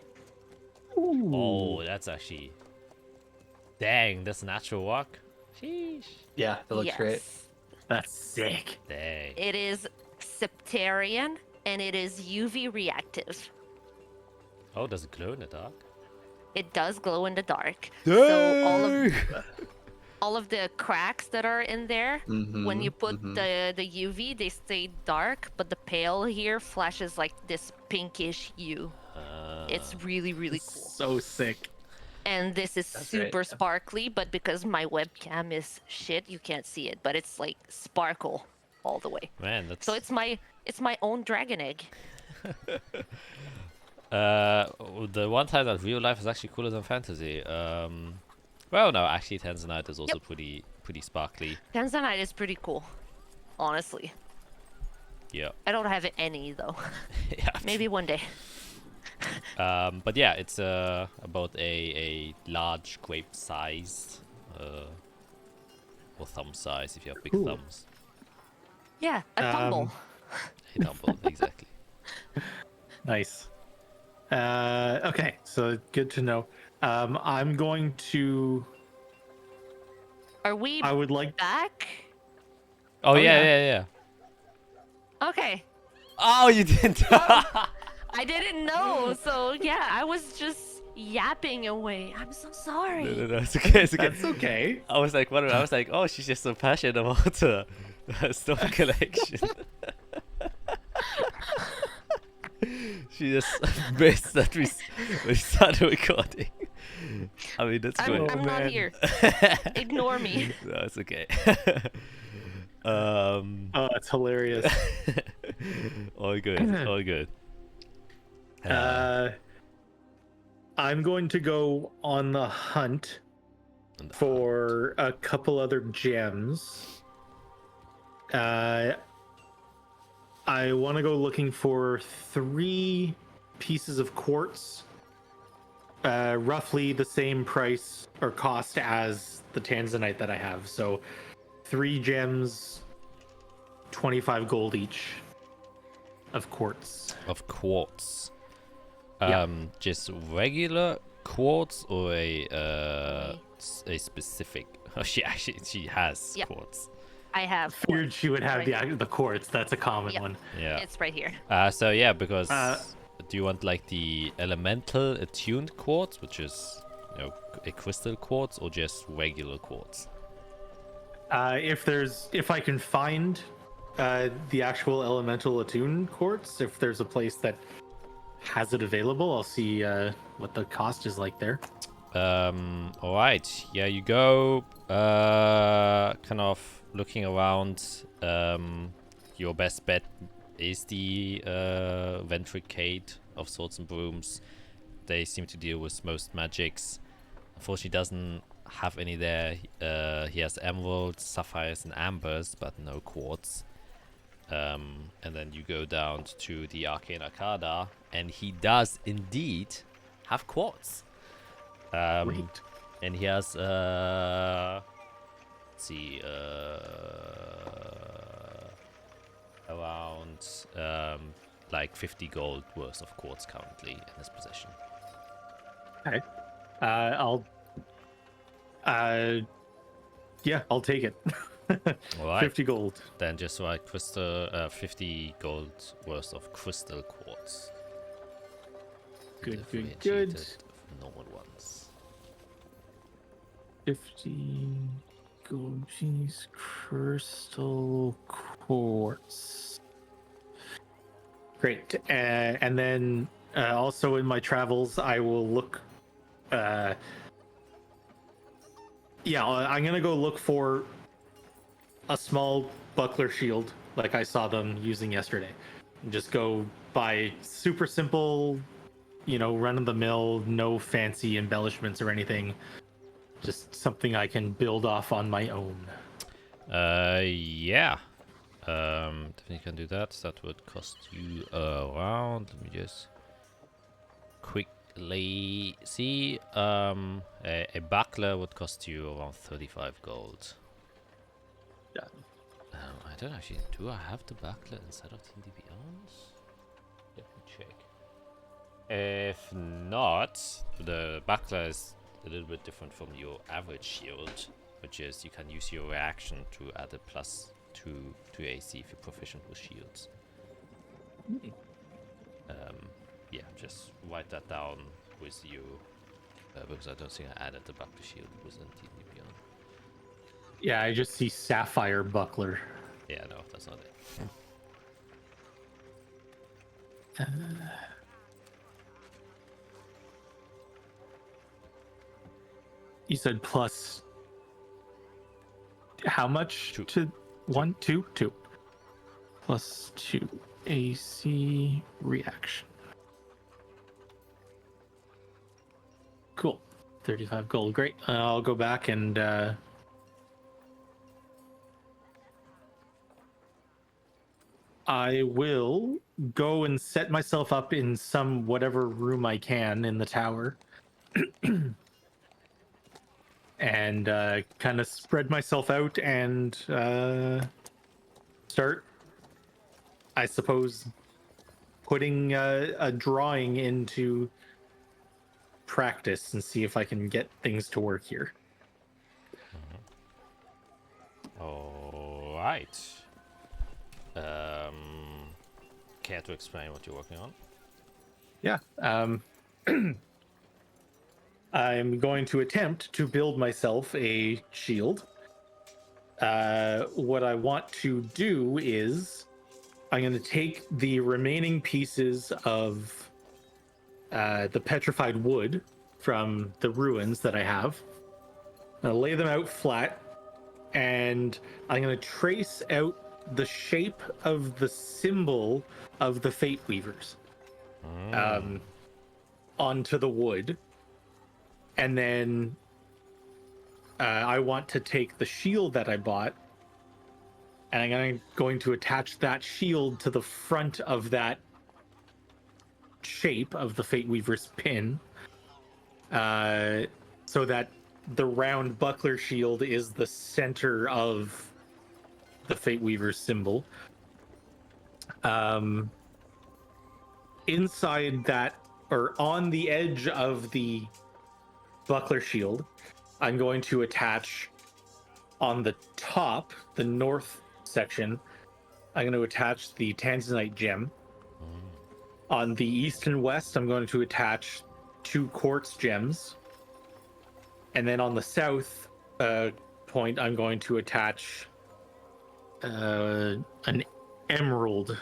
Oh, that's actually. Dang, that's a natural rock. Sheesh. Yeah, that looks great. That's sick. Dang. It is Septarian and it is UV reactive. Oh, does it glow in the dark? It does glow in the dark. So all of the cracks that are in there, when you put the UV, they stay dark, but the pale here flashes like this pinkish hue. It's really, really cool. So sick. And this is That's super right. sparkly, but because my webcam is shit, you can't see it, but it's like sparkle all the way. Man, that's. So it's my own dragon egg. The one time that real life is actually cooler than fantasy. Well, no, actually, Tanzanite is also pretty sparkly. Tanzanite is pretty cool, honestly. Yeah. I don't have any though. Yeah. Maybe one day. But yeah, it's about a large grape-sized, or thumb size if you have big Cool. thumbs. Yeah, a tumble. A tumble, exactly. Nice. Okay, so good to know. I'm going to. Are we I would like. back? Oh, yeah. yeah. Okay. Oh, you didn't. I didn't know, so yeah, I was just yapping away. I'm so sorry. No, it's okay. It's okay. That's okay. I was like, wondering. I was like, oh, she's just so passionate about her stuff collection. She just missed that we started recording. I mean, that's I'm, great. I'm not man. here. Ignore me. No, it's okay. Oh, it's hilarious. All good. All good. I'm going to go on the hunt And the for a couple other gems. I want to go looking for 3 pieces of quartz, roughly the same price or cost as the tanzanite that I have. So 3 gems, 25 gold each of quartz. Of quartz. Yeah. Just regular quartz or a specific. Oh, she has Yep. quartz. I have. Figured she would have Right. the quartz. That's a common Yep. one. Yeah. It's right here. So yeah, because Uh, do you want like the elemental attuned quartz, which is a crystal quartz, or just regular quartz? If I can find the actual elemental attuned quartz, if there's a place that has it available, I'll see what the cost is like there. All right. Yeah, you go kind of looking around. Your best bet is the Ventricate of Swords and Brooms. They seem to deal with most magics. Unfortunately, doesn't have any there. He has emeralds, sapphires, and ambers, but no quartz. And then you go down to the Arcane Arcada, and he does indeed have quartz. Great. And he has let's see, around like 50 gold worth of quartz currently in his possession. Okay. I'll take it. All right. 50 gold. Then just write crystal, 50 gold worth of crystal quartz. Good. Differentiated from normal ones. 50 gold piece crystal quartz. Great. And then also in my travels, I will look. I'm gonna go look for a small buckler shield, like I saw them using yesterday. And just go buy super simple, run of the mill, no fancy embellishments or anything. Just something I can build off on my own. Yeah. Definitely can do that. That would cost you around. Let me just quickly see. A buckler would cost you around 35 gold. Yeah. I don't actually. Do I have the buckler inside of Team DBRs? Let me check. If not, the buckler is a little bit different from your average shield, which is you can use your reaction to add a +2 to AC if you're proficient with shields. Yeah, just write that down with you, because I don't think I added the buckler shield within TDP on. Yeah, I just see sapphire buckler. Yeah, no, that's not it. You said plus how much 2. to 1, 2, 2. Plus 2 AC reaction. Cool. 35 gold. Great. I'll go back and I will go and set myself up in some whatever room I can in the tower. And kind of spread myself out and start, I suppose, putting a drawing into practice and see if I can get things to work here. All right. Care to explain what you're working on? Yeah. I'm going to attempt to build myself a shield. What I want to do is I'm going to take the remaining pieces of the petrified wood from the ruins that I have. I'll lay them out flat, and I'm going to trace out the shape of the symbol of the Fate Weavers onto the wood. And then I want to take the shield that I bought and I'm going to attach that shield to the front of that shape of the Fate Weaver's pin, so that the round buckler shield is the center of the Fate Weaver's symbol. Inside that, or on the edge of the buckler shield, I'm going to attach on the top, the north section, I'm going to attach the Tanzanite gem. On the east and west, I'm going to attach 2 quartz gems. And then on the south point, I'm going to attach an emerald.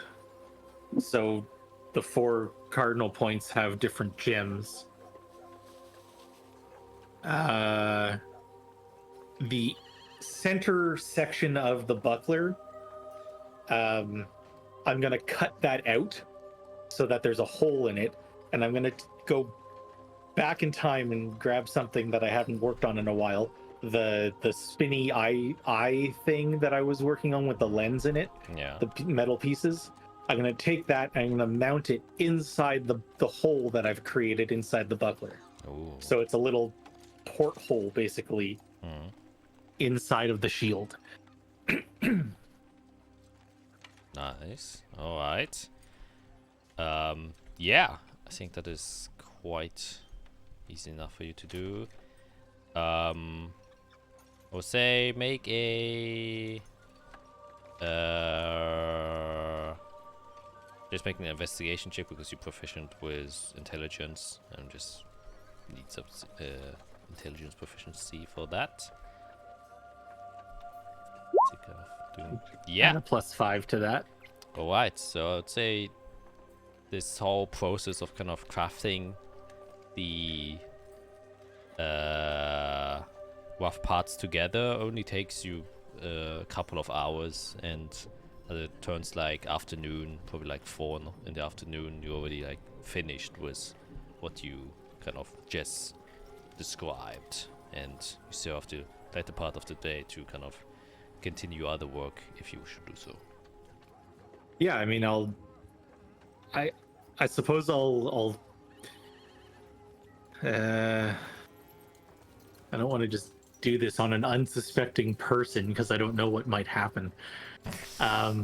So the 4 cardinal points have different gems. The center section of the buckler, I'm going to cut that out so that there's a hole in it, and I'm going to go back in time and grab something that I haven't worked on in a while, the spinny eye thing that I was working on with the lens in it, the metal pieces. I'm going to take that and I'm going to mount it inside the hole that I've created inside the buckler. Ooh. So it's a little porthole, basically, inside of the shield. Nice. All right. Yeah, I think that is quite easy enough for you to do. I would say make a just make an investigation check because you're proficient with intelligence and just need some intelligence proficiency for that. Yeah. And a +5 to that. All right, so I would say this whole process of kind of crafting the rough parts together only takes you a couple of hours, and it turns like afternoon, probably like 4 in the afternoon. You're already like finished with what you kind of just described, and you still have to later part of the day to kind of continue other work if you should do so. Yeah, I mean, I suppose I'll I don't want to just do this on an unsuspecting person because I don't know what might happen. That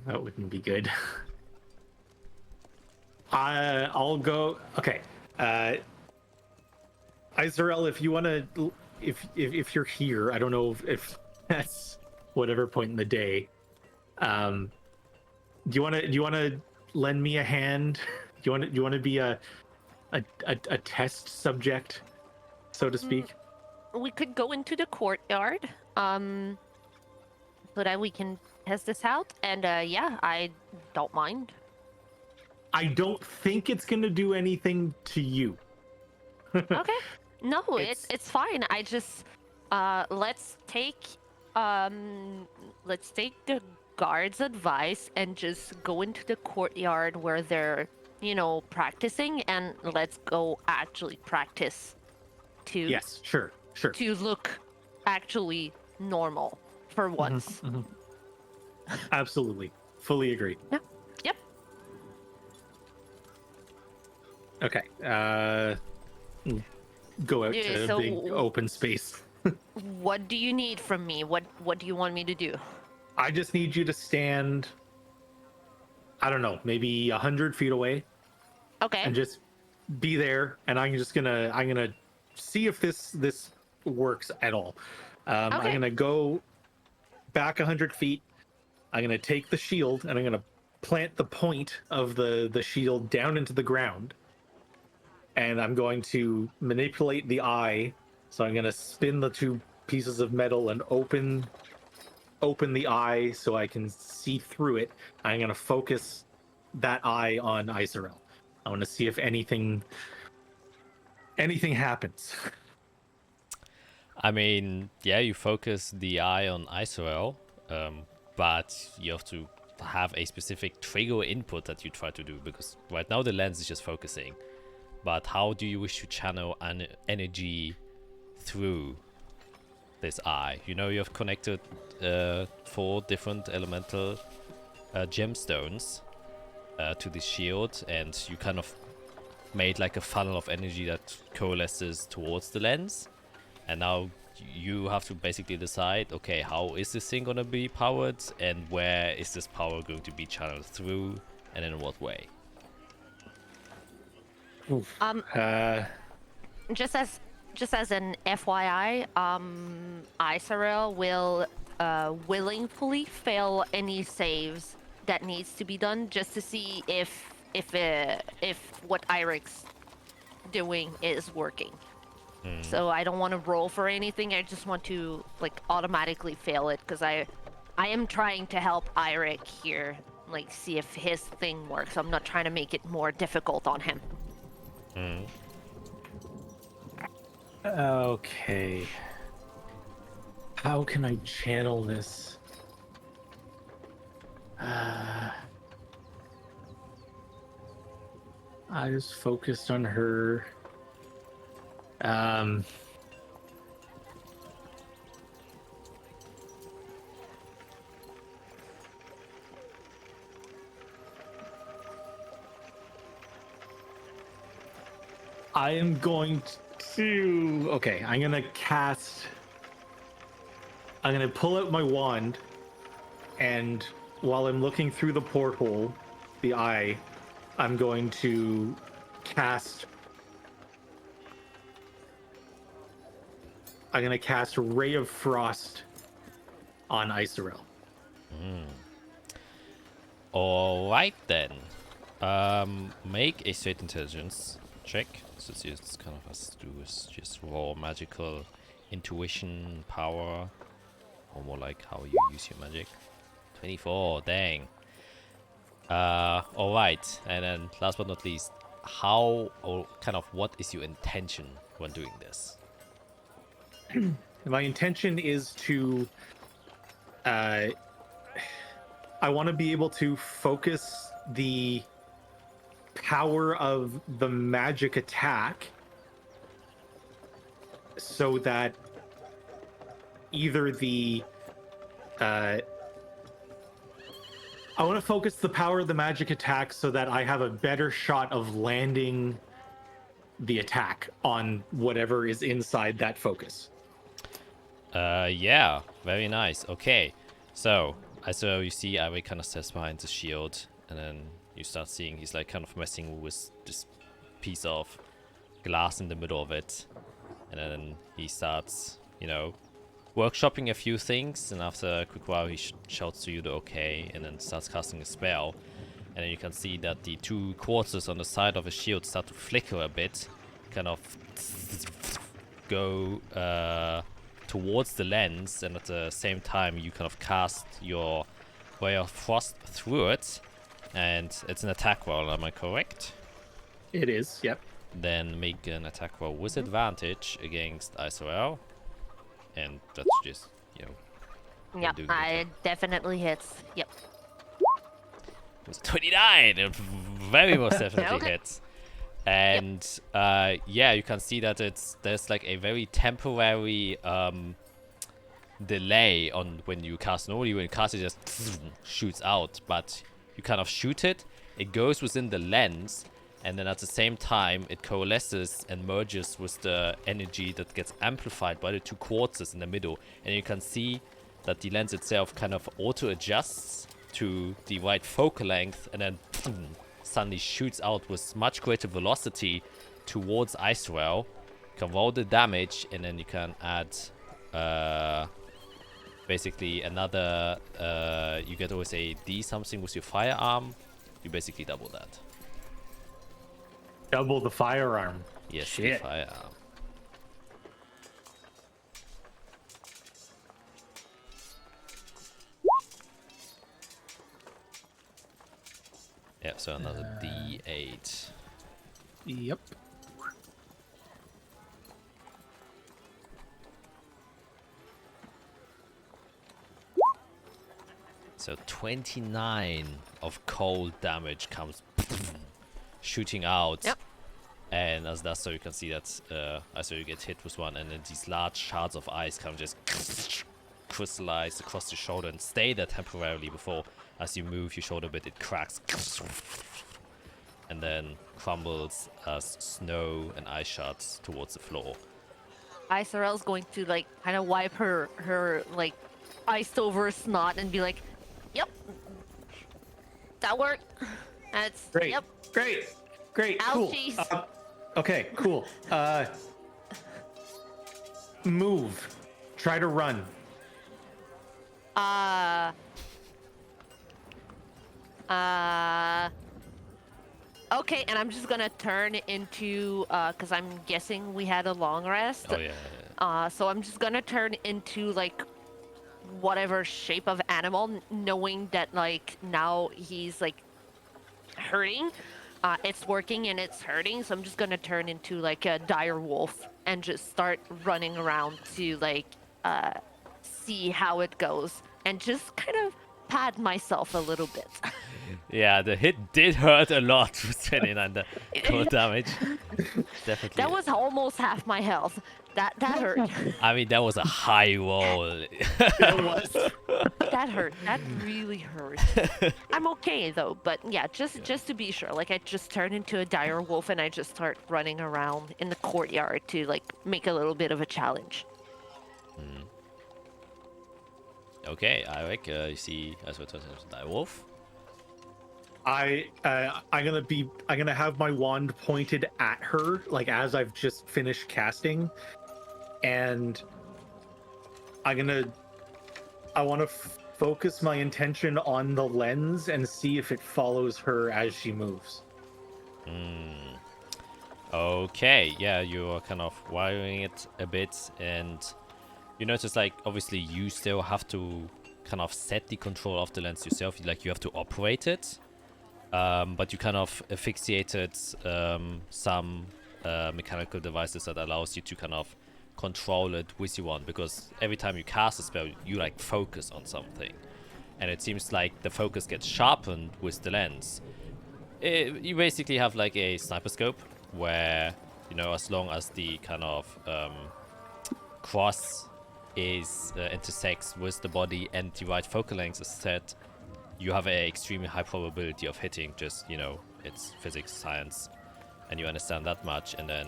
wouldn't be good. I'll go. Okay. Izarel, if you want to, if you're here, I don't know if that's whatever point in the day. Do you want to lend me a hand? Do you want to be a test subject, so to speak? We could go into the courtyard, so that we can test this out. And yeah, I don't mind. I don't think it's gonna do anything to you. Okay. No, it's fine. I just let's take the guard's advice and just go into the courtyard where they're, practicing, and let's go actually practice to Yes, sure. to look actually normal for once. Absolutely. Fully agreed. Yeah. Yep. Okay. Go out to so big open space. What do you need from me? What do you want me to do? I just need you to stand, I don't know, maybe 100 feet away, Okay. and just be there. And I'm gonna see if this works at all. I'm Okay. gonna go back 100 feet. I'm gonna take the shield and I'm gonna plant the point of the shield down into the ground. And I'm going to manipulate the eye. So I'm gonna spin the 2 pieces of metal and open the eye so I can see through it. I'm gonna focus that eye on Izarel. I want to see if anything happens. I mean, yeah, you focus the eye on Izarel, but you have to have a specific trigger input that you try to do, because right now the lens is just focusing. But how do you wish to channel energy through this eye. You know, you have connected 4 different elemental gemstones to the shield, and you kind of made like a funnel of energy that coalesces towards the lens. And now you have to basically decide, okay, how is this thing gonna be powered, and where is this power going to be channeled through, and in what way? Just as an FYI, Isarel will willingly fail any saves that needs to be done just to see if what Irik's doing is working. So I don't want to roll for anything. I just want to like automatically fail it because I am trying to help Irik here, like see if his thing works. I'm not trying to make it more difficult on him. Okay. How can I channel this? I was focused on her. I am going to... Okay, I'm gonna pull out my wand, and while I'm looking through the porthole, the eye, I'm going to cast... Ray of Frost on Isarel. Alright then. Make a straight intelligence check. So it's kind of has to do with just raw magical intuition, power, or more like how you use your magic. 24, dang. Alright, and then last but not least, how or kind of what is your intention when doing this? My intention is to I want to be able to focus the power of the magic attack so that either the I want to focus the power of the magic attack so that I have a better shot of landing the attack on whatever is inside that focus. Yeah, very nice. Okay, so you see Irik kind of steps behind the shield, and then you start seeing he's like kind of messing with this piece of glass in the middle of it, and then he starts, you know, workshopping a few things, and after a quick while he shouts to you the okay, and then starts casting a spell, and then you can see that the 2 quarters on the side of his shield start to flicker a bit, kind of go towards the lens, and at the same time you kind of cast your Ray of Frost through it, and it's an attack roll, am I correct? It is, yep. Then make an attack roll with advantage against Isarel, and that's just, you know... Yep, doing the I attack. definitely hits. Yep. It was 29! It very most definitely Okay. hits. And yeah, you can see that there's like a very temporary delay on when you cast. Normally when you cast it just shoots out, but you kind of shoot it, it goes within the lens, and then at the same time it coalesces and merges with the energy that gets amplified by the 2 quarters in the middle, and you can see that the lens itself kind of auto adjusts to the right focal length, and then suddenly shoots out with much greater velocity towards Isarel. You can roll the damage, and then you can add basically another you get always a D something with your firearm. You basically double that. Double the firearm. Yes, Shit. the firearm. Yeah, so another D8. Yep. So 29 of cold damage comes shooting out. Yep. And as that's so you can see that you get hit with one, and then these large shards of ice kind of just crystallize across your shoulder and stay there temporarily before, as you move your shoulder a bit, it cracks and then crumbles as snow and ice shards towards the floor. Isorel's going to like kind of wipe her like iced over snot and be like, "Yep, that worked. That's Great. Yep. Great. Ouchies. Cool. Okay. Cool. Move. Try to run. Okay, and I'm just gonna turn into because I'm guessing we had a long rest. Oh yeah. So I'm just gonna turn into like whatever shape of animal, knowing that like now he's like hurting. It's working and it's hurting, so I'm just gonna turn into like a dire wolf and just start running around to like see how it goes and just kind of pad myself a little bit. Yeah, the hit did hurt a lot with 29 cold damage. Definitely. That was almost half my health. That hurt. I mean, that was a high roll. It was. That hurt. That really hurt. I'm okay though, but yeah, just to be sure, like I just turned into a dire wolf and I just start running around in the courtyard to like make a little bit of a challenge. Okay, Eric, you see as we're turning into dire wolf. I'm gonna have my wand pointed at her, like as I've just finished casting, and I want to focus my intention on the lens and see if it follows her as she moves. Okay, yeah, you're kind of wiring it a bit, and you notice, like, obviously you still have to kind of set the control of the lens yourself, like you have to operate it. But you kind of asphyxiated some mechanical devices that allows you to kind of control it with your wand, because every time you cast a spell, you like focus on something, and it seems like the focus gets sharpened with the lens. You basically have like a sniper scope where, you know, as long as the kind of cross is intersects with the body and the right focal length is set, you have an extremely high probability of hitting. Just, you know, it's physics, science, and you understand that much, and then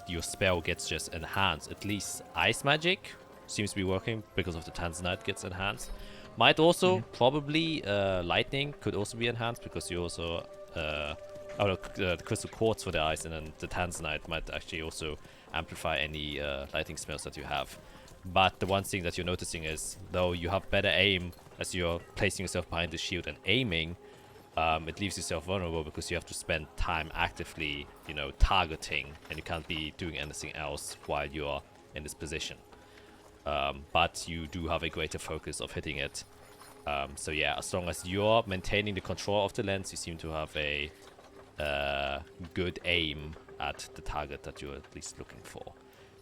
your spell gets just enhanced. At least ice magic seems to be working because of the tanzanite gets enhanced. Might also probably lightning could also be enhanced because you also the crystal quartz for the ice, and then the tanzanite might actually also amplify any lightning spells that you have. But the one thing that you're noticing is, though you have better aim as you're placing yourself behind the shield and aiming, it leaves yourself vulnerable because you have to spend time actively, you know, targeting, and you can't be doing anything else while you're in this position. But you do have a greater focus of hitting it. So yeah, as long as you're maintaining the control of the lens, you seem to have a good aim at the target that you're at least looking for.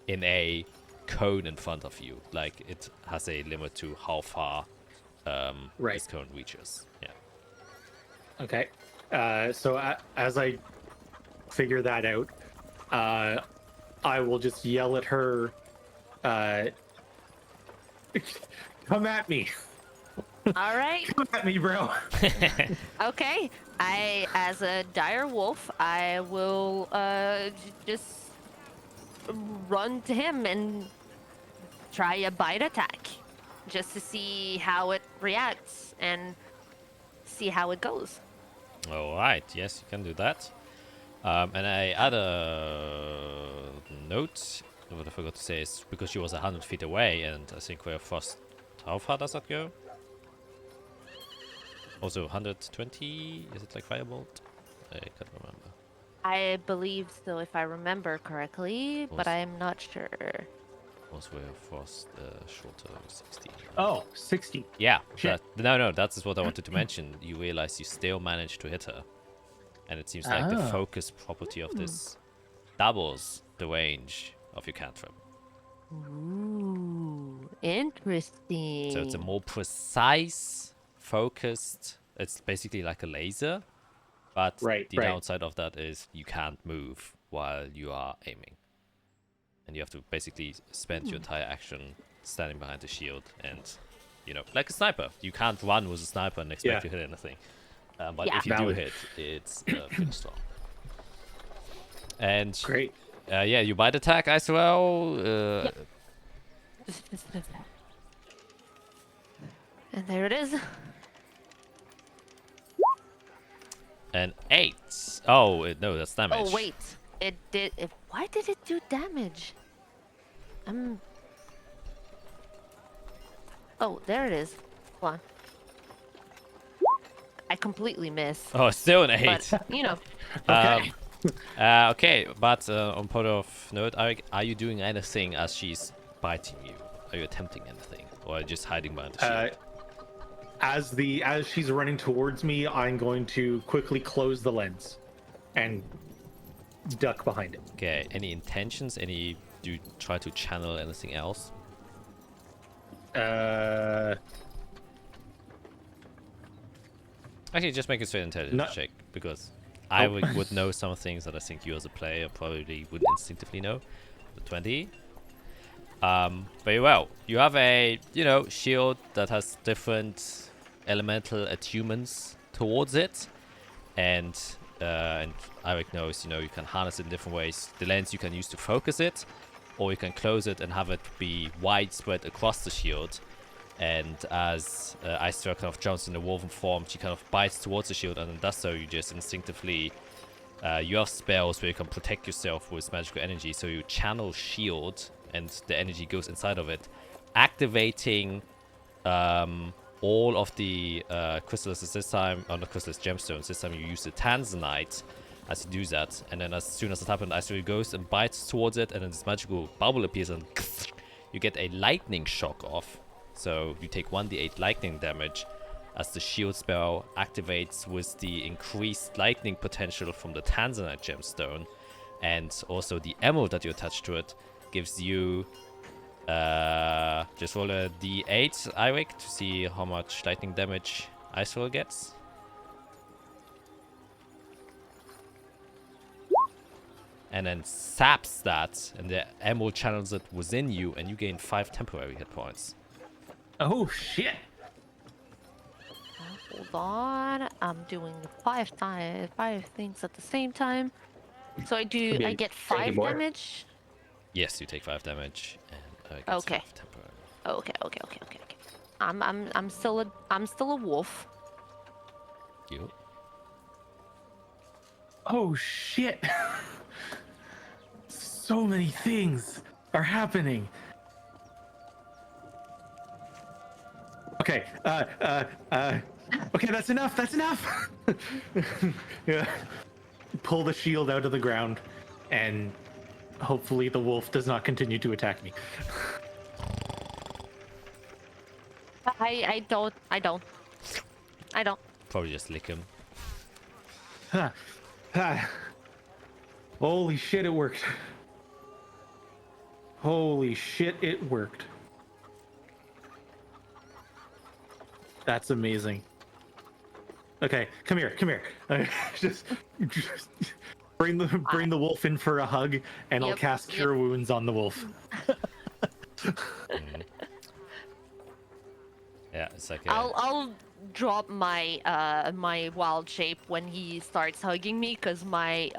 In a cone in front of you, like it has a limit to how far this cone reaches. Yeah. Okay. So as I figure that out, I will just yell at her, come at me. All right. Come at me, bro. Okay. As a dire wolf, I will just run to him and try a bite attack, just to see how it reacts and see how it goes. All right. Yes, you can do that. And I add a note. What I forgot to say is because she was 100 feet away, and I think we're frost. How far does that go? Also 120? Is it like firebolt? I can't remember. I believe so, if I remember correctly, but I'm not sure. Also, we're frost shorter, 60. Oh, 60. Yeah. Shit. No, that's what I wanted to mention. You realize you still managed to hit her. And it seems like the focus property of this doubles the range of your cantrip. Ooh, interesting. So it's a more precise, focused, it's basically like a laser, But Right, the right. downside of that is you can't move while you are aiming. And you have to basically spend your entire action standing behind the shield and, like a sniper. You can't run with a sniper and expect Yeah. to hit anything. But Yeah. if you do Valid. hit, it's finished off. And Great. yeah, you might attack as well. And there it is. An 8. Oh, no, that's damage. Oh wait, it did. Why did it do damage? Oh, there it is. Hold on. I completely missed. Oh, still an 8. But you know, Okay. Okay, but on point of note, are you doing anything as she's biting you? Are you attempting anything? Or are you just hiding behind the shield? As she's running towards me, I'm going to quickly close the lens and duck behind it. Okay, any intentions? Do you try to channel anything else? Actually, just make a straight intelligence check, because I would know some things that I think you as a player probably would instinctively know. The 20. Very well. You have a, shield that has different elemental attunements towards it, and Eirik knows, you can harness it in different ways. The lens you can use to focus it, or you can close it and have it be widespread across the shield. And as Azathia kind of jumps in the woven form, she kind of bites towards the shield, and then does so, you just instinctively, you have spells where you can protect yourself with magical energy, so you channel shield, and the energy goes inside of it, activating all of the crystals this time, or not crystals, gemstones. This time you use the tanzanite as you do that, and then as soon as it happens, Azathia goes and bites towards it, and then this magical bubble appears, and you get a lightning shock off. So you take 1d8 lightning damage as the shield spell activates with the increased lightning potential from the tanzanite gemstone, and also the emerald that you attach to it gives you just roll a d8, Eirik, to see how much lightning damage Azathia gets. And then saps that, and the emerald channels it within you, and you gain 5 temporary hit points. Oh shit! hold on. I'm doing 5 things at the same time. So I get 5 more. damage. Yes, you take 5 damage, and gets Okay. 5 temporary. Okay. I'm still a wolf. You. Oh shit! So many things are happening. Okay, okay, that's enough, Yeah. Pull the shield out of the ground, and hopefully the wolf does not continue to attack me. I don't. Probably just lick him. Holy shit, it worked. Holy shit, it worked. That's amazing. Okay, come here. Just bring the wolf in for a hug, and I'll cast Cure Wounds on the wolf. Yeah, it's like I'll drop my my wild shape when he starts hugging me, because my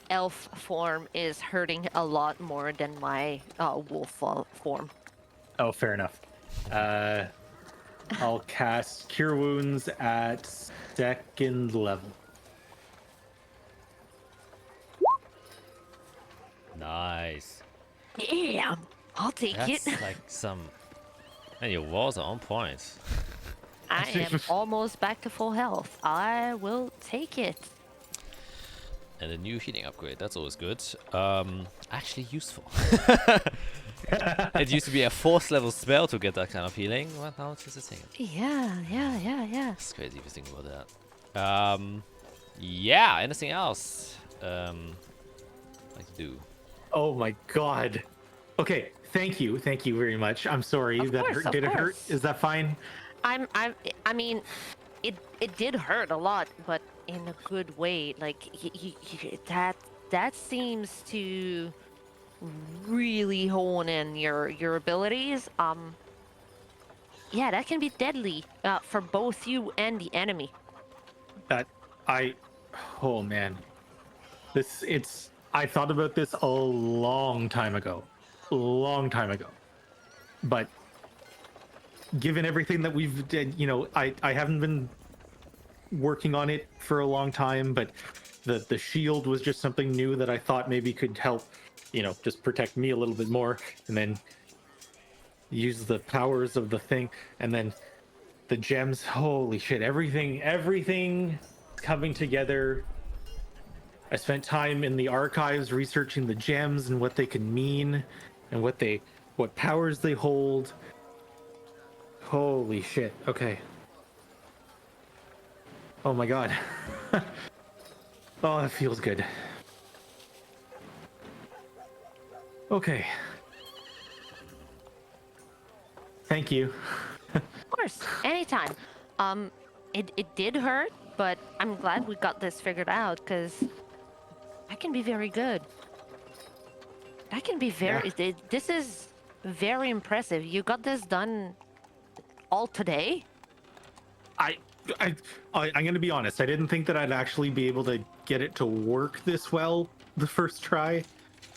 elf form is hurting a lot more than my wolf form. Oh, fair enough. I'll cast Cure Wounds at 2nd level. nice. Damn, I'll take That's it. like some. Man, your walls are on point. I am almost back to full health. I will take it. And a new healing upgrade, that's always good. Actually useful. It used to be a 4th level spell to get that kind of healing. Well, now it's just a thing. Yeah. It's crazy if you think about that. Yeah, anything else? Like to do? Oh my god. Okay, thank you very much. I'm sorry Of that course, hurt. of Did it hurt? course. Is that fine? I mean, it did hurt a lot, but in a good way. Like that seems to really hone in your abilities. Yeah, that can be deadly for both you and the enemy. That I, oh man, I thought about this a long time ago, but given everything that we've did, I haven't been working on it for a long time, but the shield was just something new that I thought maybe could help, just protect me a little bit more, and then use the powers of the thing, and then the gems. Holy shit, everything coming together. I spent time in the archives researching the gems and what they can mean and what powers they hold. Holy shit. Okay. Oh my god. Oh, that feels good. Okay. Thank you. Of course, anytime. It did hurt, but I'm glad we got this figured out, because that can be very good. That can be very. This is very impressive. You got this done all today? I'm going to be honest. I didn't think that I'd actually be able to get it to work this well the first try.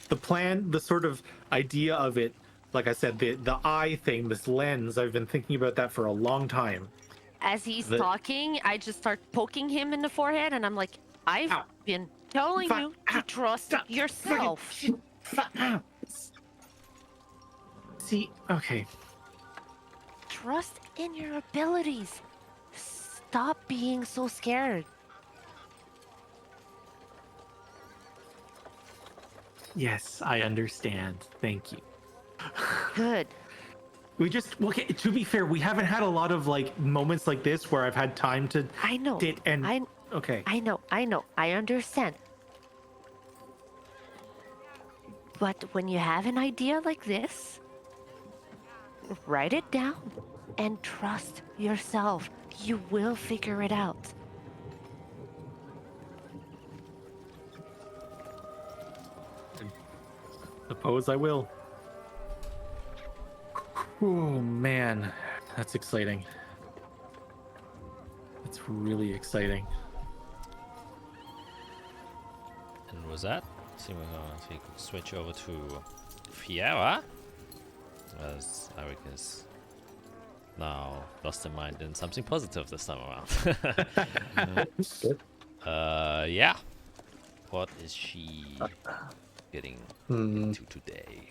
The plan, the sort of idea of it, like I said, the eye thing, this lens, I've been thinking about that for a long time. As he's talking, I just start poking him in the forehead, and I'm like, I've been telling you to trust yourself. See, okay. Trust in your abilities. Stop being so scared. Yes, I understand. Thank you. Good. Okay, to be fair, we haven't had a lot of moments like this where I've had time to I know. Okay. I know. I understand. But when you have an idea like this, write it down and trust yourself. You will figure it out. Suppose I will. Oh man, that's exciting. That's really exciting. And with that, see we could switch over to Fiera, as Eric is now lost in mind in something positive this time around. Yeah. What is she getting into today?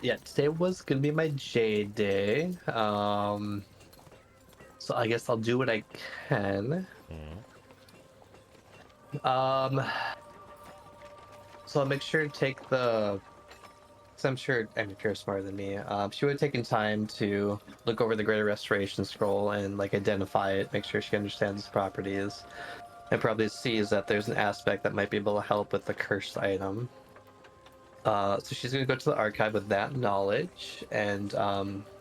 Yeah, today was gonna be my Jade day. So I guess I'll do what I can. So I'll make sure to take the. Cause I'm sure Pure smarter than me. She would have taken time to look over the Greater Restoration Scroll and identify it, make sure she understands the properties, and probably sees that there's an aspect that might be able to help with the cursed item. So she's going to go to the archive with that knowledge and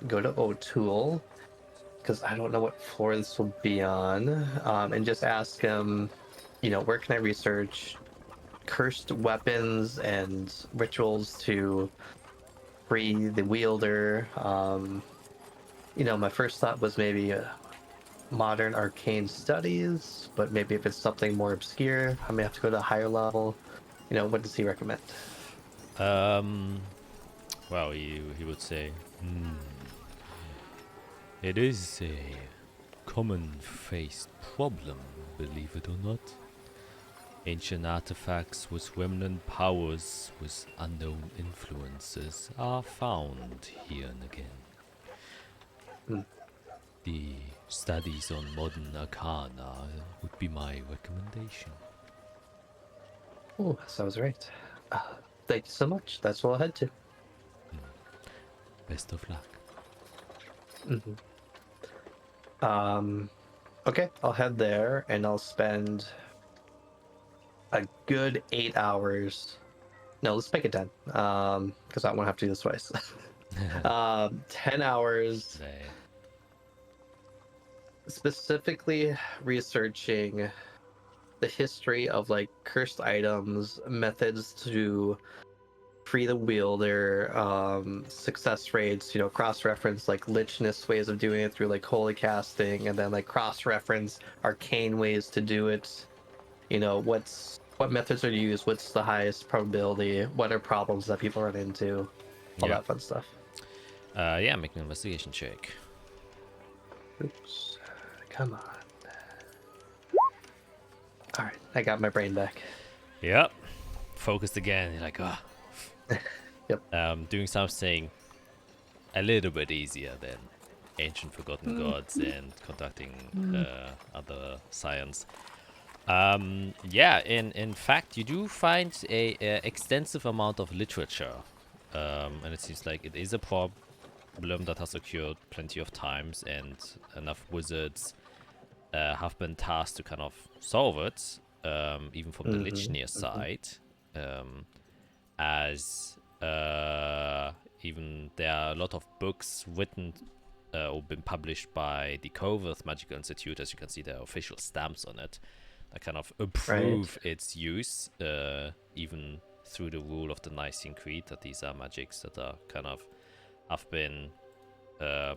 go to O'Toole, because I don't know what floor this will be on, and just ask him, where can I research cursed weapons and rituals to free the wielder. My first thought was maybe modern arcane studies, but maybe if it's something more obscure, I may have to go to a higher level. What does he recommend? Well, he would say, it is a common-faced problem, believe it or not. Ancient artifacts with remnant powers with unknown influences are found here and again. The studies on modern arcana would be my recommendation. Oh, sounds right. Thank you so much. That's what I'll head to. Best of luck. Okay, I'll head there and I'll spend a good 8 hours. No, let's make it 10. Because I won't have to do this twice. 10 hours specifically researching the history of like cursed items, methods to free the wielder, success rates, cross-reference like lichness ways of doing it through like holy casting, and then like cross-reference arcane ways to do it. What methods are used, what's the highest probability, what are problems that people run into, all Yeah. that fun stuff. Yeah, make an investigation check. Oops. Come on. Alright, I got my brain back. Yep. Focused again. You're like, oh. Yep. Doing something a little bit easier than ancient forgotten gods and conducting other science. Yeah, in fact, you do find a extensive amount of literature, and it seems like it is a problem that has occurred plenty of times, and enough wizards have been tasked to kind of solve it, even from the Lichnier side, as even there are a lot of books written or been published by the Coverth Magical Institute. As you can see, there are official stamps on it that kind of approve its use, even through the rule of the Nicene Creed, that these are magics that are kind of have been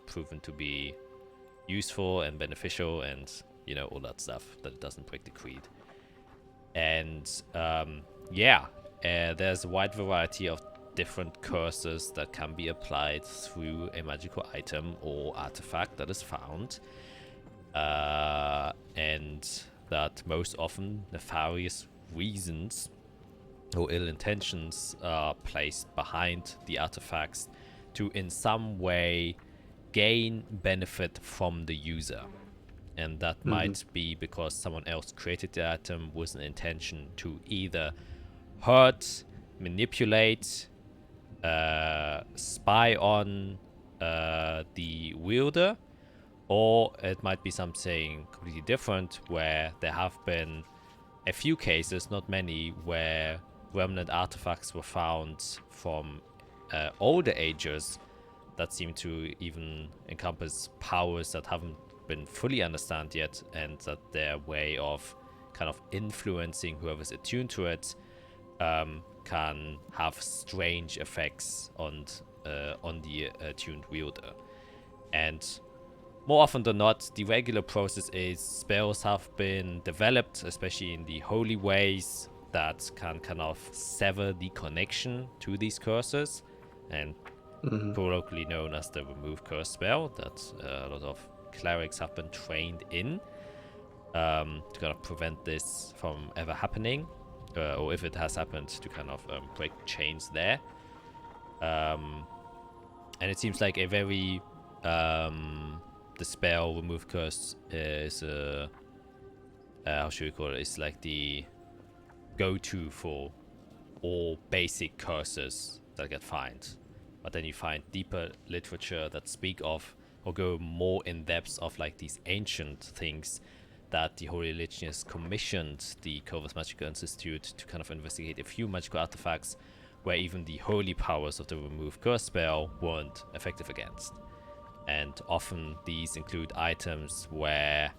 proven to be useful and beneficial, and all that stuff, that it doesn't break the creed. And there's a wide variety of different curses that can be applied through a magical item or artifact that is found, and that most often nefarious reasons or ill intentions are placed behind the artifacts to in some way gain benefit from the user. And that might be because someone else created the item with an intention to either hurt, manipulate, spy on the wielder, or it might be something completely different, where there have been a few cases, not many, where remnant artifacts were found from older ages that seem to even encompass powers that haven't been fully understood yet, and that their way of kind of influencing whoever's attuned to it can have strange effects on the attuned wielder. And more often than not, the regular process is spells have been developed, especially in the holy ways, that can kind of sever the connection to these curses, and colloquially known as the remove curse spell, that a lot of clerics have been trained in, to kind of prevent this from ever happening, or if it has happened, to kind of break chains there. And it seems like a very the spell remove curse is how should we call it? It's like the go-to for all basic curses that get found. But then you find deeper literature that speak of or go more in depth of like these ancient things that the Holy Religions commissioned the Coverth Magical Institute to kind of investigate a few magical artifacts where even the holy powers of the remove curse spell weren't effective against. And often these include items where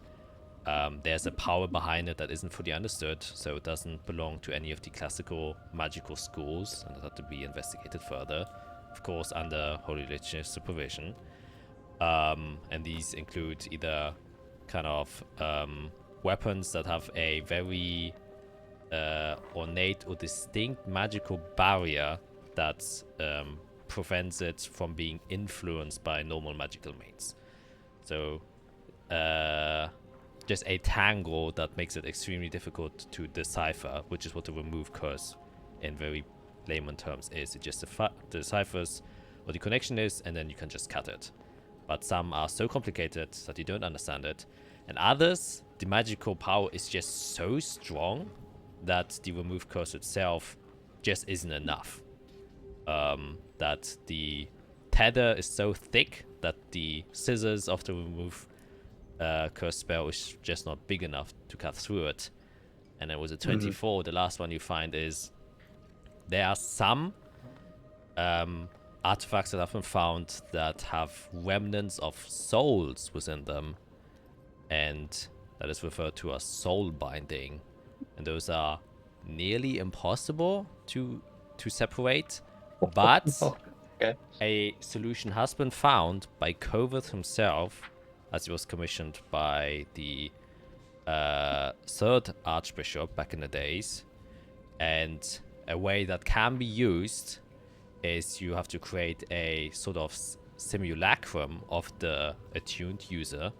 there's a power behind it that isn't fully understood, so it doesn't belong to any of the classical magical schools, and it had to be investigated further, of course under Holy Religious supervision. And these include either kind of weapons that have a very ornate or distinct magical barrier that prevents it from being influenced by normal magical means. So just a tangle that makes it extremely difficult to decipher, which is what the remove curse in very layman terms is. It just deciphers what the connection is, and then you can just cut it. But some are so complicated that you don't understand it, and others, the magical power is just so strong that the remove curse itself just isn't enough. That the tether is so thick that the scissors of the remove curse spell is just not big enough to cut through it. And then with a 24, the last one you find is there are some artifacts that have been found that have remnants of souls within them, and that is referred to as soul binding, and those are nearly impossible to separate, but Oh, okay. a solution has been found by Covert himself, as he was commissioned by the third Archbishop back in the days. And a way that can be used is you have to create a sort of simulacrum of the attuned user.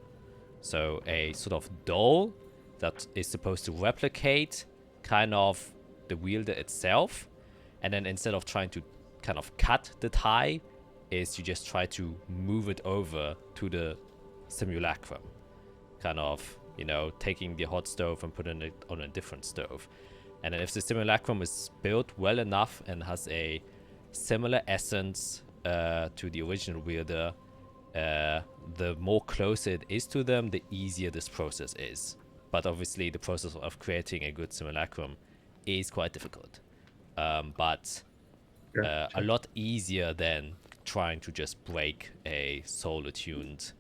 So a sort of doll that is supposed to replicate kind of the wielder itself. And then instead of trying to kind of cut the tie, is you just try to move it over to the simulacrum. Kind of, you know, taking the hot stove and putting it on a different stove. And then if the simulacrum is built well enough and has a similar essence to the original wielder, the more closer it is to them, the easier this process is. But obviously the process of creating a good simulacrum is quite difficult. But a lot easier than trying to just break a soul-attuned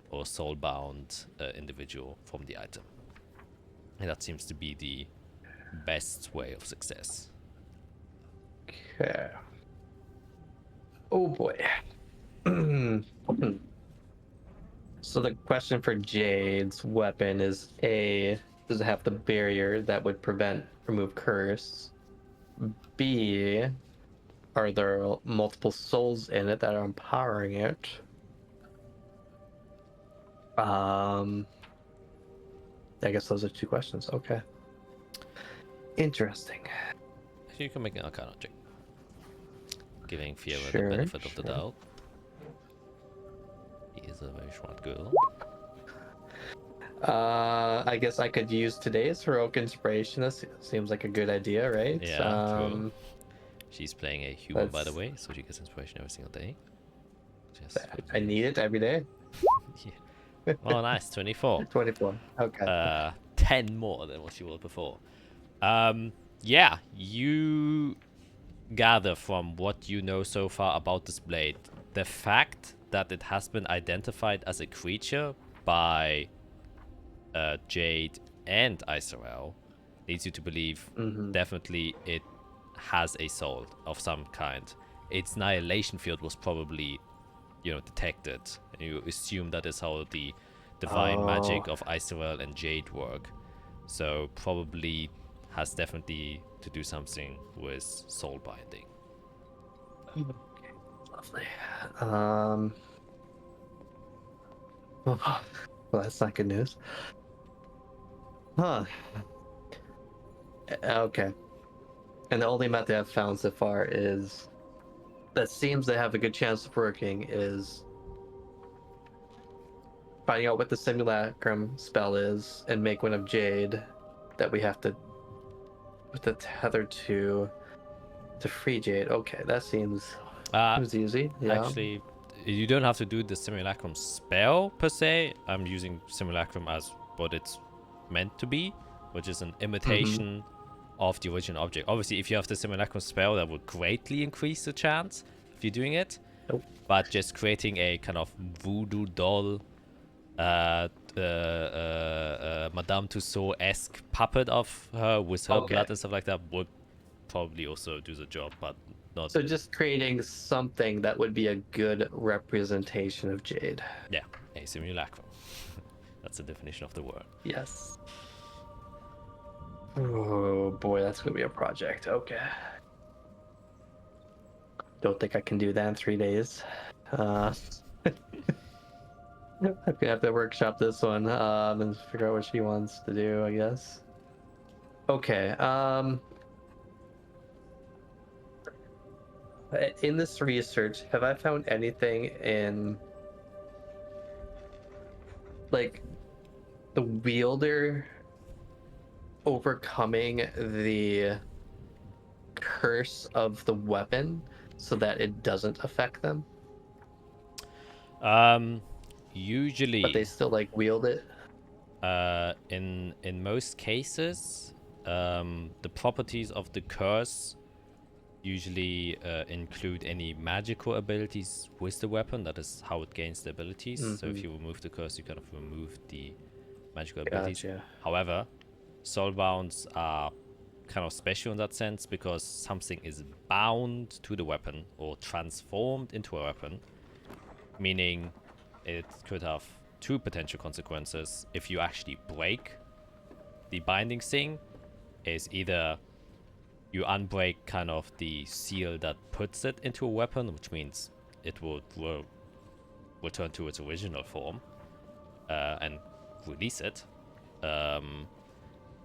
or soul-bound individual from the item. And that seems to be the best way of success. Okay. Oh boy. So the question for Jade's weapon is A, does it have the barrier that would remove curse? B, are there multiple souls in it that are empowering it? I guess those are two questions. Okay. Interesting. Actually, you can make an Arcana check. Giving Fiora the Sure, benefit of the sure. doubt. He is a very smart girl. I guess I could use today's heroic inspiration. That seems like a good idea, right? Yeah, true. She's playing a human, by the let's- way, so she gets inspiration every single day. Just I need it every day. Yeah. Oh, nice. 24. 24. Okay. 10 more than what she was before. Yeah, you gather from what you know so far about this blade, the fact that it has been identified as a creature by Jade and Isarel leads you to believe definitely it has a soul of some kind. Its annihilation field was probably, you know, detected, and you assume that is how the divine magic of Isarel and Jade work. So probably has definitely to do something with soul binding. Okay, lovely. Well, that's not good news. Huh. Okay. And the only method I've found so far is that seems to have a good chance of working is finding out what the simulacrum spell is and make one of Jade that we have to with the tether to free Jade. Okay, that seems easy. Yeah. Actually, you don't have to do the simulacrum spell per se. I'm using simulacrum as what it's meant to be, which is an imitation of the original object. Obviously, if you have the simulacrum spell, that would greatly increase the chance of you doing it. Nope. But just creating a kind of voodoo doll, Madame Tussauds-esque puppet of her with her Okay. blood and stuff like that would probably also do the job, but not. So just creating something that would be a good representation of Jade. Yeah, a simulacrum. That's the definition of the word. Yes. Oh boy, that's gonna be a project. Okay. Don't think I can do that in 3 days. I'm gonna have to workshop this one and figure out what she wants to do, I guess. Okay. In this research, have I found anything in like the wielder overcoming the curse of the weapon so that it doesn't affect them, Usually, but they still like wield it? in most cases, the properties of the curse usually include any magical abilities with the weapon. That is how it gains the abilities. So if you remove the curse, you kind of remove the magical abilities. Gotcha. However, soulbounds are kind of special in that sense because something is bound to the weapon or transformed into a weapon, meaning it could have two potential consequences. If you actually break the binding thing, is either you unbreak kind of the seal that puts it into a weapon, which means it will return to its original form and release it,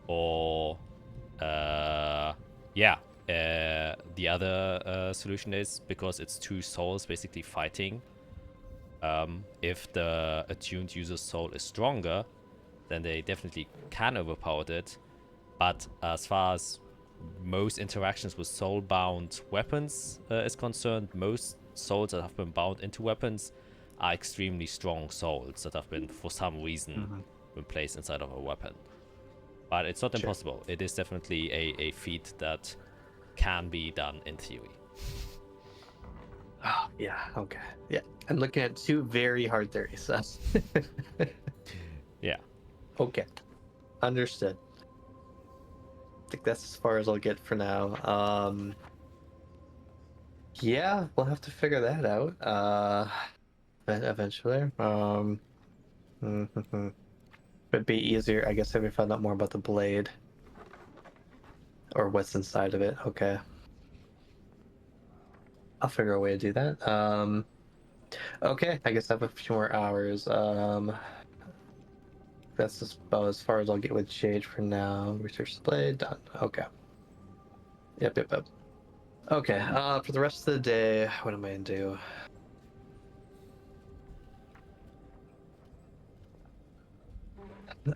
or the other solution is because it's two souls basically fighting. If the attuned user's soul is stronger, then they definitely can overpower it. But as far as most interactions with soul-bound weapons is concerned, most souls that have been bound into weapons are extremely strong souls that have been, for some reason, been placed inside of a weapon. But it's not impossible. It is definitely a feat that can be done in theory. Oh, yeah, okay. Yeah, I'm looking at two very hard theories. Yeah. Okay, understood. I think that's as far as I'll get for now. Yeah, we'll have to figure that out eventually. It'd be easier, I guess, if we found out more about the blade or what's inside of it. Okay, I'll figure a way to do that. Okay, I guess I have a few more hours. That's just about as far as I'll get with Jade for now. Research the blade, done. Okay. Yep. Okay, for the rest of the day, what am I gonna do?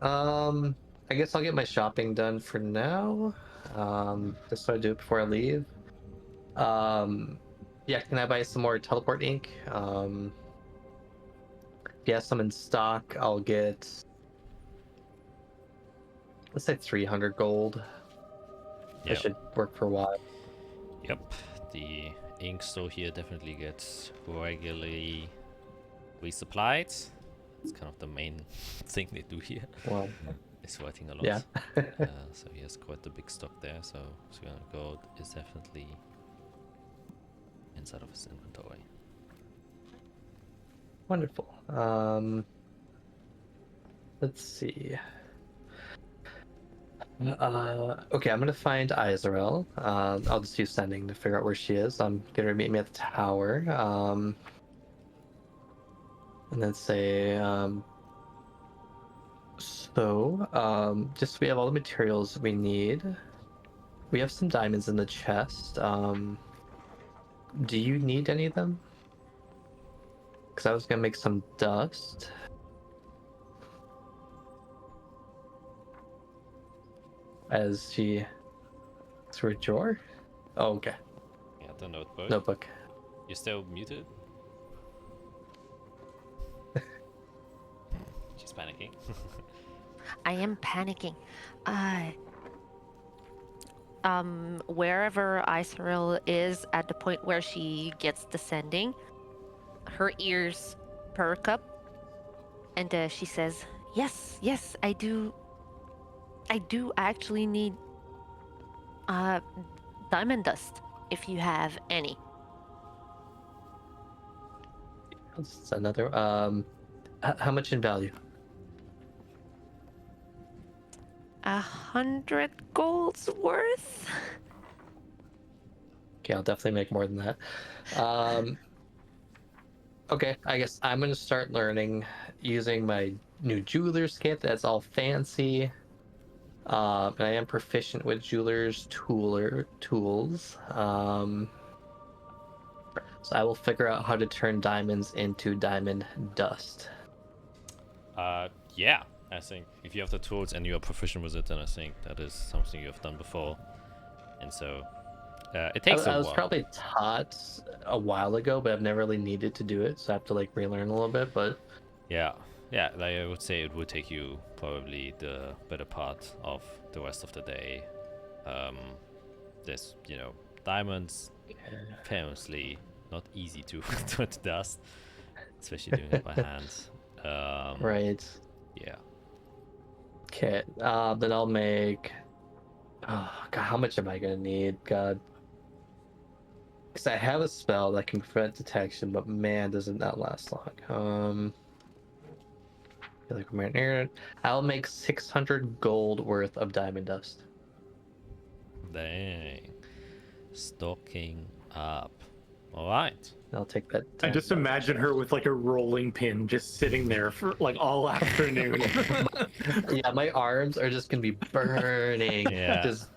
I guess I'll get my shopping done for now. Just so I do it before I leave. Yeah, can I buy some more teleport ink? If you have some in stock, I'll get, let's say 300 gold. Yeah. That should work for a while. Yep. The ink store here definitely gets regularly resupplied. It's kind of the main thing they do here. Well, Is writing a lot. yeah. So he has quite a big stock there. So 300 gold is definitely inside of his inventory. Wonderful. Let's see. Okay, I'm gonna find Izrael. I'll just use sending to figure out where she is. I'm gonna meet me at the tower. And then say, just so we have all the materials we need. We have some diamonds in the chest. Do you need any of them? Because I was gonna make some dust. As she... It's for a drawer? Oh, okay. Yeah, the notebook. Notebook. You're still muted? She's panicking. I am panicking. Wherever Isaril is at the point where she gets descending, her ears perk up, and she says, "Yes, I do actually need diamond dust, if you have any." That's another. How much in value? 100 golds worth. Okay, I'll definitely make more than that. Okay, I guess I'm gonna start learning using my new jeweler's kit. That's all fancy. And I am proficient with jeweler's tools. So I will figure out how to turn diamonds into diamond dust. Yeah, I think if you have the tools and you are proficient with it, then I think that is something you have done before. And so it takes a I was while. probably taught a while ago, but I've never really needed to do it, so I have to like relearn a little bit. But Yeah, like I would say it would take you probably the better part of the rest of the day. There's, diamonds famously not easy to turn to dust, especially doing it by hand. right. Yeah. Okay, then I'll make. Oh God, how much am I gonna need? God, because I have a spell that can prevent detection, but man, does it not last long. I feel like we're near it. I'll make 600 gold worth of diamond dust. Dang. Stocking up. Alright. I'll take that. I just imagine her with like a rolling pin just sitting there for like all afternoon. Yeah, my arms are just gonna be burning. Yeah. Just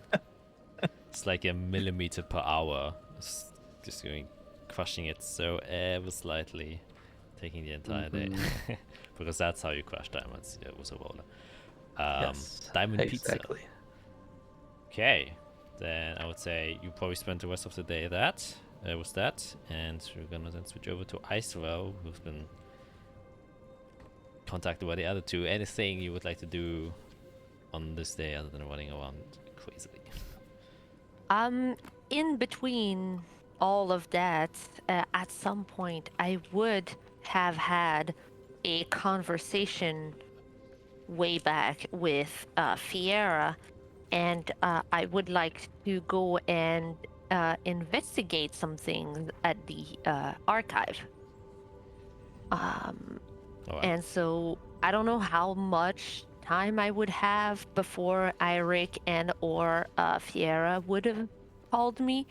It's like a millimeter per hour. It's just going, crushing it so ever slightly, taking the entire day. Because that's how you crush diamonds. Yeah, with a roller. yes, Diamond pizza. exactly. Okay, then I would say you probably spend the rest of the day with that, and we're gonna then switch over to Icero, who's been contacted by the other two. Anything you would like to do on this day other than running around crazily? In between all of that, at some point, I would have had a conversation way back with Fiera, and I would like to go and investigate some things at the archive. Alright. And so I don't know how much time I would have before Eirik and or Fiera would have called me.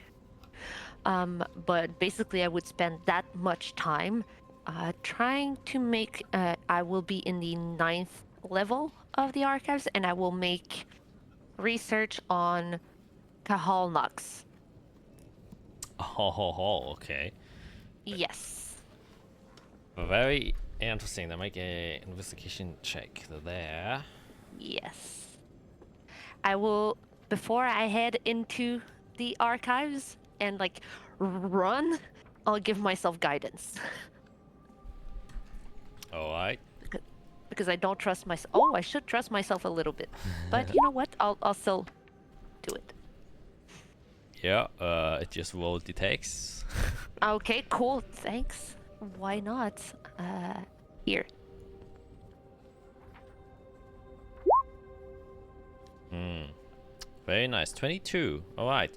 But basically I would spend that much time trying to make, I will be in the 9th level of the archives, and I will make research on Kahal Nux. Oh, okay. Yes. Very interesting. Then make a investigation check there. Yes. I will, before I head into the archives and like run, I'll give myself guidance. Alright. Because I don't trust myself. Oh, I should trust myself a little bit. But you know what? I'll still do it. Yeah, it just rolled detects. Okay, cool. Thanks. Why not? Here. Very nice. 22. Alright.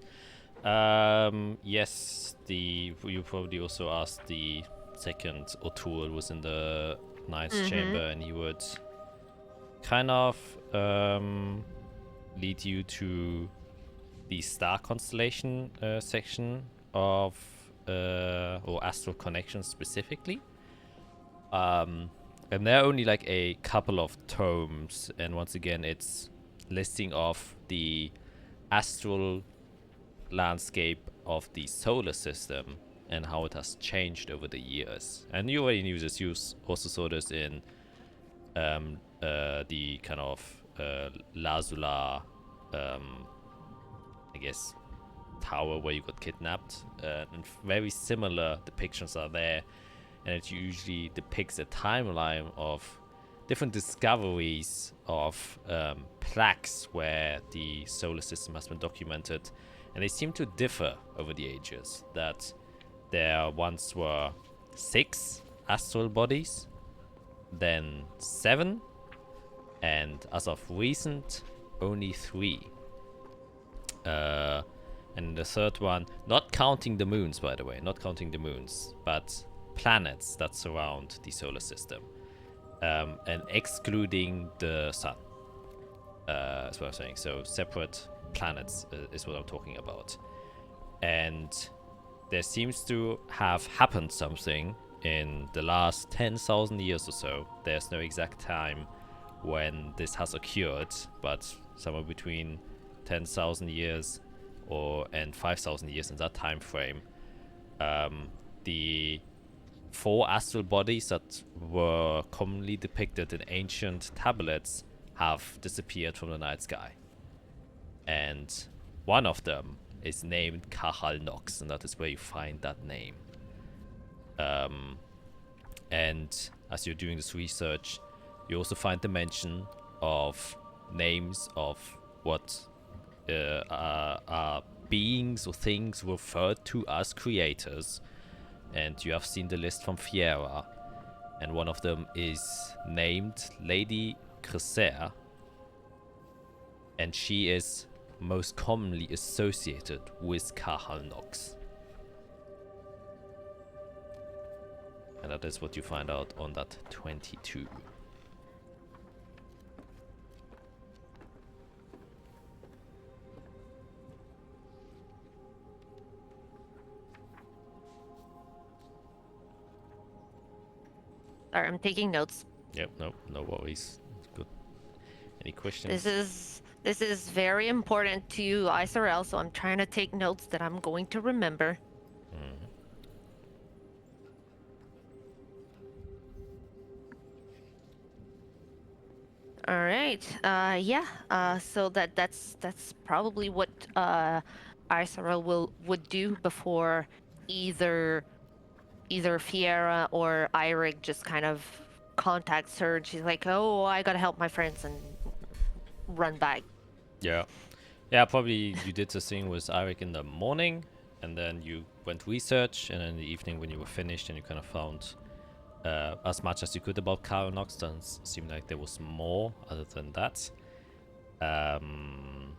Yes, you probably also asked the second O'Toole was in the ninth chamber, and he would kind of lead you to the star constellation section of or astral connections specifically. And there are only like a couple of tomes, and once again it's listing of the astral landscape of the solar system and how it has changed over the years. And you already knew this. You also saw this in the kind of Lazula, I guess, tower where you got kidnapped. And very similar depictions are there, and it usually depicts a timeline of different discoveries of plaques where the solar system has been documented, and they seem to differ over the ages. That there once were 6 astral bodies, then 7, and as of recent, only 3. And the third one, not counting the moons, by the way, not counting the moons, but planets that surround the solar system, and excluding the sun. That's what I'm saying. So separate planets is what I'm talking about. And there seems to have happened something in the last 10,000 years or so. There's no exact time when this has occurred, but somewhere between 10,000 years and 5,000 years in that time frame. The 4 astral bodies that were commonly depicted in ancient tablets have disappeared from the night sky. And one of them is named Kahal Nox, and that is where you find that name. And as you're doing this research, you also find the mention of names of what are beings or things referred to as creators. And you have seen the list from Fiera, and one of them is named Lady Cresser, and she is most commonly associated with Kahal-Nox. And that is what you find out on that 22. Sorry, I'm taking notes. Yep, no worries. Good. Any questions? This is very important to you, ISRL, so I'm trying to take notes that I'm going to remember. Mhm. All right. So that's probably what ISRL would do before either Fiera or Irig just kind of contacts her. And she's like, "Oh, I gotta help my friends," and run back. Yeah. Yeah, probably you did the thing with Eric in the morning, and then you went research, and in the evening when you were finished and you kind of found as much as you could about Kahal-Nox, then seemed like there was more other than that. And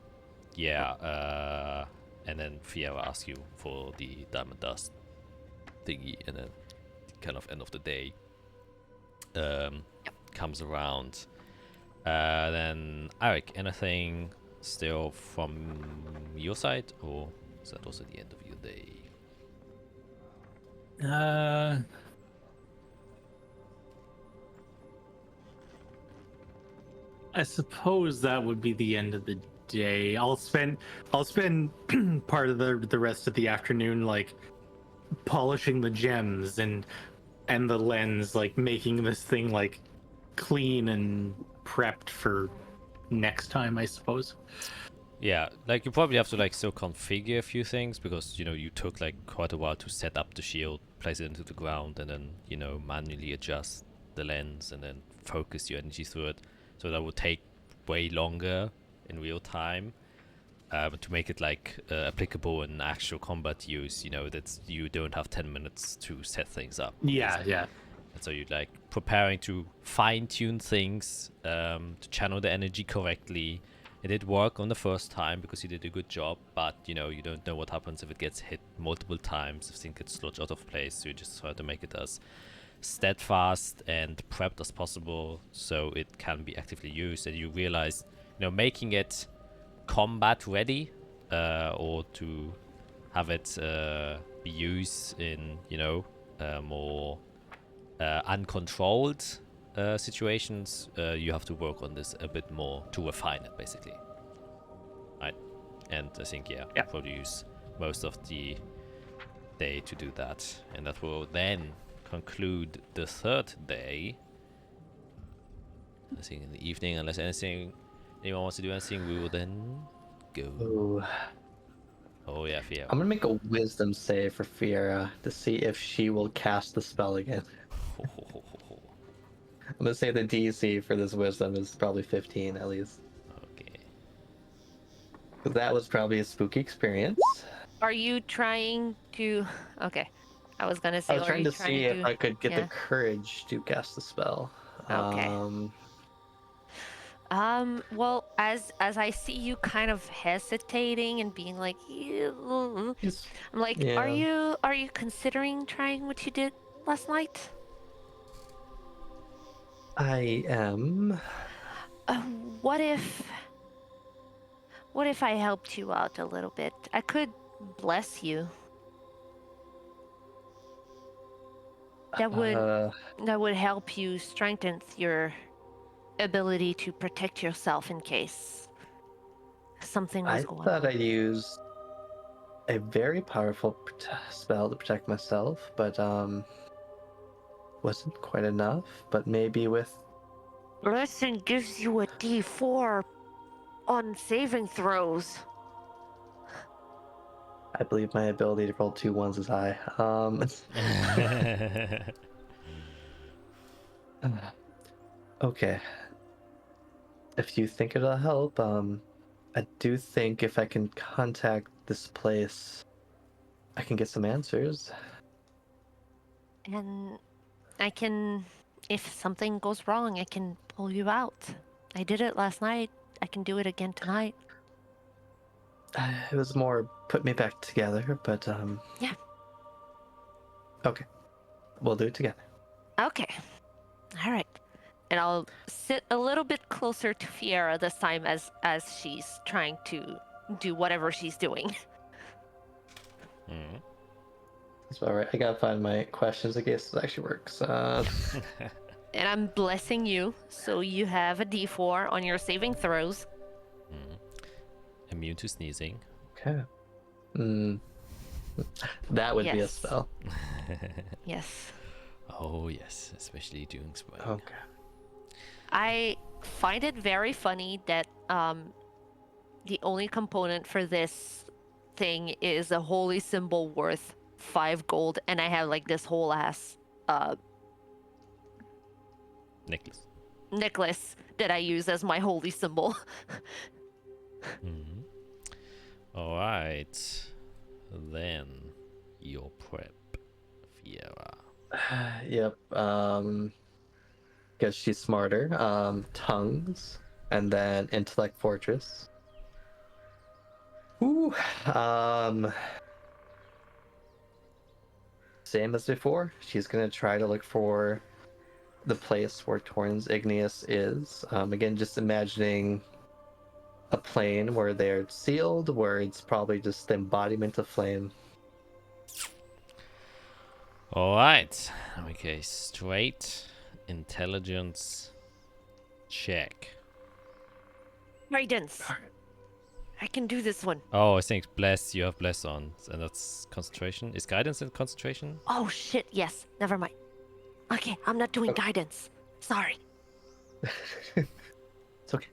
then Fiera asked you for the diamond dust thingy, and then kind of end of the day comes around. Then Eric, anything still from your side, or is that also the end of your day? I suppose that would be the end of the day. I'll spend part of the rest of the afternoon like polishing the gems and the lens, like making this thing like clean and prepped for next time, I suppose. Yeah, like you probably have to like still configure a few things, because you took like quite a while to set up the shield, place it into the ground, and then manually adjust the lens and then focus your energy through it. So that would take way longer in real time to make it like applicable in actual combat use. That you don't have 10 minutes to set things up. Yeah. And so you're like preparing to fine-tune things, to channel the energy correctly. It did work on the first time because you did a good job, but you don't know what happens if it gets hit multiple times, if things get sludged out of place. So you just try to make it as steadfast and prepped as possible so it can be actively used. And you realize, making it combat ready, or to have it be used in, more uncontrolled situations, you have to work on this a bit more to refine it, basically. Right? And I think, yeah. Probably use most of the day to do that. And that will then conclude the third day. I think in the evening, unless anyone wants to do anything, we will then go. Ooh. Oh yeah, Fiera. I'm gonna make a wisdom save for Fiera to see if she will cast the spell again. I'm gonna say the DC for this wisdom is probably 15 at least. Okay. That was probably a spooky experience. Are you trying to? Okay, I was gonna say. I was trying to see if I could get the yeah. courage to cast the spell. Okay. Well, as I see you kind of hesitating and being like, "Ew," I'm like, Yeah. are you considering trying what you did last night? I am. What if I helped you out a little bit? I could bless you. That would help you strengthen your ability to protect yourself in case something was going on. I thought I used a very powerful spell to protect myself, but wasn't quite enough. But maybe with Blessing gives you a D4 on saving throws. I believe my ability to roll 2 1s is high. Okay. If you think it'll help, I do think if I can contact this place, I can get some answers. And I can, if something goes wrong, I can pull you out. I did it last night. I can do it again tonight. It was more put me back together, but Yeah. Okay, we'll do it together. Okay. All right. And I'll sit a little bit closer to Fiera this time as she's trying to do whatever she's doing. Mm. That's all right. I gotta find my questions in case this actually works. And I'm blessing you, so you have a D4 on your saving throws. Immune to sneezing. Okay. That would be a Yes. spell. Yes. Oh yes, especially during spring. Okay. I find it very funny that the only component for this thing is a holy symbol worth 5 gold, and I have like this whole ass Necklace. necklace that I use as my holy symbol. Mm-hmm. All right. Then your prep, Fiera. Yep. Because she's smarter. Tongues, and then intellect fortress. Ooh. Same as before. She's gonna try to look for the place where Torrens Igneous is. Again, just imagining a plane where they're sealed, where it's probably just the embodiment of flame. All right. Okay, straight intelligence check. Guidance. I can do this one. Oh, I think bless. You have bless on, and that's concentration. Is guidance and concentration? Oh shit, yes. Never mind. Okay, I'm not doing guidance. Sorry. It's okay.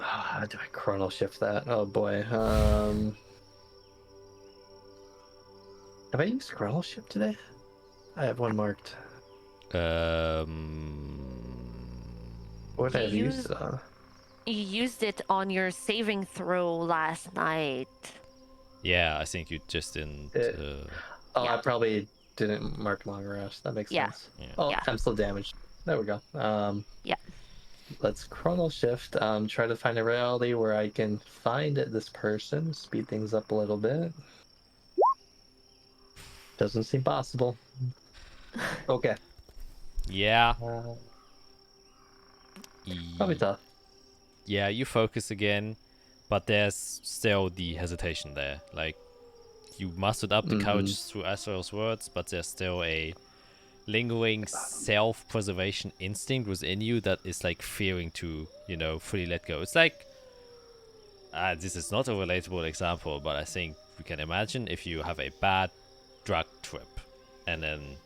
How do I chronal shift that? Oh boy. Have I used chronal shift today? I have one marked. What did I You use? You used it on your saving throw last night. Yeah, I think you just didn't. Oh, yeah. I probably didn't mark long rest. That makes Yeah. sense. Yeah. Oh, Yeah. I'm still damaged. There we go. Yeah. Let's chronal shift. Try to find a reality where I can find this person. Speed things up a little bit. Doesn't seem possible. Okay. Yeah. Probably tough. Yeah, you focus again, but there's still the hesitation there. Like, you mustered up the courage through Azrael's words, but there's still a lingering self-preservation instinct within you that is like fearing to, fully let go. It's like, this is not a relatable example, but I think we can imagine if you have a bad drug trip and then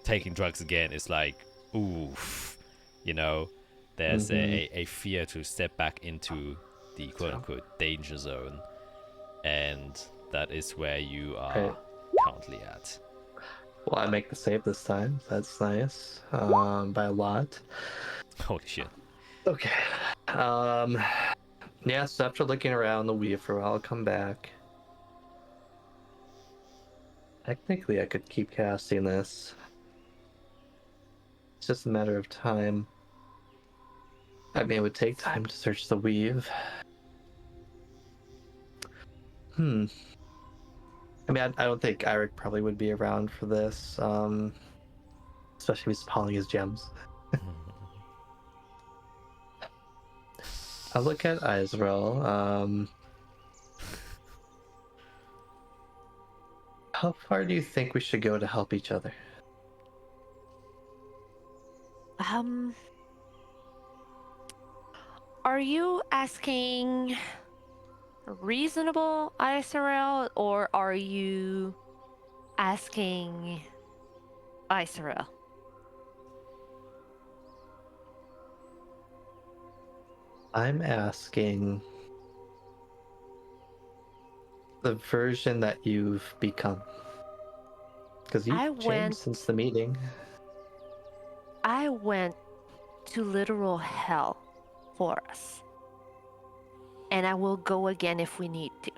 taking drugs again is like, oof, there's a fear to step back into the quote-unquote danger zone, and that is where you are currently at. Well, I make the save this time. That's nice. By a lot. Holy shit. Okay. Yeah, so after looking around the weave for a while, I'll come back. Technically, I could keep casting this. It's just a matter of time. I mean, it would take time to search the weave. I mean, I don't think Eirik probably would be around for this, especially if he's pawning his gems. I'll look at Azrael. How far do you think we should go to help each other? Are you asking reasonable Israel, or are you asking Israel? I'm asking the version that you've become. Because you've changed since the meeting. I went to literal hell for us. And I will go again if we need to.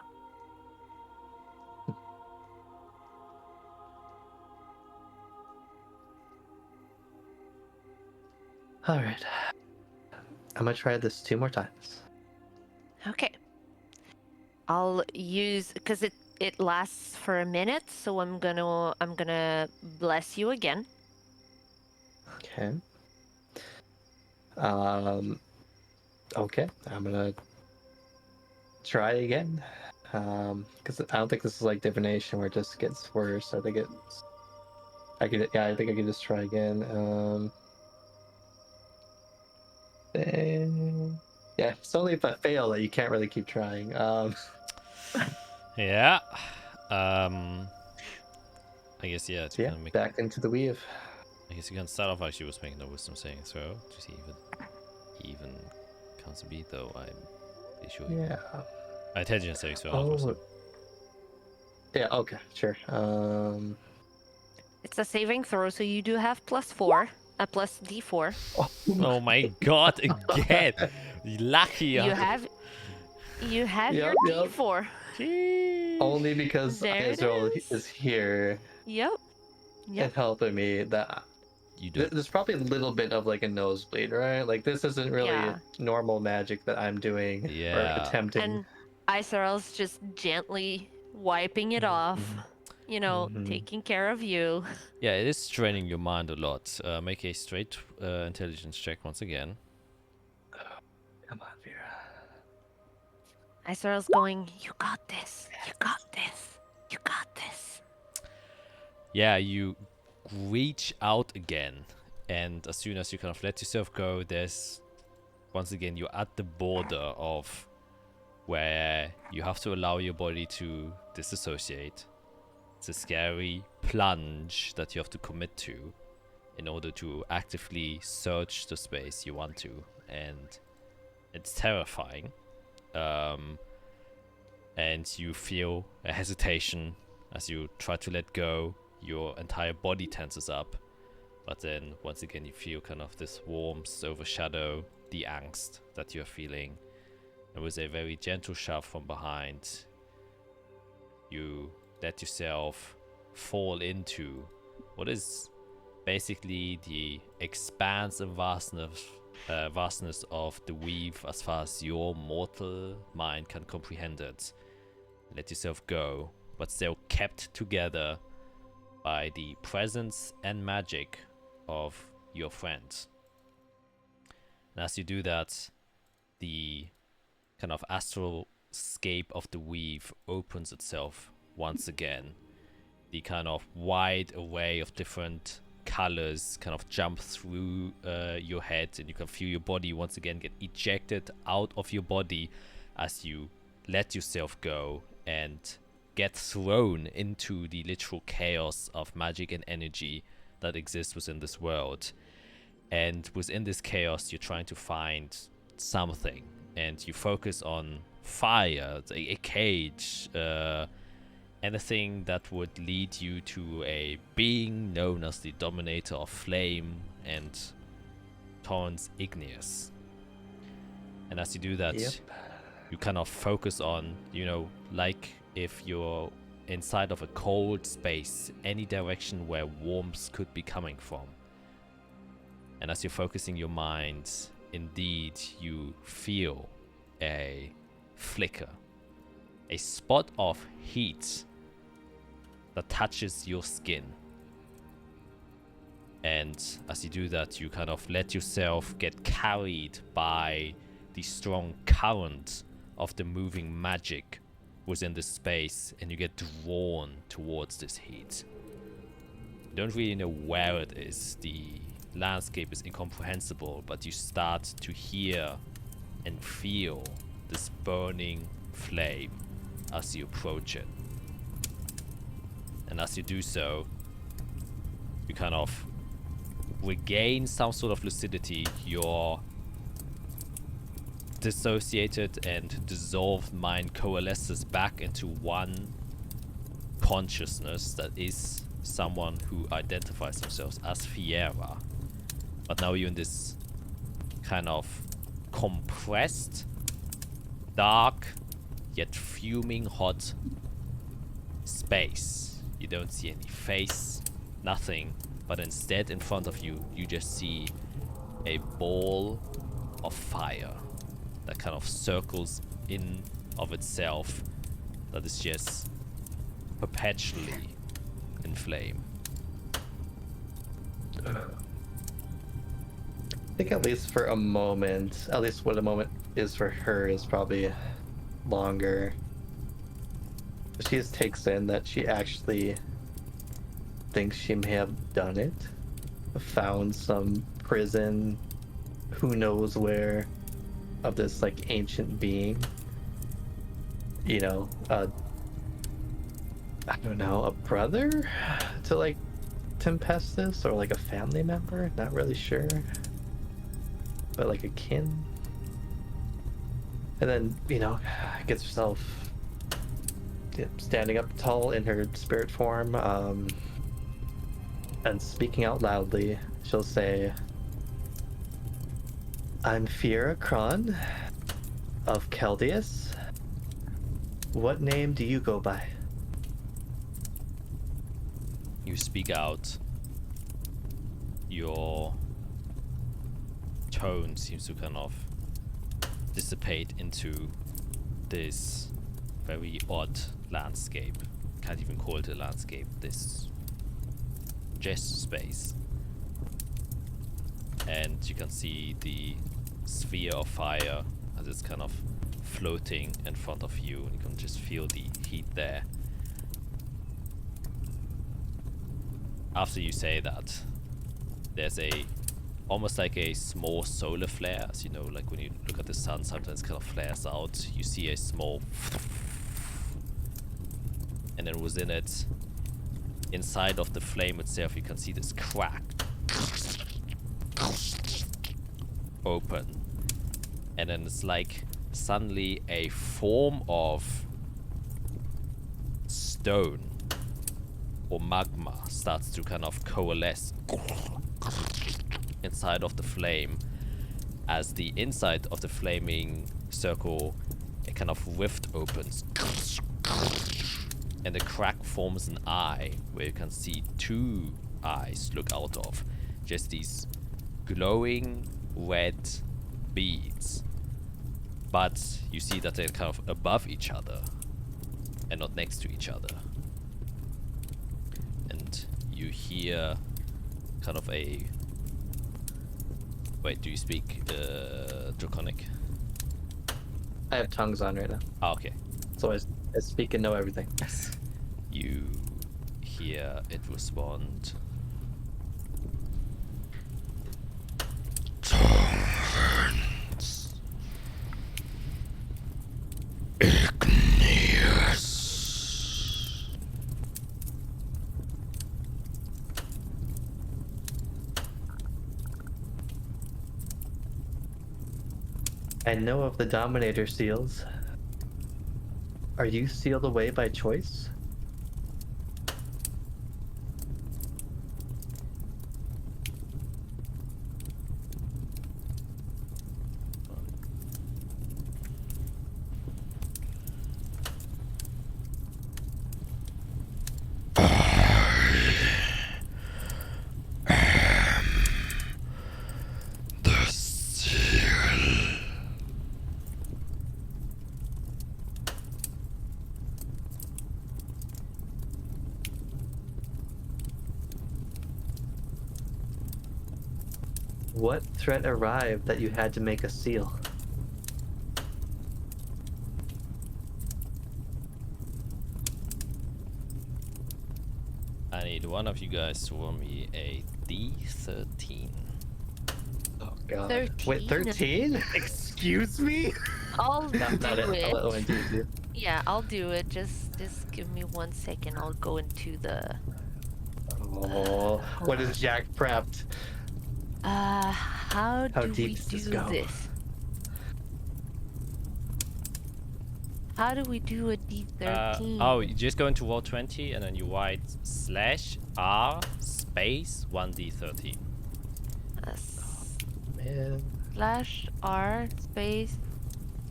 All right. I'm gonna try this 2 more times. Okay. I'll use because it lasts for a minute, so I'm gonna bless you again. Okay. Okay. I'm gonna try again. Because I don't think this is like divination where it just gets worse. I think it's. I think I can just try again. Yeah, it's only if I fail that you can't really keep trying. Yeah. I guess yeah. So yeah, back into the weave. I guess you can start off actually with making a wisdom saving throw to see if it even counts a beat, though I'm pretty sure. Yeah. Intelligence saving throw. Oh. Yeah. Okay. Sure. It's a saving throw, so you do have +4, plus D4. Oh my god! Again, lucky. You have your D4. Jeez. Only because There it Israel is. is here Yep. and helping me. That You do. there's probably a little bit of like a nosebleed, right? Like this isn't really Yeah. normal magic that I'm doing or Yeah. attempting. And Iseral's just gently wiping it off. Mhm. Taking care of you. Yeah, it is straining your mind a lot. Make a straight intelligence check once again. Come on, Vera. Iseral's going, you got this. You got this. You got this. Yeah, you reach out again, and as soon as you kind of let yourself go, there's once again you're at the border of where you have to allow your body to disassociate. It's a scary plunge that you have to commit to in order to actively search the space you want to, and it's terrifying. And you feel a hesitation as you try to let go. Your entire body tenses up, but then once again you feel kind of this warmth overshadow the angst that you're feeling. And with a very gentle shove from behind, you let yourself fall into what is basically the expanse and vastness of the weave as far as your mortal mind can comprehend it. Let yourself go, but still kept together by the presence and magic of your friends. And as you do that, the kind of astral scape of the weave opens itself once again. The kind of wide array of different colors kind of jump through your head, and you can feel your body once again get ejected out of your body as you let yourself go and get thrown into the literal chaos of magic and energy that exists within this world. And within this chaos, you're trying to find something, and you focus on fire, a cage, anything that would lead you to a being known as the Dominator of Flame and Torrens Igneous. And as you do that, you kind of focus on, like if you're inside of a cold space, any direction where warmth could be coming from. And as you're focusing your mind, indeed, you feel a flicker, a spot of heat that touches your skin. And as you do that, you kind of let yourself get carried by the strong current of the moving magic within this space, and you get drawn towards this heat. You don't really know where it is. The landscape is incomprehensible, but you start to hear and feel this burning flame as you approach it. And as you do so, you kind of regain some sort of lucidity. Your dissociated and dissolved mind coalesces back into one consciousness that is someone who identifies themselves as Fiera. But now you're in this kind of compressed, dark, yet fuming hot space. You don't see any face, nothing, but instead in front of you, you just see a ball of fire that kind of circles in of itself, that is just perpetually in flame. I think at least for a moment, at least what a moment is for her is probably longer. She just takes in that she actually thinks she may have done it. Found some prison, who knows where, of this like ancient being. You know, I don't know, a brother to like Tempestus, or like a family member, not really sure. But like a kin. And then, you know, gets herself standing up tall in her spirit form, and speaking out loudly, she'll say, I'm Fiera Kron of Keldius. What name do you go by? You speak out. Your tone seems to kind of dissipate into this very odd landscape. Can't even call it a landscape. This just space. And you can see the sphere of fire as it's kind of floating in front of you, and you can just feel the heat there. After you say that, there's almost like a small solar flare, as you know, like when you look at the sun, sometimes it kind of flares out. You see a small, and then within it, inside of the flame itself, you can see this crack open, and then it's like suddenly a form of stone or magma starts to kind of coalesce inside of the flame, as the inside of the flaming circle, a kind of rift opens, and the crack forms an eye where you can see two eyes look out of, just these glowing red beads, but you see that they're kind of above each other and not next to each other. And you hear kind of a... Wait, do you speak Draconic? I have tongues on right now, Ah, okay. so I speak and know everything. You hear it respond. I know of the Dominator seals. Are you sealed away by choice? What threat arrived that you had to make a seal? I need one of you guys to roll me a D13. Oh god. 13? Wait, 13? Excuse me? I'll do Not it. it. I'll let Owen do it. Yeah, I'll do it. Just give me 1 second. I'll go into the. Oh, what is Jack prepped? How do we deep does do this go? this? How do we do a D13? Oh, you just go into roll 20 and then you write /R space 1D13. Man. /R space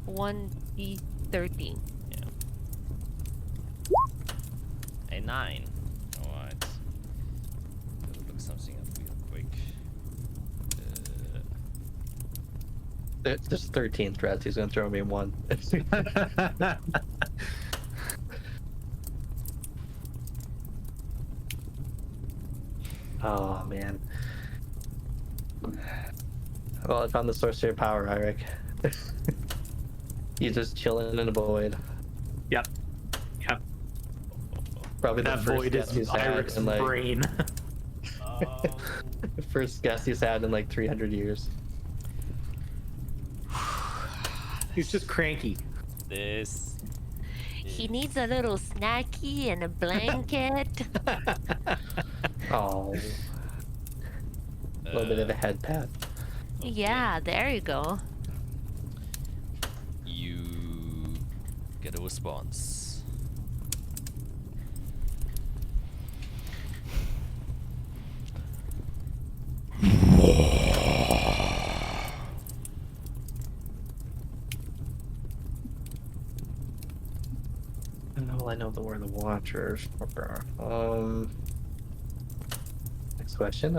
1D13. Yeah. A 9. Alright. Gotta look something up real quick. There's 13 threats. He's gonna throw me in one. Oh man. Well, I found the sorcerer power, Eric. He's just chilling in a void. Yep. Probably That the first void guess is he's had Eric's in like brain. first guess he's had in like 300 years. He's just cranky. This. He needs a little snacky and a blanket. Oh, a little bit of a head pat. Yeah, there you go. You get a response. I know the word the Watchers. Next question.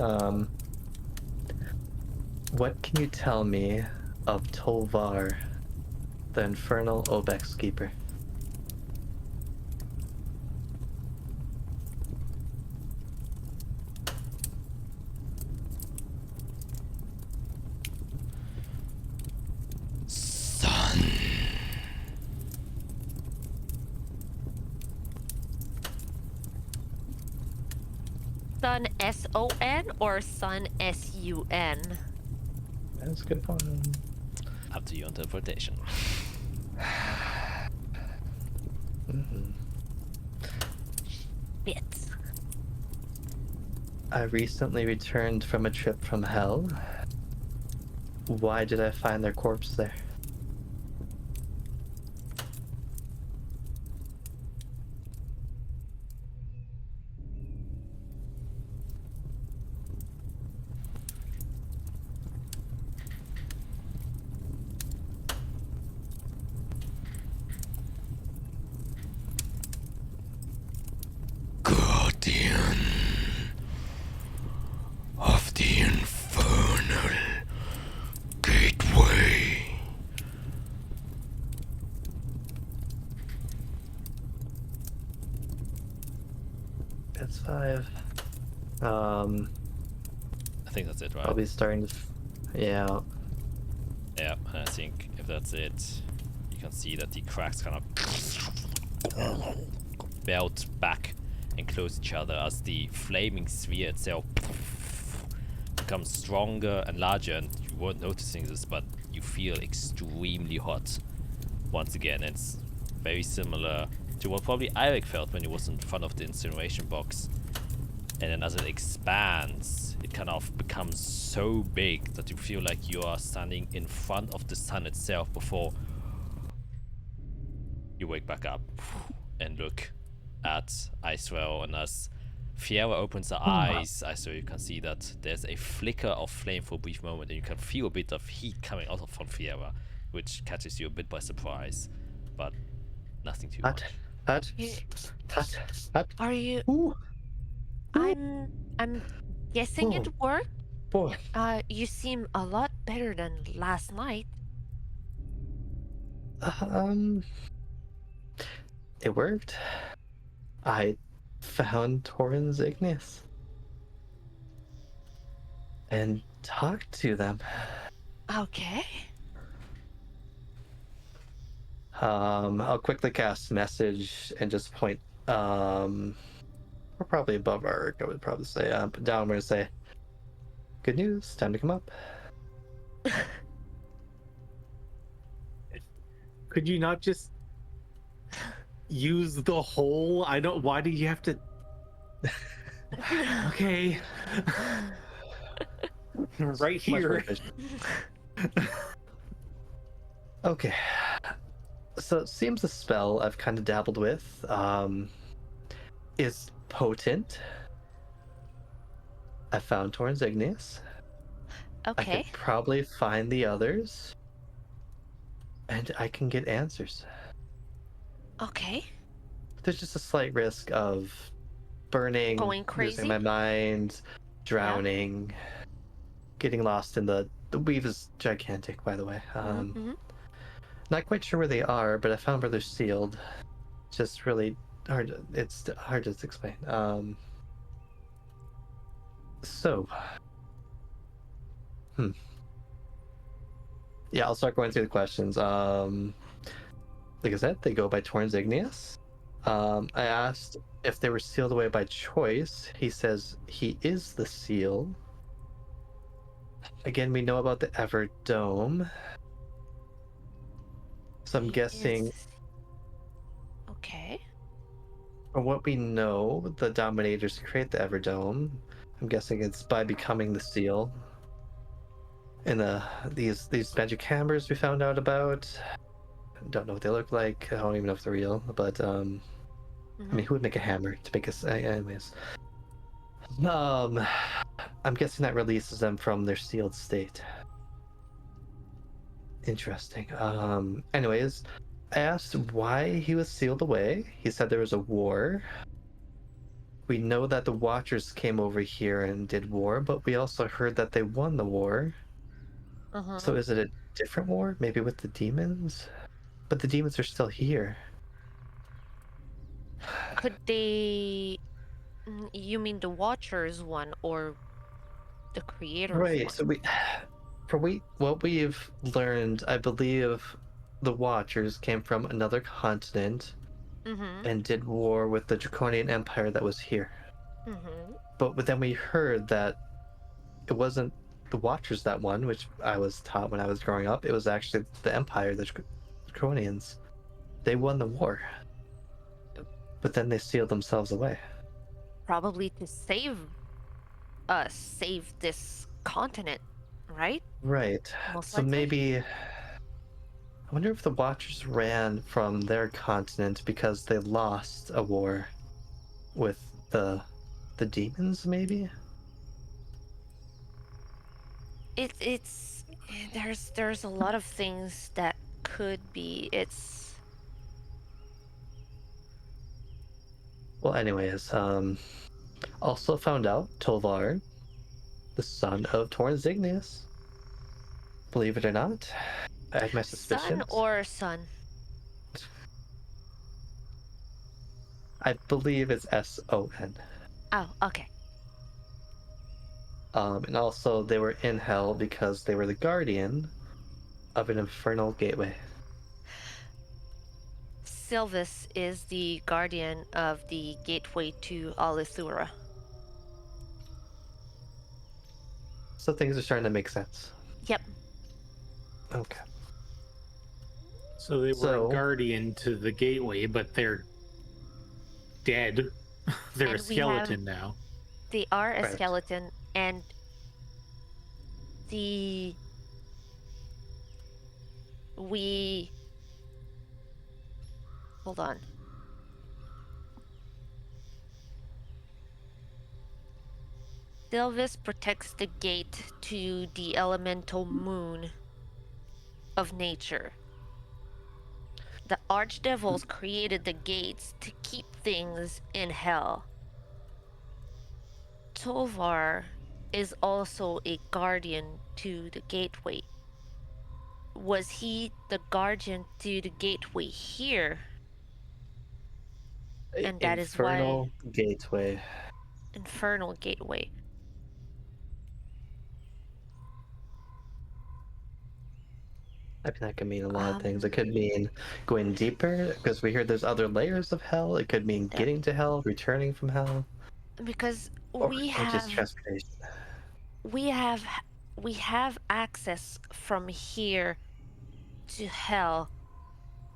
What can you tell me of Tolvar, the Infernal Obex Keeper? Son. Sun S-O-N or Sun S-U-N? That's a good one. Up to your interpretation. Mhm. Bits. I recently returned from a trip from hell. Why did I find their corpse there? Guardian of the infernal gateway. That's 5. I think that's it, right? I'll be starting to. Yeah. Yeah, and I think if that's it, you can see that the cracks kind of melt back and close each other as the flaming sphere itself becomes stronger and larger, and you weren't noticing this, but you feel extremely hot. Once again, it's very similar to what probably Eirik felt when he was in front of the incineration box. And then as it expands, it kind of becomes so big that you feel like you are standing in front of the sun itself before you wake back up and look at Icewell. And as Fiera opens her eyes, Icewell, you can see that there's a flicker of flame for a brief moment, and you can feel a bit of heat coming out from Fiera, which catches you a bit by surprise, but nothing too much. Are you... Ooh, I'm guessing it worked. boy. You seem a lot better than last night. It worked. I found Torrens Ignis and talked to them. Okay. I'll quickly cast message and just point. We're probably above Ark, I would probably say. But down, I'm gonna say, good news, time to come up. Could you not just use the hole? I don't. Why do you have to? Okay. Right Much more here. efficient. Okay. So it seems the spell I've kind of dabbled with is potent. I found Torrens Ignis. I Okay. could probably find the others. And I can get answers. Okay. There's just a slight risk of burning, Going crazy? losing my mind, drowning, getting lost in the The weave is gigantic, by the way. Mhm. Not quite sure where they are, but I found where they're sealed. Just really hard. It's hard to explain. So, yeah, I'll start going through the questions. Like I said, they go by Torrens Igneous. I asked if they were sealed away by choice. He says he is the seal. Again, we know about the Ever Dome. So I'm guessing, Is- Okay. from what we know, the Dominators create the Everdome. I'm guessing it's by becoming the seal. And these magic hammers we found out about. Don't know what they look like. I don't even know if they're real. But I mean, who would make a hammer to make a? Anyways, I'm guessing that releases them from their sealed state. Interesting. Anyways, I asked why he was sealed away. He said there was a war. We know that the Watchers came over here and did war, but we also heard that they won the war. So is it a different war? Maybe with the demons? But the demons are still here. Could they? You mean the Watchers one or the Creators Right. one? So what we've learned, I believe the Watchers came from another continent and did war with the Draconian Empire that was here. But then we heard that it wasn't the Watchers that won, which I was taught when I was growing up. It was actually the Empire, the Draconians. They won the war. But then they sealed themselves away. Probably to save us, save this continent, right? Right. Most So likely. maybe I wonder if the Watchers ran from their continent because they lost a war with the demons, maybe? It's there's a lot of things that could be. Well, anyways, also found out Tolvar, the son of Torrens Igneous. Believe it or not, I had my suspicions. Son or son? I believe it's S-O-N. Oh, okay. And also they were in hell because they were the guardian of an infernal gateway. Sylvis is the guardian of the gateway to Alithura. So things are starting to make sense. Yep. Okay. So they were a guardian to the gateway, but they're dead. They're And a skeleton we have- now. They are a Right. skeleton, and hold on. Sylvis protects the gate to the elemental moon of nature. The archdevils created the gates to keep things in hell. Tolvar is also a guardian to the gateway. Was he the guardian to the gateway here? And that is why Infernal gateway. infernal gateway. I mean, that could mean a lot of things. It could mean going deeper, because we hear there's other layers of hell. It could mean getting to hell, returning from hell, Because or just transportation. we have access from here to hell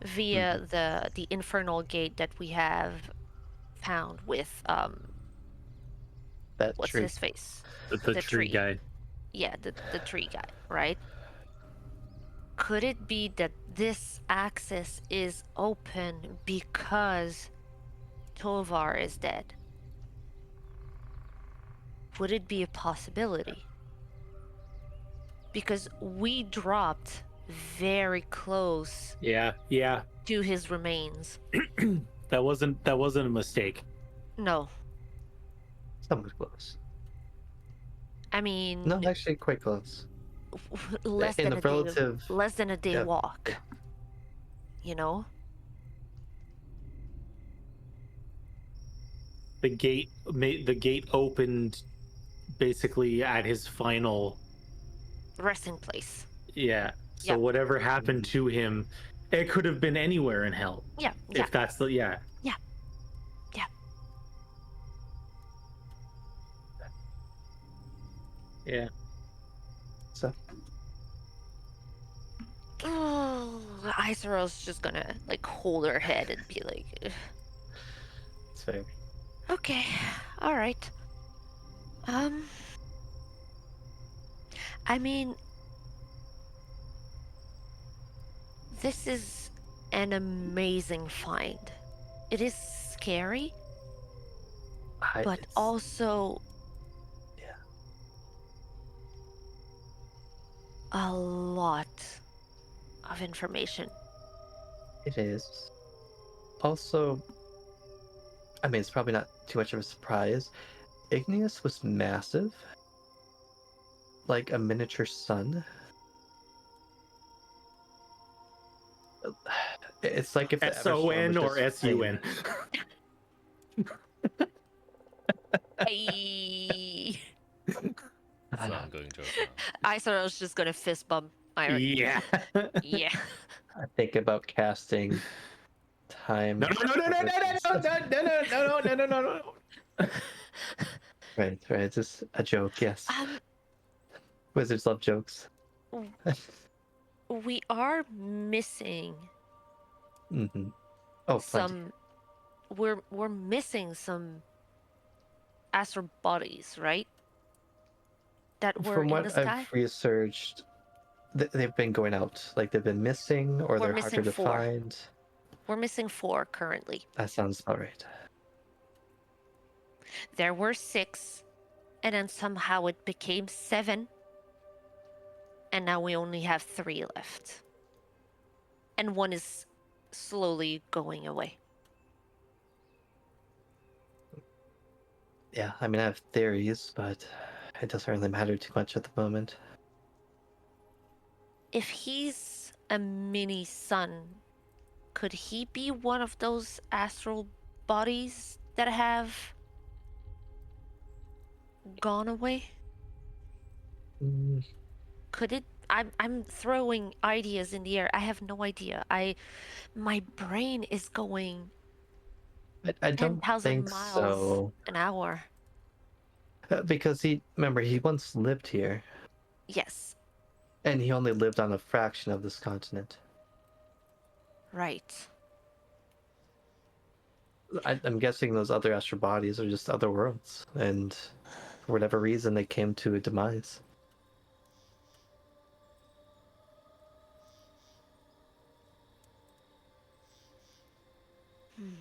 via the infernal gate that we have found with That what's tree. his face? The The tree tree. guy. Yeah, the tree guy, right? Could it be that this access is open because Tovar is dead? Would it be a possibility? Because we dropped very close Yeah. to his remains. That wasn't a mistake. No, Somewhat close. I mean, No, actually quite close. less in than a a day, relative less than a day yeah, walk. yeah. You know, The gate opened basically at his final. resting place. Yeah. So Yep. whatever happened to him, it could have been anywhere in hell. Yeah, yeah, If that's the yeah. Yeah. So Oh, Isero's just gonna like hold her head and be like, "Ugh, it's fair. okay, all right. Um, I mean, this is an amazing find. It is scary, but It's- also yeah. a lot of information. It is. Also, I mean, it's probably not too much of a surprise. Igneous was massive, like a miniature sun. It's like if the Everstorm SON was or just SUN? Hey, It's an ongoing joke now. Isero's just gonna fist bump Iron. Yeah. Yeah. I think about casting time. No, no, no, no, no, no, no, no, no, no, no, no, no, no. Right, right. It's just a joke. Yes, Um, wizards love jokes. we are missing Mm-hmm. Oh, plenty. some. We're missing some astral bodies, right? That were From in the what sky. I've researched, they've been going out. Like they've been missing, or We're they're missing harder to 4. find. We're missing 4 currently. That sounds about right. There were 6, and then somehow it became 7, and now we only have 3 left. And 1 is slowly going away. Yeah, I mean, I have theories, but it doesn't really matter too much at the moment. If he's a mini sun, could he be one of those astral bodies that have gone away? Mm, Could it? I'm throwing ideas in the air. I have no idea. My brain is going I don't 10,000 think miles so. an hour. Because remember, he once lived here, Yes, and he only lived on a fraction of this continent. right. I'm guessing those other astral bodies are just other worlds, and for whatever reason, they came to a demise. Hmm.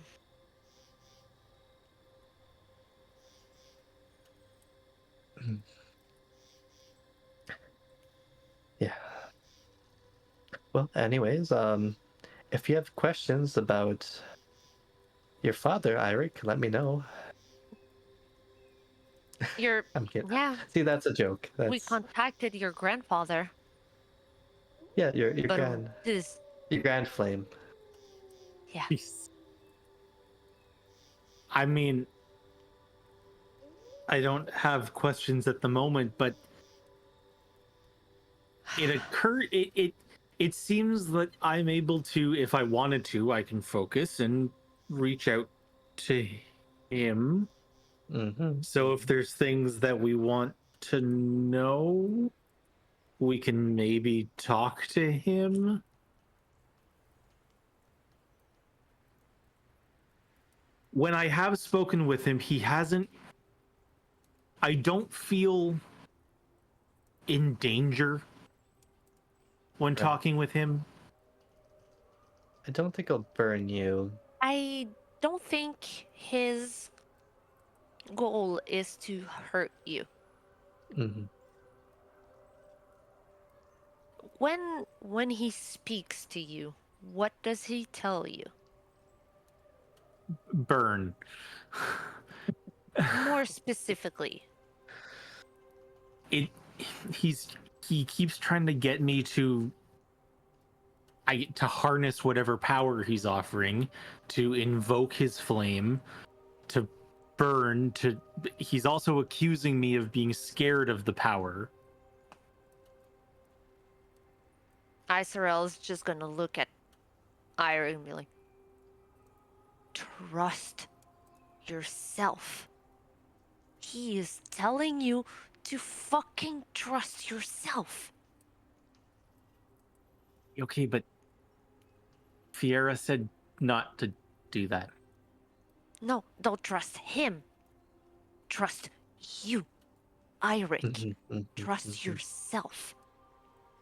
Yeah. Well, anyways, if you have questions about your father, Eirik, let me know. You're I'm kidding. yeah. See, that's a joke. We That's contacted your grandfather, yeah, but this your grand flame. yeah. I mean, I don't have questions at the moment, but it seems that I'm able to, if I wanted to, I can focus and reach out to him. Mm-hmm. So if there's things that we want to know, we can maybe talk to him. When I have spoken with him, he hasn't. I don't feel in danger when Right. talking with him. I don't think I'll burn you. I don't think his goal is to hurt you. Mm-hmm. When he speaks to you, what does he tell you? Burn. More specifically. He's he keeps trying to get me to harness whatever power he's offering, to invoke his flame, to burn, he's also accusing me of being scared of the power. Iserel is just gonna look at Ira and be like, trust yourself. He is telling you to fucking trust yourself. Okay, but Fiera said not to do that. No, don't trust him. Trust you, Iric. Trust yourself.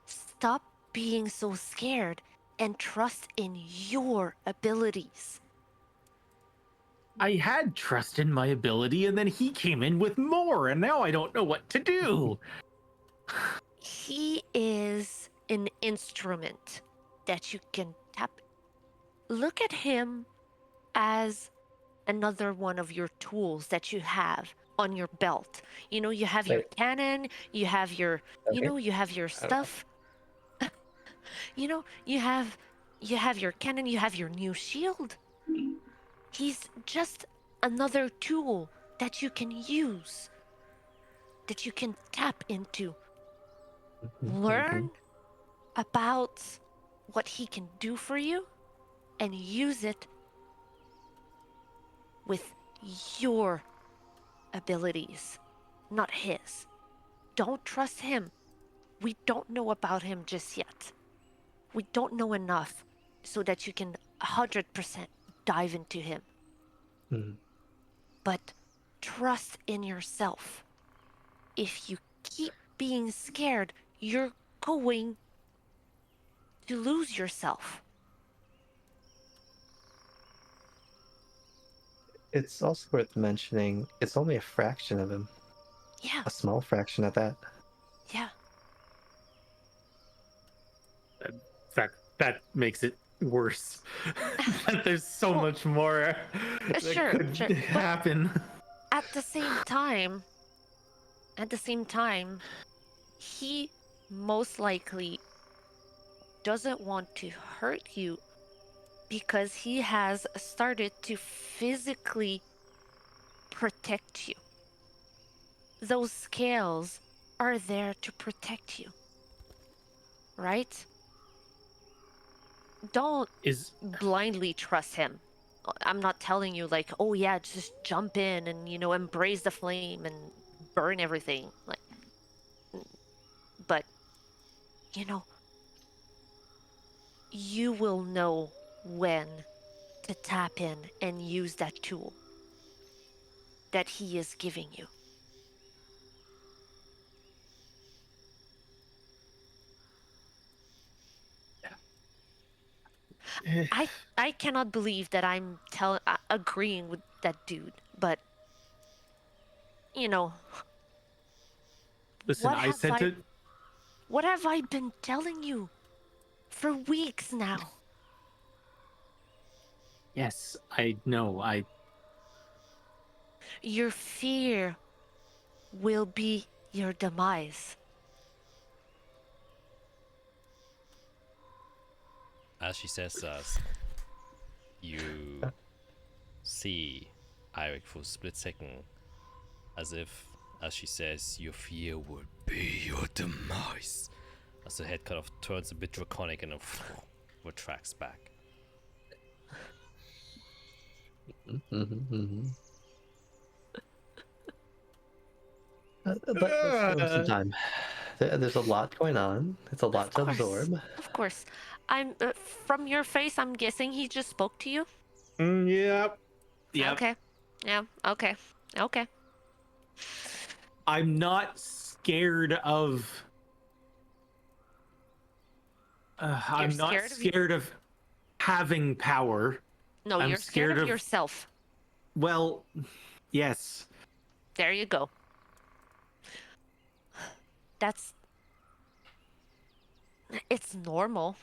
Stop being so scared and trust in your abilities. I had trust in my ability, and then he came in with more, and now I don't know what to do. He is an instrument that you can tap. Look at him as another one of your tools that you have on your belt. You know, you have your Wait. cannon, you have your, you Okay. know, you have your stuff. You know, you have your cannon, you have your new shield. He's just another tool that you can use, that you can tap into. Learn about what he can do for you and use it with your abilities, not his. Don't trust him. We don't know about him just yet. We don't know enough so that you can 100% dive into him. But trust in yourself. If you keep being scared, you're going to lose yourself. It's also worth mentioning, it's only a fraction of him. Yeah, A small fraction at that. yeah. That makes it worse. There's so much more that Sure, could sure. But happen. at the same time, he most likely doesn't want to hurt you because he has started to physically protect you. Those scales are there to protect you, right? Don't blindly trust him. I'm not telling you like, oh yeah, just jump in and, you know, embrace the flame and burn everything. Like, but, you know, you will know when to tap in and use that tool that he is giving you. I cannot believe that I'm agreeing with that dude, but you know, Listen, I said to... what have I been telling you for weeks now? Yes, I know. Your fear will be your demise. As she says that, you see Eirik for a split second, as if, as she says, your fear will be your demise. As the head kind of turns a bit draconic and then retracts back. But let's give him some time. There's a lot going on. It's a lot to absorb. Of course. I'm from your face, I'm guessing he just spoke to you. Yep. Okay. Yeah. Okay. Okay. I'm not scared of... I'm not scared of having power. No, I'm you're scared of yourself. Well, yes. There you go. It's normal.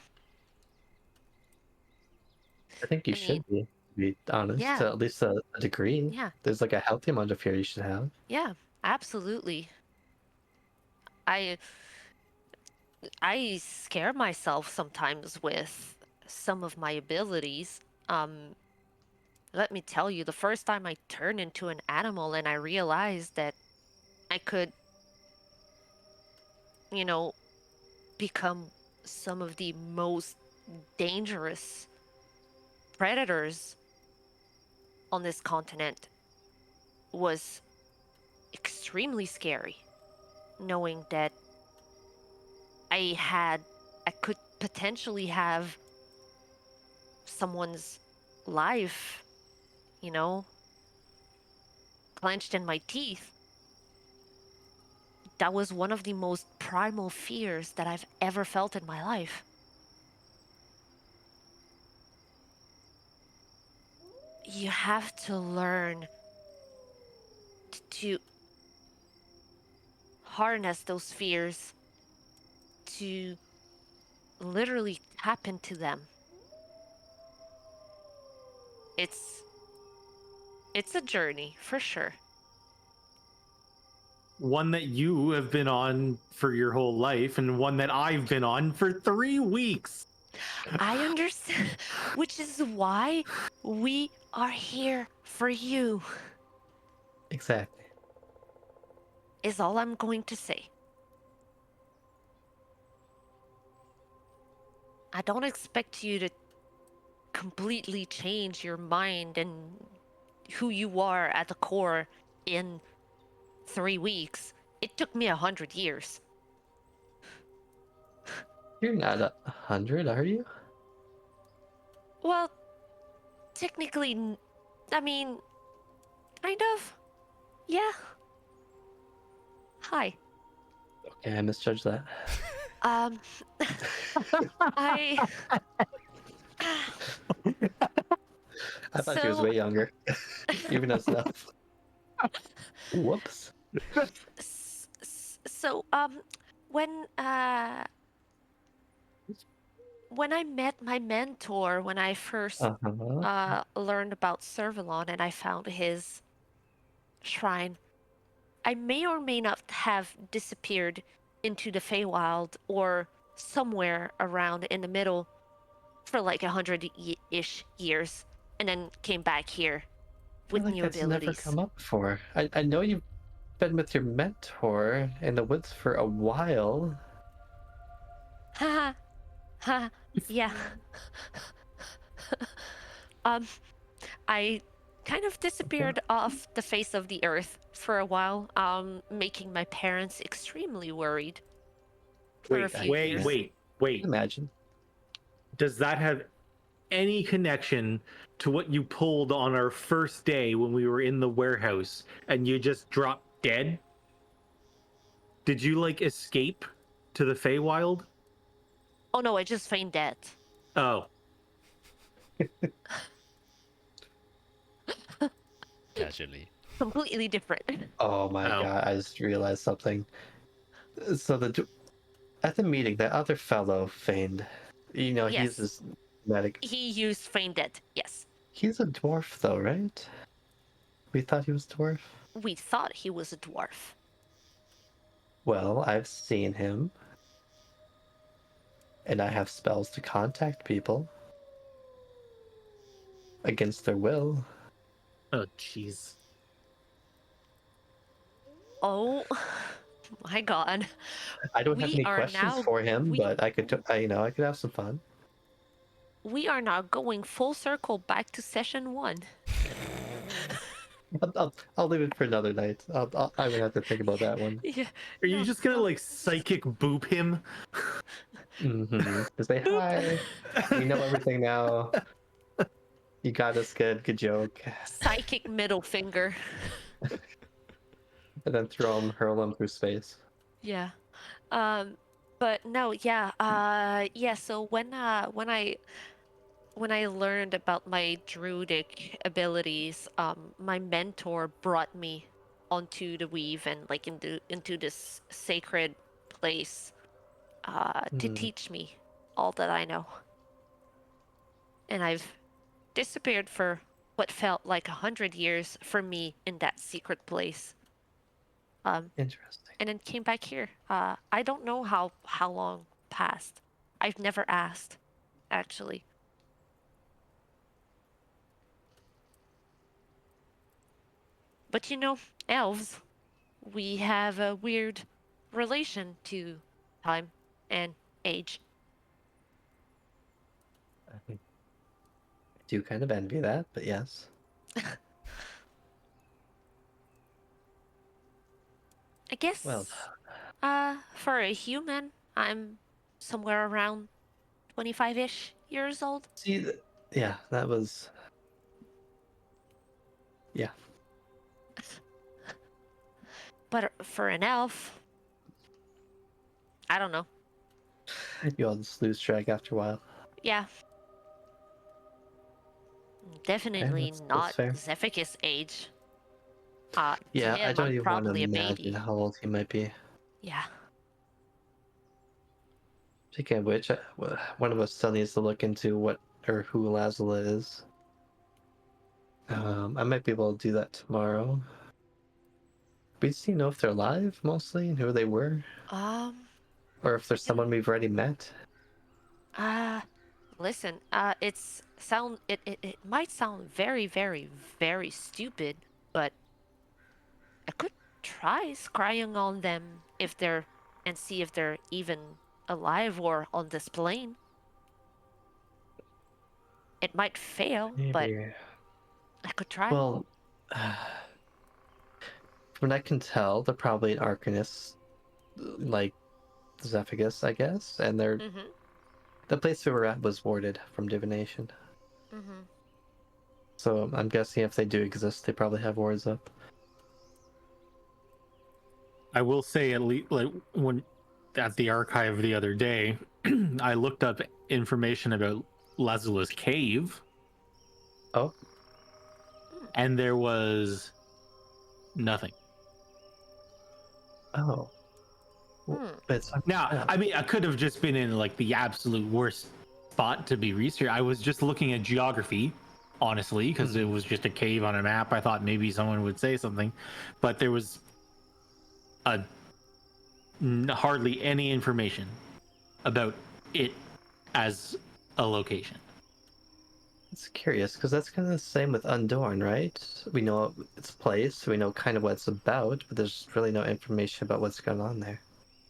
I think you should be, to be honest, Yeah. to at least a degree. Yeah. There's like a healthy amount of fear you should have. Yeah, absolutely. I scare myself sometimes with some of my abilities. Let me tell you, the first time I turned into an animal and I realized that I could, you know, become some of the most dangerous predators on this continent was extremely scary. Knowing that I could potentially have someone's life, you know, clenched in my teeth. That was one of the most primal fears that I've ever felt in my life. You have to learn to harness those fears, to literally tap into them. It's a journey for sure. One that you have been on for your whole life, and one that I've been on for 3 weeks. I understand, which is why we are here for you, Exactly. is all I'm going to say. I don't expect you to completely change your mind and who you are at the core in 3 weeks. It took me 100 years. You're not 100, are you? Well, technically, I mean, kind of. Yeah. Hi. Okay, I misjudged that. Um, I. I thought she was So- way younger, even as enough. Whoops. So, when when I met my mentor, when I first Uh-huh. learned about Servalon and I found his shrine, I may or may not have disappeared into the Feywild or somewhere around in the middle for like 100-ish years, and then came back here I feel with like new that's never abilities. come up before. I know you've been with your mentor in the woods for a while. Haha, ha, yeah. um, I kind of disappeared off the face of the earth for a while, making my parents extremely worried for a Wait, few years. wait. Imagine. Does that have any connection to what you pulled on our first day when we were in the warehouse and you just dropped dead? Did you like escape to the Feywild? Oh no, I just feigned dead. Oh, Casually. Completely different. Oh my Oh. god, I just realized something. So at the meeting, that other fellow feigned. You know, Yes. he's this medic. He used feign dead, yes. He's a dwarf, though, right? We thought he was dwarf. We thought he was a dwarf. Well, I've seen him, and I have spells to contact people against their will. Oh, jeez. Oh my god. I don't have We any are questions now- for him, we- but I could, I could have some fun. We are now going full circle back to session 1. I'll leave it for another night. I'm gonna have to think about that one. Yeah. Are you No, just gonna no. like psychic boop him? Mm-hmm. To say hi. We know everything now. You got us good. Good joke. Psychic middle finger. And then hurl him through space. Yeah. But no, yeah. Yeah, so when I learned about my druidic abilities, my mentor brought me onto the weave and like into this sacred place to Hmm. teach me all that I know. And I've disappeared for what felt like 100 years for me in that secret place. Interesting. And then came back here. I don't know how long past. I've never asked, actually. But you know, elves, we have a weird relation to time and age. I do kind of envy that, but yes. I guess, Well, for a human, I'm somewhere around 25-ish years old. see, yeah, that was. Yeah. But for an elf, I don't know. You all just lose track after a while. Yeah. Definitely that's not fair. Zephyrus' age. Yeah, to I him, don't I'm even want to probably a imagine baby. how old he might be. Yeah. Speaking of which, one of us still needs to look into what or who Lazula is. I might be able to do that tomorrow. We just need to know if they're alive mostly and who they were, or if there's someone we've already met. Listen, it might sound very, very, very stupid, but I could try scrying on them and see if they're even alive or on this plane. It might fail, but Maybe. I could try. Well, from what I can tell, they're probably an Arcanist, like Zephygus, I guess, and Mm-hmm. the place we were at was warded from divination. Mm-hmm. So I'm guessing if they do exist, they probably have wards up. I will say, at least, like, when at the archive the other day, I looked up information about Lazula's cave, Oh, and there was nothing. oh. Hmm. It's Now, I mean, I could have just been in like the absolute worst spot to be researched. I was just looking at geography, honestly, because it was just a cave on a map. I thought maybe someone would say something, but there was hardly any information about it as a location. It's curious because that's kind of the same with Undorn, right? We know its place, we know kind of what it's about, but there's really no information about what's going on there.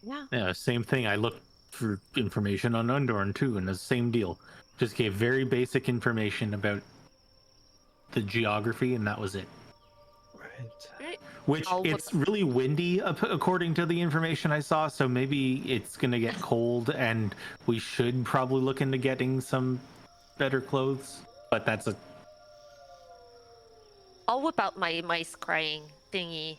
Yeah. Yeah, same thing. I looked for information on Undorn too, and the same deal. Just gave very basic information about the geography, and that was it. Right. Which I'll look- it's really windy according to the information I saw, so maybe it's gonna get cold, and we should probably look into getting some better clothes. But that's a I'll whip out my scrying thingy,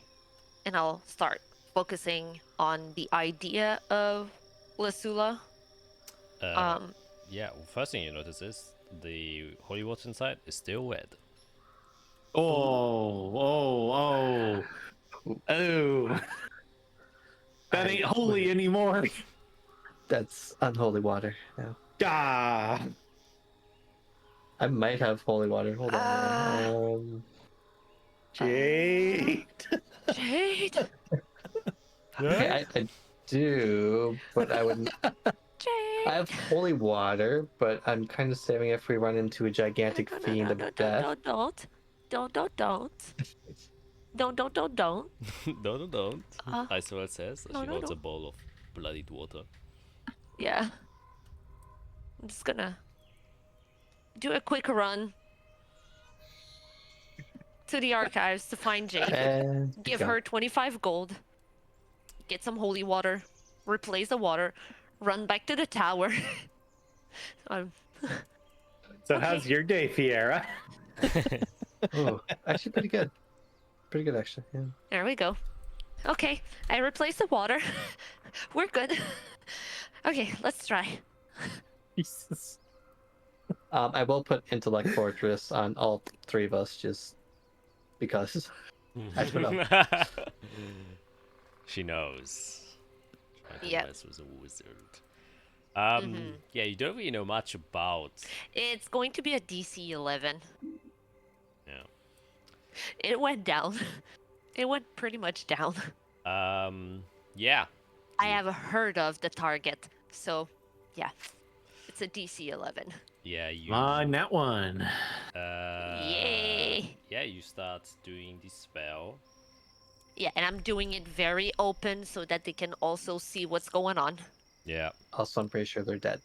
and I'll start focusing on the idea of Lasula. Yeah, well, first thing you notice is the holy water inside is still wet. oh. That ain't holy anymore. That's unholy water now. Ah. I might have holy water. Hold on. Jade. Jade. Okay, I do, but I wouldn't. Jade. I have holy water, but I'm kind of saving it if we run into a gigantic fiend of death. Don't. Don't. Uh, Iceworld says as no, she no, holds no. a bowl of bloodied water. Yeah. I'm just gonna do a quick run to the archives to find Jade. And Give go. her 25 gold. Get some holy water. Replace the water. Run back to the tower. So Okay. how's your day, Fiera? Oh, actually pretty good. Pretty good, actually. Yeah. There we go. Okay, I replaced the water. We're good. Okay, let's try. Jesus. I will put Intellect Fortress on all three of us just because. I put up. She knows. Yep. This was a wizard. Yeah, you don't really know much about. It's going to be a DC 11. Yeah. It went down. It went pretty much down. Yeah. I have heard of the target So, yeah, it's a DC 11. Yeah, you. Come on, that one. Yay! Yeah, you start doing the spell. Yeah, and I'm doing it very open so that they can also see what's going on. Yeah. Also, I'm pretty sure they're dead.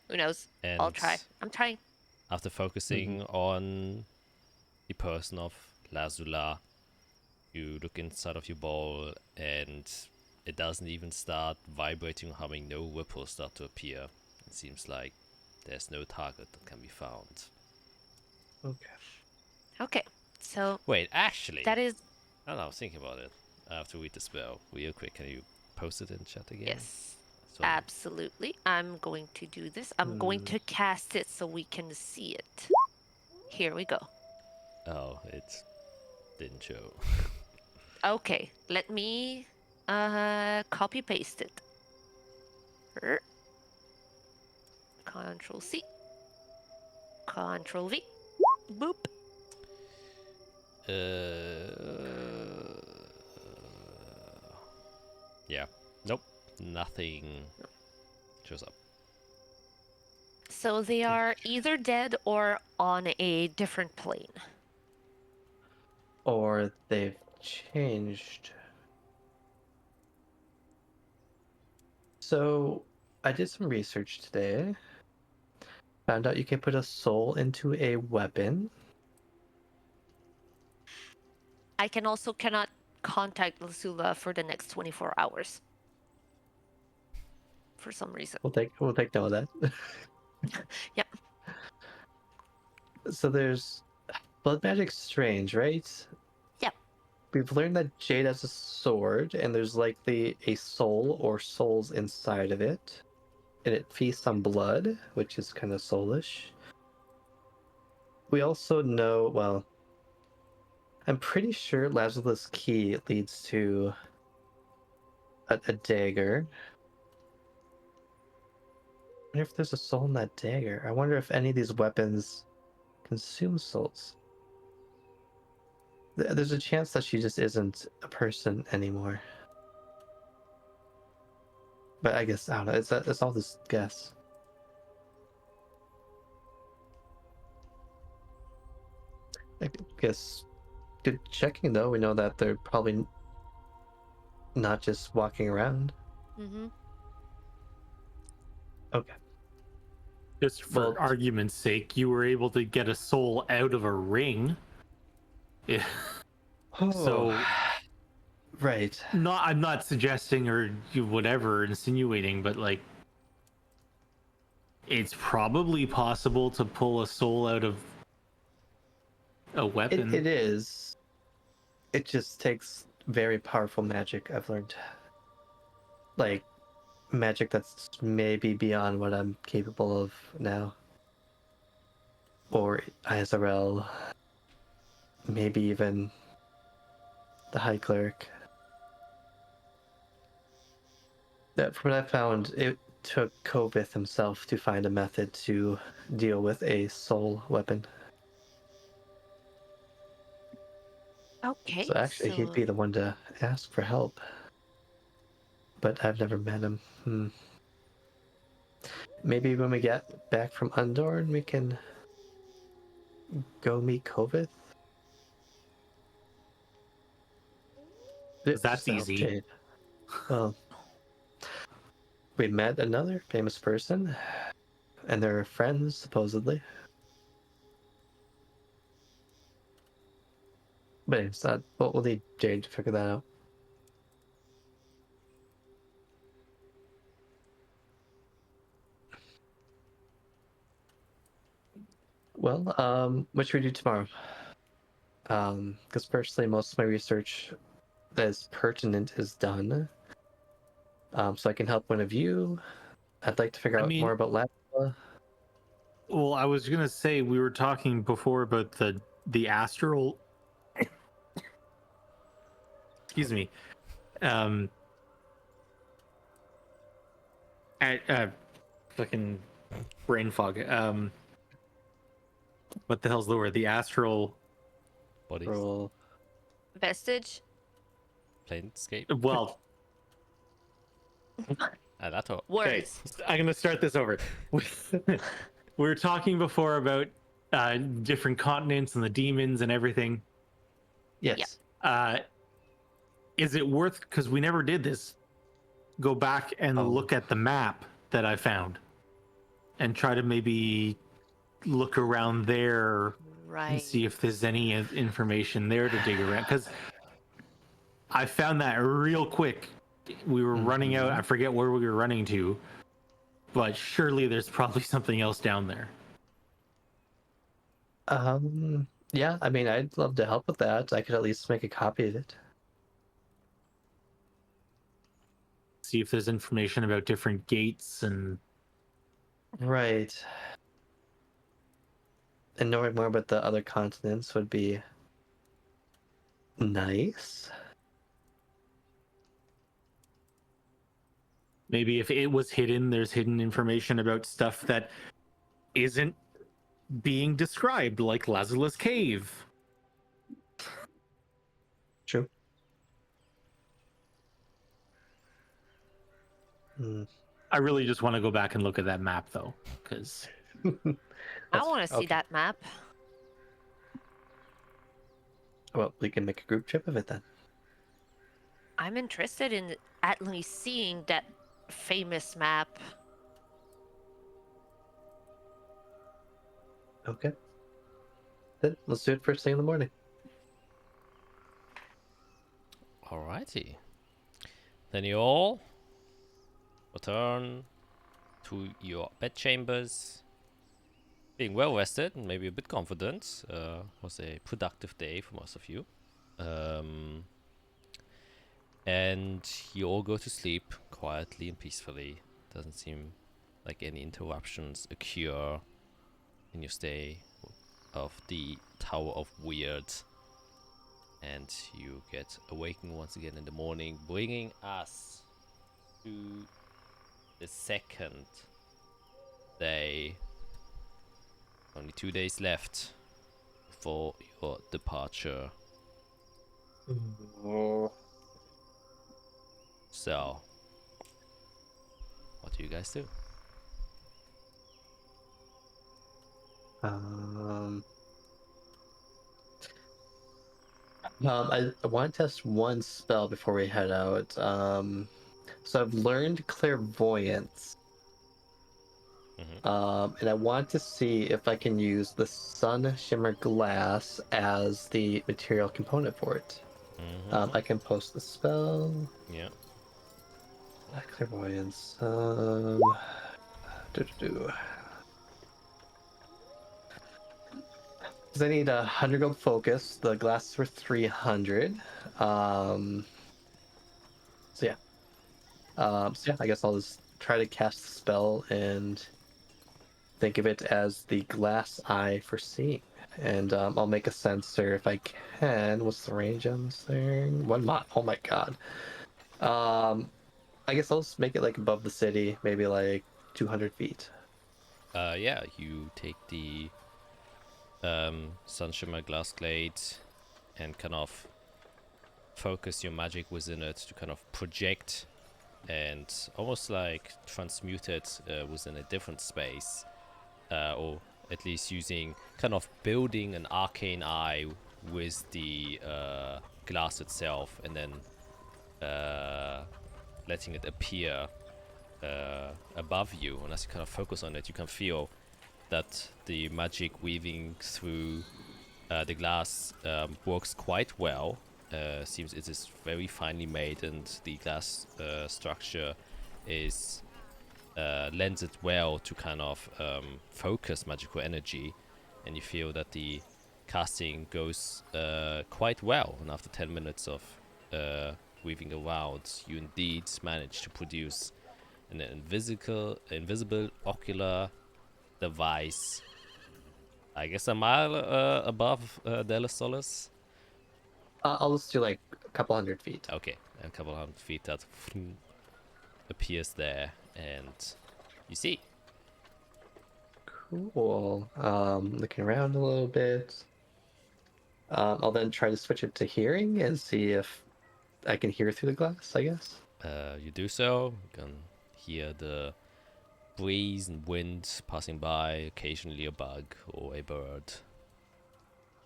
Who knows? And I'll try. I'm trying. after focusing on the person of Lazula, you look inside of your bowl and it doesn't even start vibrating or humming. No ripples start to appear. It seems like there's no target that can be found. Okay. Okay, so Wait, actually, that is I don't know, I was thinking about it. I have to read the spell real quick. Can you post it in chat again? yes, So, absolutely. I'm going to do this. I'm going to cast it so we can see it. Here we go. oh, it didn't show. Okay, let me copy paste it. Control C. Control V. Boop. Yeah. Nope. Nothing shows up. So they are either dead or on a different plane. Or they've changed. So, I did some research today. Found out you can put a soul into a weapon. I can also cannot contact Lasula for the next 24 hours. For some reason. We'll take note of that. Yep. So there's blood magic's strange, right? Yep. We've learned that Jade has a sword, and there's likely a soul or souls inside of it. And it feasts on blood, which is kind of soulish. We also know, well, I'm pretty sure Lazarus' key leads to a dagger. I wonder if there's a soul in that dagger. I wonder if any of these weapons consume souls. There's a chance that she just isn't a person anymore. But I guess, I don't know, it's all this guess. I guess, good checking though, we know that they're probably not just walking around. Mm-hmm. Okay. Just for Well, argument's sake, you were able to get a soul out of a ring. Yeah. So, right. I'm not suggesting or whatever, insinuating, but like, it's probably possible to pull a soul out of a weapon. It is. It just takes very powerful magic, I've learned. Like, magic that's maybe beyond what I'm capable of now. Or ISRL. Maybe even the High Cleric. That, from what I found, it took Kovith himself to find a method to deal with a soul weapon. Okay. So actually, he'd be the one to ask for help. But I've never met him. Maybe when we get back from Undorn, we can go meet Kovith. 'Cause that's Just to help easy. Jade. Well, we met another famous person, and they're friends, supposedly. But it's not. Well, we'll need Jade to figure that out. Well, what should we do tomorrow? Because personally, most of my research that is pertinent is done. So I can help one of you. I'd like to figure out more about Lazula. Well, I was gonna say, we were talking before about the astral. Excuse me. Fucking brain fog. What the hell's the word? The astral. Bodies. Roll. Vestige. Planescape. Well, That's all. Okay, Words. I'm gonna start this over. We were talking before about different continents and the demons and everything. Yes. Is it worth, because we never did this, go back and Oh. look at the map that I found and try to maybe look around there and Right. see if there's any information there to dig around? Because I found that real quick. We were running out. I forget where we were running to, but surely there's probably something else down there. Yeah, I mean, I'd love to help with that. I could at least make a copy of it. See if there's information about different gates and Right. And knowing more about the other continents would be nice. maybe if it was hidden, there's hidden information about stuff that isn't being described, like Lazarus Cave. True. Hmm. I really just want to go back and look at that map, though, because I want to see okay. that map. Well, we can make a group trip of it then. I'm interested in at least seeing that famous map. Okay. Then let's do it first thing in the morning. Alrighty. Then you all return to your bedchambers, being well rested and maybe a bit confident. Was a productive day for most of you. And you all go to sleep quietly and peacefully. Doesn't seem like any interruptions occur in your stay of the Tower of Weird. And you get awakened once again in the morning, bringing us to the second day. Only 2 days left before your departure. So, what do you guys do? I want to test one spell before we head out. So I've learned clairvoyance. And I want to see if I can use the Sun Shimmer Glass as the material component for it. I can post the spell. Yeah. Clairvoyance. Because I need 100 gold focus. The glasses were 300. So yeah. I guess I'll just try to cast the spell and think of it as the glass eye for seeing. And I'll make a sensor if I can. What's the range on this thing? 1 mile. Oh my god. I guess I'll just make it like above the city, maybe like 200 feet. Yeah, you take the Sun Shimmer Glass Glade and kind of focus your magic within it to kind of project and almost like transmute it within a different space, or at least using kind of building an arcane eye with the glass itself, and then letting it appear above you. And as you kind of focus on it, you can feel that the magic weaving through the glass works quite well. Seems it is very finely made, and the glass structure is lends it well to kind of focus magical energy, and you feel that the casting goes quite well. And after 10 minutes of weaving around, you indeed manage to produce an invisible ocular device, I guess a mile above Delos Solis. I'll just do like a couple 100 feet. Okay, a couple 100 feet that appears there, and you see. Cool. Looking around a little bit. I'll then try to switch it to hearing and see if I can hear through the glass, I guess. You do so. You can hear the breeze and wind passing by, occasionally a bug or a bird,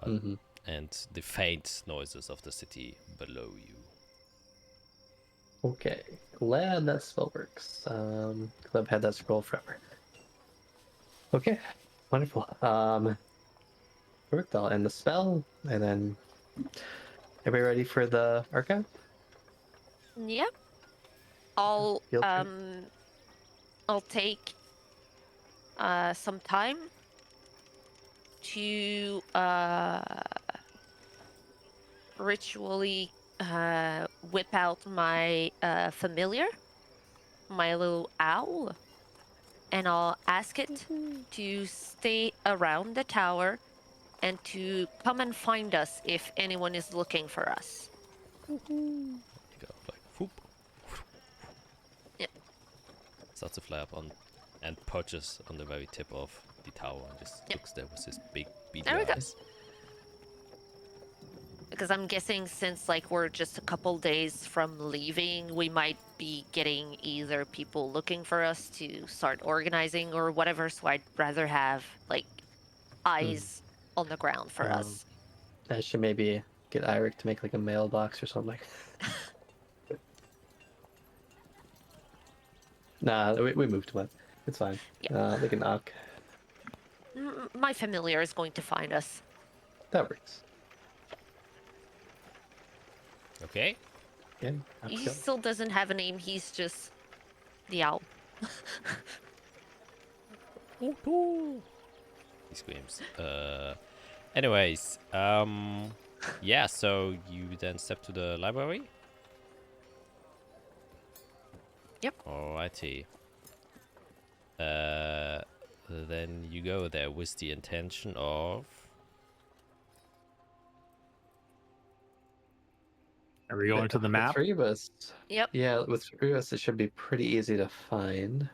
Mm-hmm. and the faint noises of the city below you. Okay, glad that spell works. Glad I've had that scroll forever. Okay, wonderful. Perfect. I'll end the spell, and then everybody ready for the archive? Yeah. I'll Feel free. I'll take some time to ritually whip out my familiar, my little owl, and I'll ask it to stay around the tower and to come and find us if anyone is looking for us. You go like whoop. Yep. Starts to fly up on and perches on the very tip of the tower and just Yep. looks there with his big beady There we go. eyes. Because I'm guessing since like we're just a couple days from leaving, we might be getting either people looking for us to start organizing or whatever. So I'd rather have like eyes on the ground for us. I should maybe get Iric to make like a mailbox or something. Nah, we moved one. It's fine. Yeah. They can knock. My familiar is going to find us. That works. Okay. Yeah. knock He go. still doesn't have a name. He's just the owl. He screams. Anyways, yeah. So you then step to the library. Yep. Alrighty. Then you go there with the intention of. Are we going to the With map? three of us. Yep. Yeah, with three of us, it should be pretty easy to find.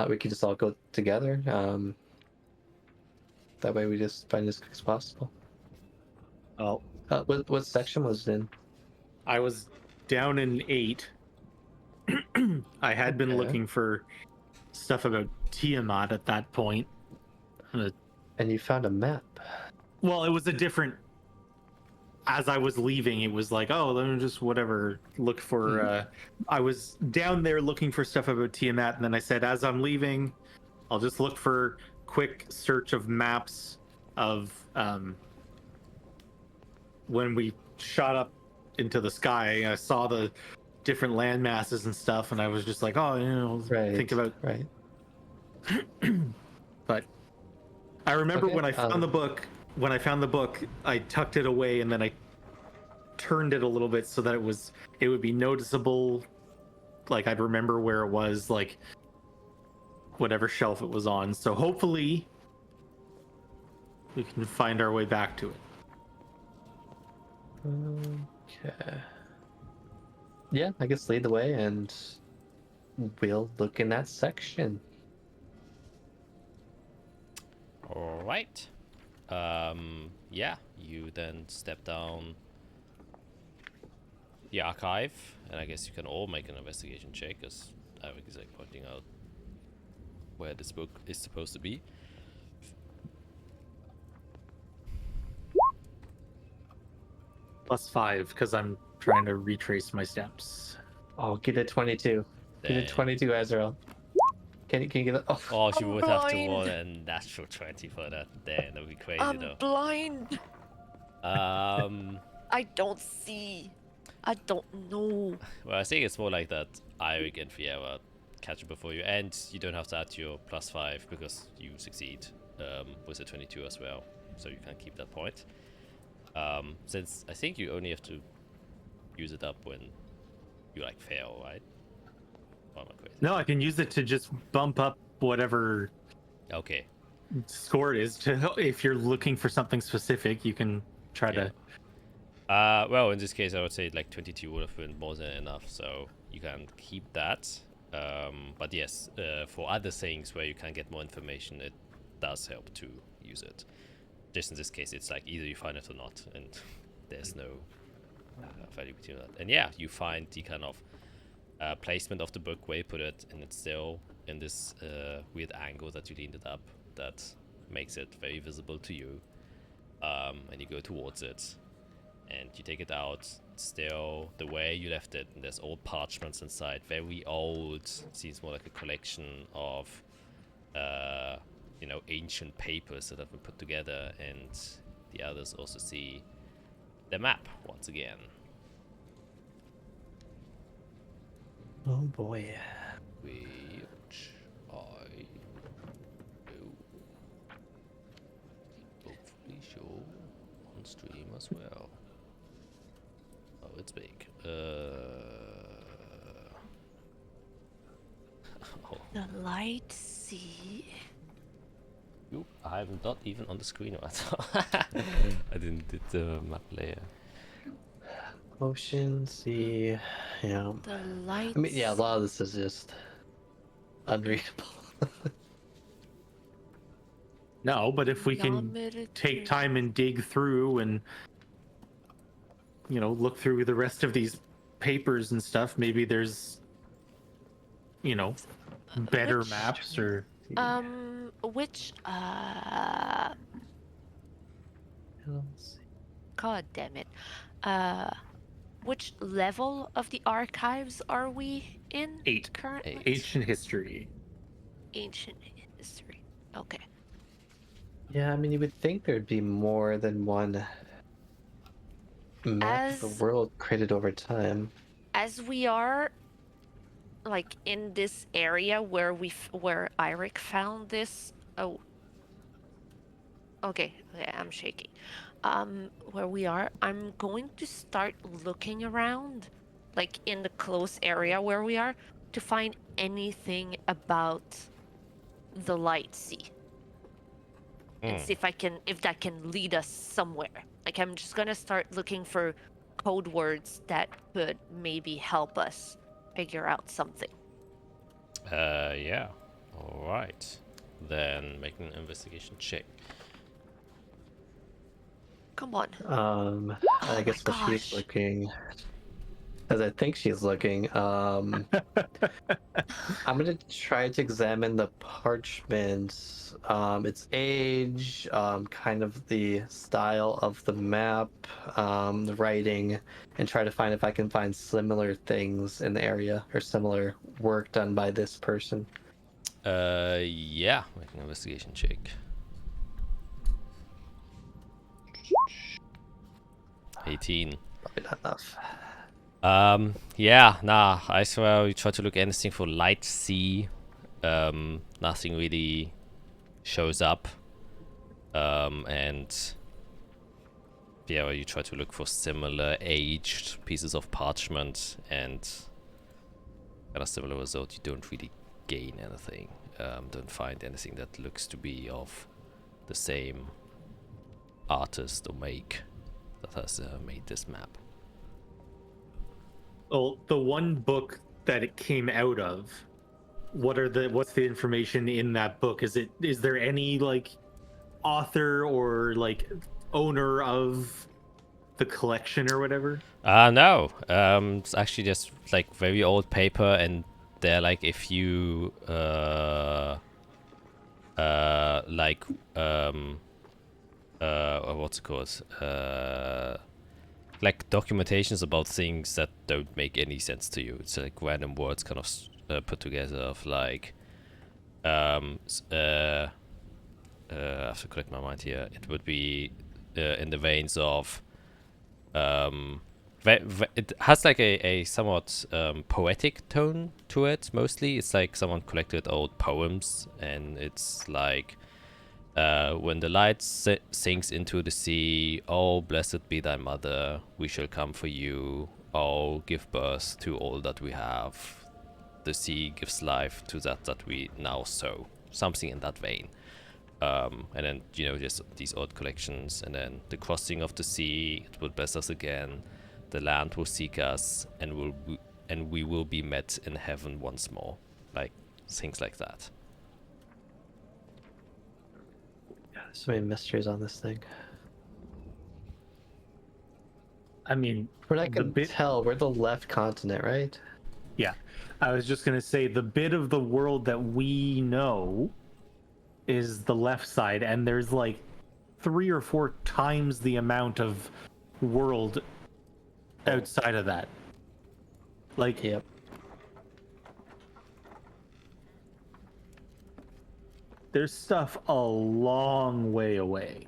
We could just all go together. That way we just find as quick as possible. Oh, What section was it in? I was down in 8. I had been Okay. looking for stuff about Tiamat at that point. And you found a map. Well, it was a different. As I was leaving, it was like, oh, let me just whatever look for. I was down there looking for stuff about Tiamat, and then I said, as I'm leaving, I'll just look for quick search of maps of when we shot up into the sky. I saw the different land masses and stuff, and I was just like, oh, Right. think about. Right. But I remember Okay, when I found the book. When I found the book, I tucked it away and then I turned it a little bit so that it would be noticeable. Like I'd remember where it was, like whatever shelf it was on. So hopefully we can find our way back to it. Okay. Yeah, I guess lead the way and we'll look in that section. All right. Yeah, you then step down the archive, and I guess you can all make an investigation check, as Eric is like pointing out where this book is supposed to be. +5 because I'm trying to retrace my steps. Oh, get a 22. Get a Dang. 22, Azrael. Can you get it? Oh, Oh, she I'm would have to blind. roll a natural 20 for that. Damn, that would be crazy I'm though. blind. I don't see. I don't know. Well, I think it's more like that Eric and Fiera catch up before you, and you don't have to add your +5 because you succeed with a 22 as well, so you can keep that point. Since I think you only have to use it up when you like fail, right? Or am I crazy? No, I can use it to just bump up whatever Okay. score it is. If you're looking for something specific, you can try Yeah. to. Well, in this case, I would say like 22 would have been more than enough, so you can keep that. But yes, for other things where you can get more information, it does help to use it. Just in this case, it's like either you find it or not, and there's no value between that. And yeah, you find the kind of placement of the book where you put it, and it's still in this weird angle that you leaned it up that makes it very visible to you. And you go towards it, and you take it out, still the way you left it, and there's old parchments inside, very old, seems more like a collection of ancient papers that have been put together, and the others also see the map once again. Oh boy. Which I will hopefully show on stream as well. Oh, it's big. Oh, The light sea. I'm not even on the screen right now. I didn't do the map layer. Ocean, sea, yeah. The light. I mean, yeah, a lot of this is just unreadable. No, but if we can take time and dig through and look through the rest of these papers and stuff, maybe there's better Which- maps or Which God damn it. Which level of the archives are we in? 8. Currently? Ancient history. Ancient history. Okay. Yeah, I mean, you would think there'd be more than one map of the As- world created over time. As we are like in this area where where Eirik found this. Oh. Okay, yeah, I'm shaking. Where we are, I'm going to start looking around, like in the close area where we are, to find anything about the light sea. And see if that can lead us somewhere. Like I'm just gonna start looking for code words that could maybe help us figure out something. Yeah. Alright. Then make an investigation check. Come on. I guess my while she's gosh. looking, as I think she's looking, I'm gonna try to examine the parchments, its age, kind of the style of the map, the writing, and try to find if I can find similar things in the area or similar work done by this person. Yeah. Make an investigation check. $18. Probably not enough. Yeah, nah, I swear we try to look anything for light sea. Nothing really shows up. And yeah, you try to look for similar aged pieces of parchment, and at a similar result, you don't really gain anything. Don't find anything that looks to be of the same artist or make that has made this map. Well, the one book that it came out of, what's the information in that book? Is there any like author or like owner of the collection or whatever? No. It's actually just like very old paper, and they're like if you what's it called? Like documentations about things that don't make any sense to you. It's like random words kind of put together of like I have to collect my mind here. It would be in the veins of it has like a somewhat poetic tone to it. Mostly it's like someone collected old poems, and it's like when the light sinks into the sea, oh blessed be thy mother, we shall come for you, oh give birth to all that we have, the sea gives life to that we now sow, something in that vein. And then just these odd collections, and then the crossing of the sea, it will bless us again, the land will seek us, and we will be met in heaven once more, like things like that. There's so many mysteries on this thing. I mean, What I can tell, we're the left continent, right? Yeah. I was just going to say the bit of the world that we know is the left side, and there's like 3 or 4 times the amount of world outside of that. Like, Yep. there's stuff a long way away.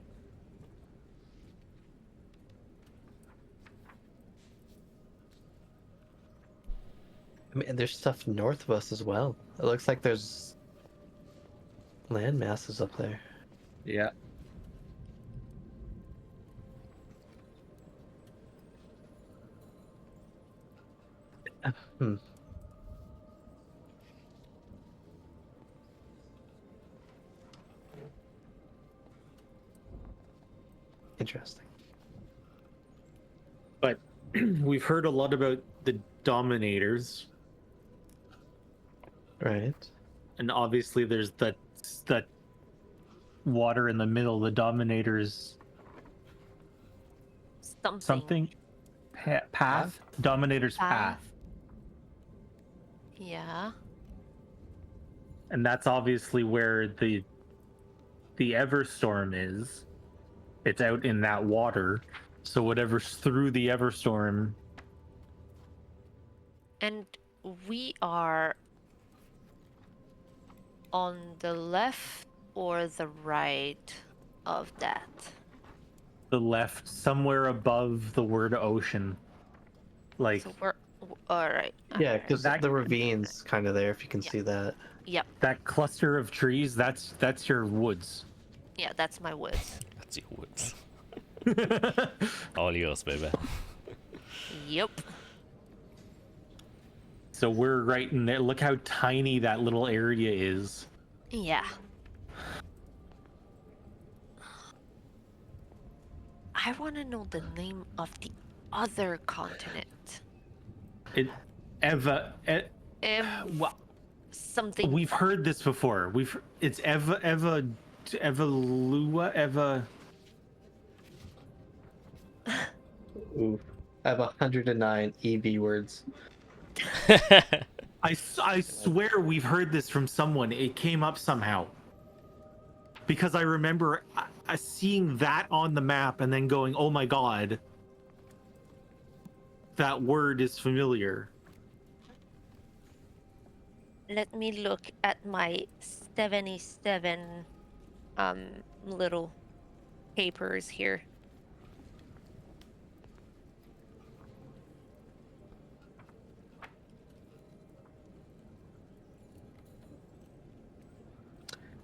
I mean, there's stuff north of us as well. It looks like there's land masses up there. Yeah. Hmm. Interesting. But we've heard a lot about the Dominators, Right. and obviously there's that water in the middle, the Dominators something path? Dominator's path. Yeah. And that's obviously where the Everstorm is. It's out in that water. So whatever's through the Everstorm. And we are on the left or the right of that? The left, somewhere above the word ocean. Like, So we're all right. Yeah, because That- the ravine's kind of there, if you can Yeah. see that. Yep. that cluster of trees, that's your woods. Yeah, that's my woods. That's your woods. All yours, baby. Yep. So we're right in there. Look how tiny that little area is. Yeah. I want to know the name of the other continent. It Eva. What? Something. We've heard this before. It's Evalua. Ooh. I have 109 EV words. I swear we've heard this from someone. It came up somehow. Because I remember seeing that on the map and then going, oh my god, that word is familiar. Let me look at my 77 little papers here.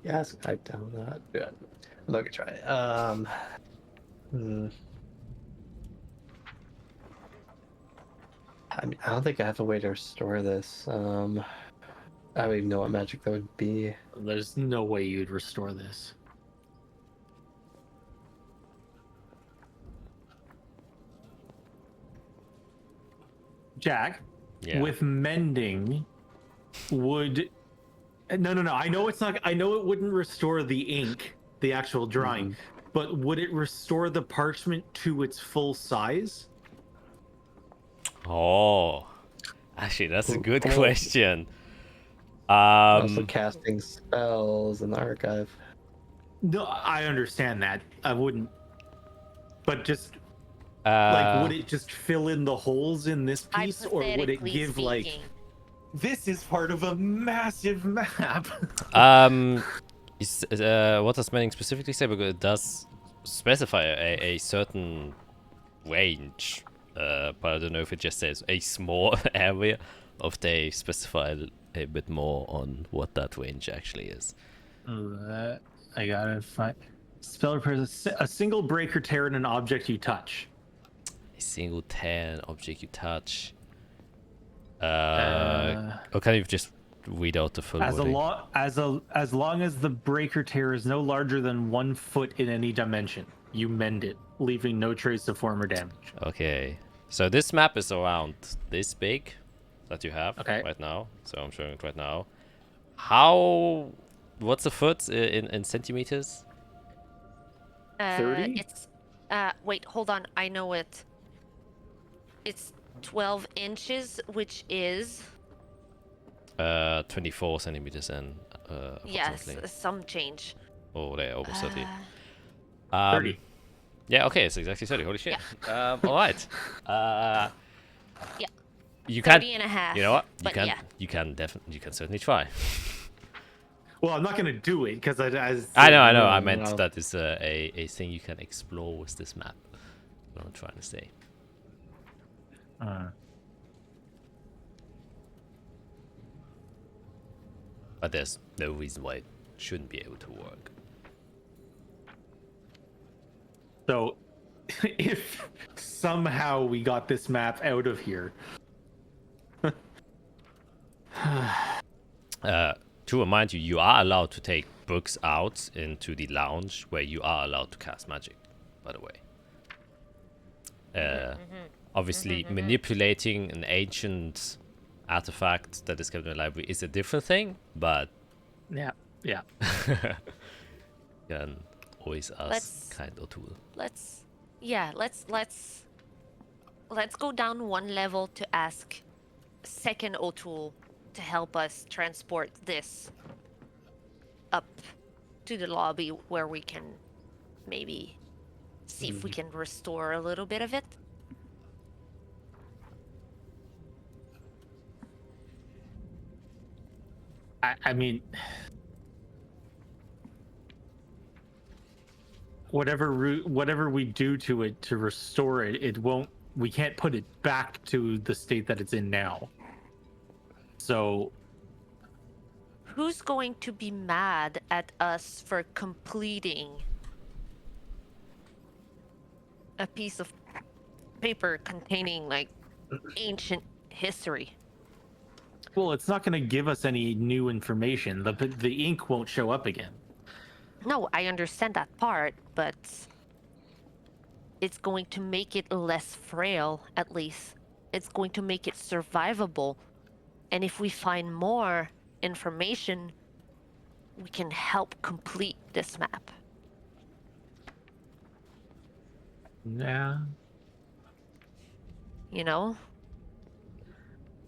Yes, type down that. Yeah. Let me try. I mean, I don't think I have a way to restore this. I don't even know what magic that would be. There's no way you'd restore this. Jack, Yeah. with mending, would no. I know it's not. I know it wouldn't restore the ink, the actual drawing, but would it restore the parchment to its full size? Oh, actually, that's a good Oh. question. Also casting spells in the archive. No, I understand that. I wouldn't. But just like, would it just fill in the holes in this piece, or would it Hypothetically give like, speaking. this is part of a massive map? What does mending specifically say? Because it does specify a certain range, but I don't know if it just says a small area, or if they specify a bit more on what that range actually is. I gotta find. Spell repairs a single break or tear in an object you touch. A single tear an object you touch. Or can you just read out the full wording? As long as the break or tear is no larger than 1 foot in any dimension, you mend it, leaving no trace of former damage. Okay, so this map is around this big that you have Okay. right now. So I'm showing it right now. What's a foot in centimeters? 30? It's wait, hold on. I know it. It's 12 inches, which is 24 centimeters and Yes, approximately. some change. Oh, they're almost 30. 30. Yeah, okay, it's exactly 30. Holy shit. All right. Yeah. You can. 30 and a half. You know what? But yeah. You can certainly try. Well, I'm not gonna do it because I know. I meant that is a thing you can explore with this map. What I'm trying to say. But there's no reason why it shouldn't be able to work. So, if somehow we got this map out of here, to remind you, you are allowed to take books out into the lounge where you are allowed to cast magic, by the way. Obviously, manipulating an ancient artifact that is kept in the library is a different thing, but yeah. you can always ask kind or tool. Let's go down one level to ask second O'Toole to help us transport this up to the lobby where we can maybe see if we can restore a little bit of it. I mean, whatever we do to it to restore it, it won't. We can't put it back to the state that it's in now. So, Who's going to be mad at us for completing a piece of paper containing like ancient history? well, it's not going to give us any new information. The ink won't show up again. No, I understand that part, but it's going to make it less frail, at least. It's going to make it survivable. And if we find more information, we can help complete this map. Yeah. You know?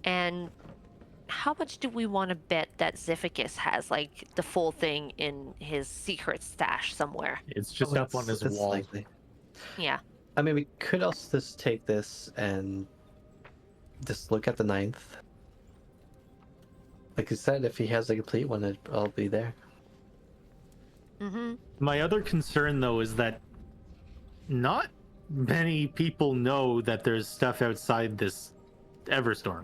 And how much do we want to bet that Zificus has, like, the full thing in his secret stash somewhere? It's just up on his It's wall. likely. Yeah. I mean, we could also just take this and just look at the 9th. Like you said, if he has a complete one, I'll be there. Mm-hmm. My other concern, though, is that not many people know that there's stuff outside this Everstorm.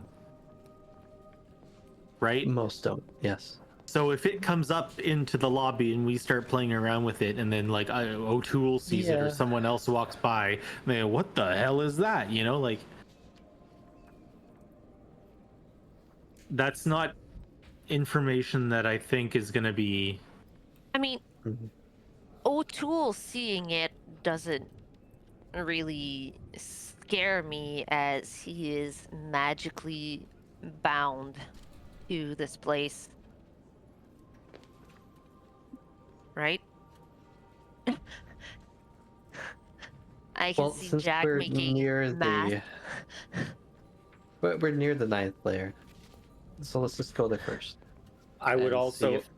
Right? Most don't, yes. So if it comes up into the lobby and we start playing around with it, and then like O'Toole sees it or Yeah. someone else walks by, man, what the hell is that? You know, like that's not information that I think is going to be. I mean, Mhm. O'Toole seeing it doesn't really scare me, as he is magically bound to this place. Right? I can Well, see since Jack we're making near math. we're near the 9th layer, so let's just go there first. I would And also. see if-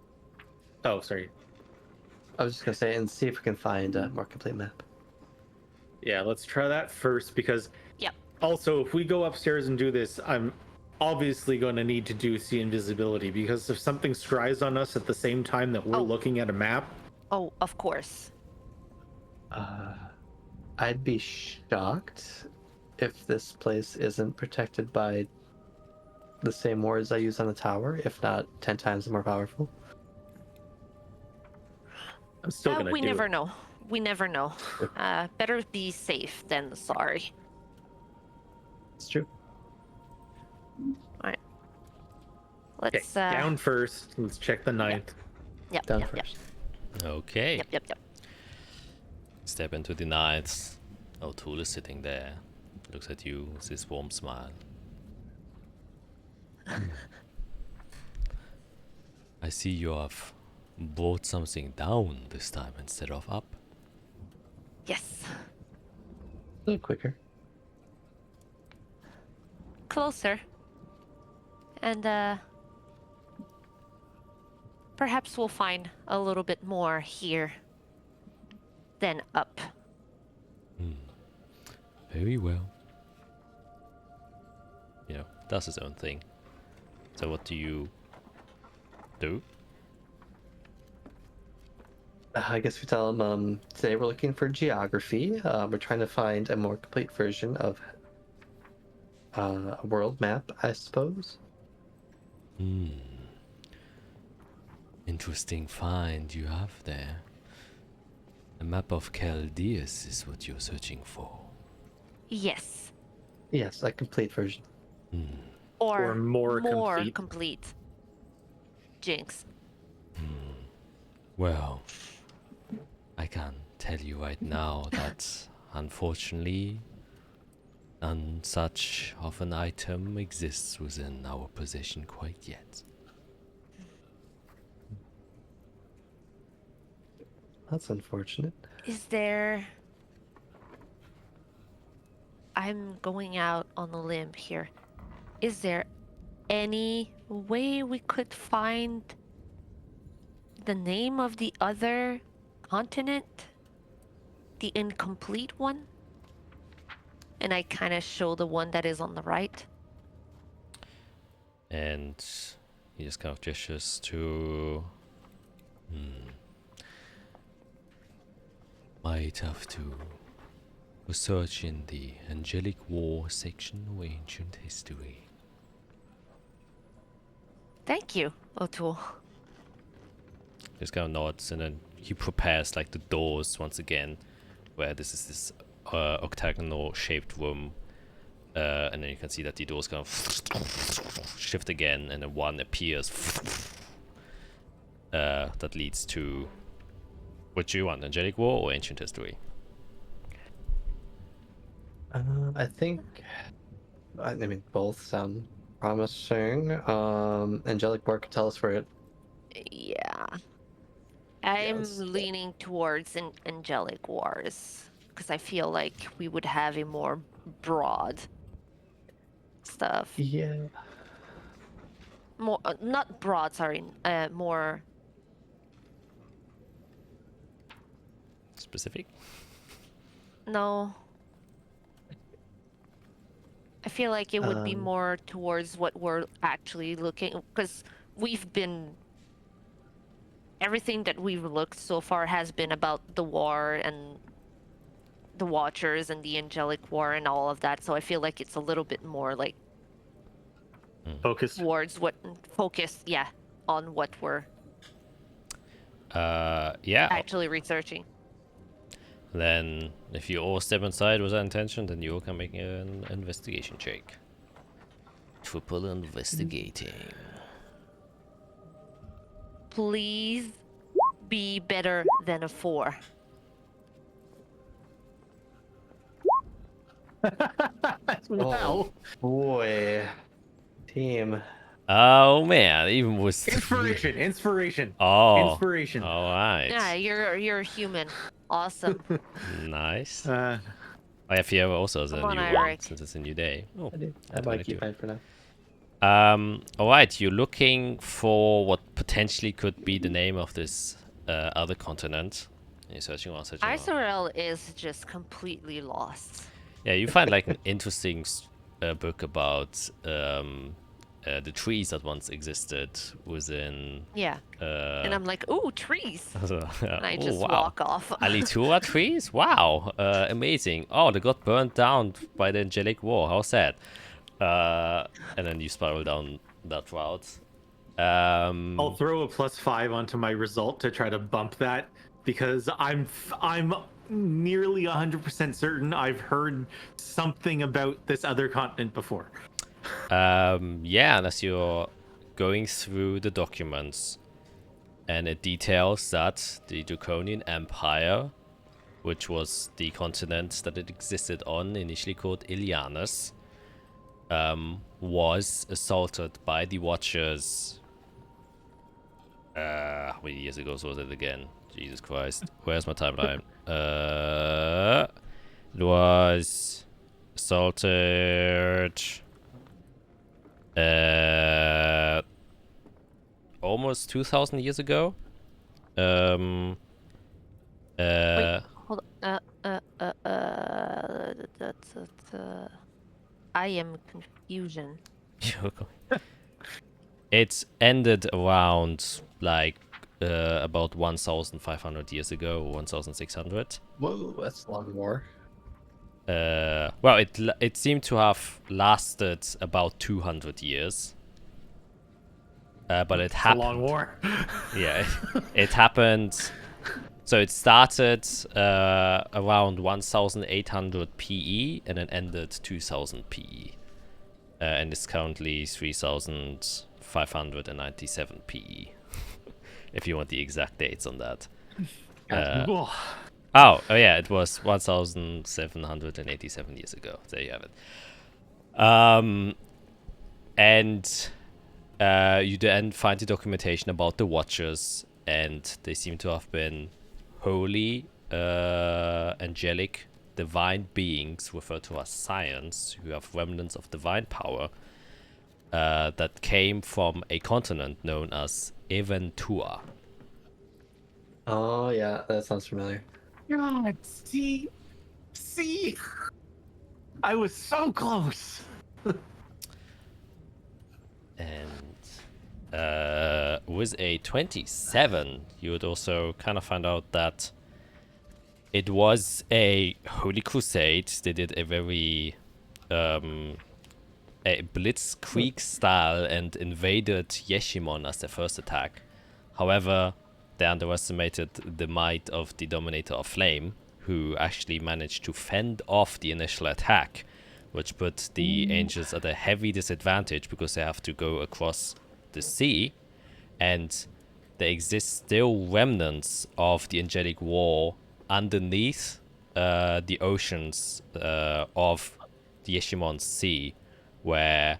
Oh, sorry. I was just gonna say, and see if we can find a more complete map. Yeah, let's try that first because. Yep. Also, if we go upstairs and do this, I'm obviously going to need to do see invisibility because if something scries on us at the same time that we're Oh. looking at a map, Oh, of course. I'd be shocked if this place isn't protected by the same wards I use on the tower, if not 10 times more powerful. I'm still Well, going to we do never it. know. We never know. Better be safe than sorry. It's true. Okay, Let's down first. Let's check the 9th. Yep, Down yep, yep, first. Okay. yep. Step into the night. O'Toole is sitting there. Looks at you with his warm smile. I see you have brought something down this time instead of up. Yes. A little quicker. Closer. And perhaps we'll find a little bit more here than up. Very well. You know, does his own thing. So what do you do? I guess we tell them today we're looking for geography. We're trying to find a more complete version of a world map, I suppose. Interesting find you have there. A map of Chaldeus is what you're searching for. Yes. Yes, a complete version. Or more complete. complete. Jinx. Well, I can tell you right now that unfortunately none such of an item exists within our possession quite yet. That's unfortunate. Is there... I'm going out on a limb here. Is there any way we could find the name of the other continent? The incomplete one? And I kind of show the one that is on the right. And he just kind of gestures to... Might have to research in the Angelic War section of Ancient History. Thank you, O'Toole. Just kind of nods, and then he prepares like the doors once again, where this is this octagonal shaped room, and then you can see that the doors kind of shift again, and then one appears that leads to what do you want, Angelic War or Ancient History? I think, I mean, both sound promising. Angelic War could tell us where it. Yeah. I'm Yes. leaning towards Angelic Wars because I feel like we would have a more broad stuff. Yeah. More, not broad, sorry, more... Specific? No. I feel like it would be more towards what we're actually looking, because we've been... Everything that we've looked so far has been about the war and the Watchers and the Angelic War and all of that, so I feel like it's a little bit more like Focus. towards what yeah, on what we're Yeah. actually researching. Then, if you all step inside with that intention, then you all can make an investigation check. Triple investigating. Please be better than a 4. Wow. Boy. Team. Oh man, even with Inspiration. Oh, Inspiration. all right. Yeah, you're human. Awesome. Nice. Uh, I have Fiera also as a Come on, new one Eric. since it's a new day. Oh, I do. I I'll might do keep it mine for now. all right. You're looking for what potentially could be the name of this other continent. You're searching on. Isorel is just completely lost. Yeah, you find like an interesting book about the trees that once existed within. Yeah. And I'm like, ooh, trees. And I just walk off. Alitura trees? Wow, amazing. Oh, they got burned down by the Angelic War. How sad. And then you spiral down that route. I'll throw a +5 onto my result to try to bump that because I'm nearly 100% certain I've heard something about this other continent before. Yeah, and as you're going through the documents, and it details that the Draconian Empire, which was the continent that it existed on, initially called Ilianus, was assaulted by the Watchers. How many years ago was it again? Jesus Christ. Where's my timeline? It was assaulted almost 2,000 years ago. Hold I am confusion. It ended around like about 1,500 years ago, or 1,600. Whoa, that's a long war. Well, it seemed to have lasted about 200 years. But it happened. A long war. Yeah, it happened. So it started around 1,800 PE and then ended 2,000 PE. And it's currently 3,597 PE. If you want the exact dates on that. Oh yeah, it was 1,787 years ago. There you have it. And you then find the documentation about the Watchers, and they seem to have been holy, angelic, divine beings referred to as scions who have remnants of divine power that came from a continent known as Eventua. Oh yeah, that sounds familiar. God, see, I was so close. And with a 27, you would also kind of find out that it was a holy crusade. They did a very a blitzkrieg style and invaded Yeshimon as their first attack. However, they underestimated the might of the Dominator of Flame, who actually managed to fend off the initial attack, which put the Angels at a heavy disadvantage because they have to go across the sea, and there exist still remnants of the angelic war underneath the oceans of the Yeshimon Sea, where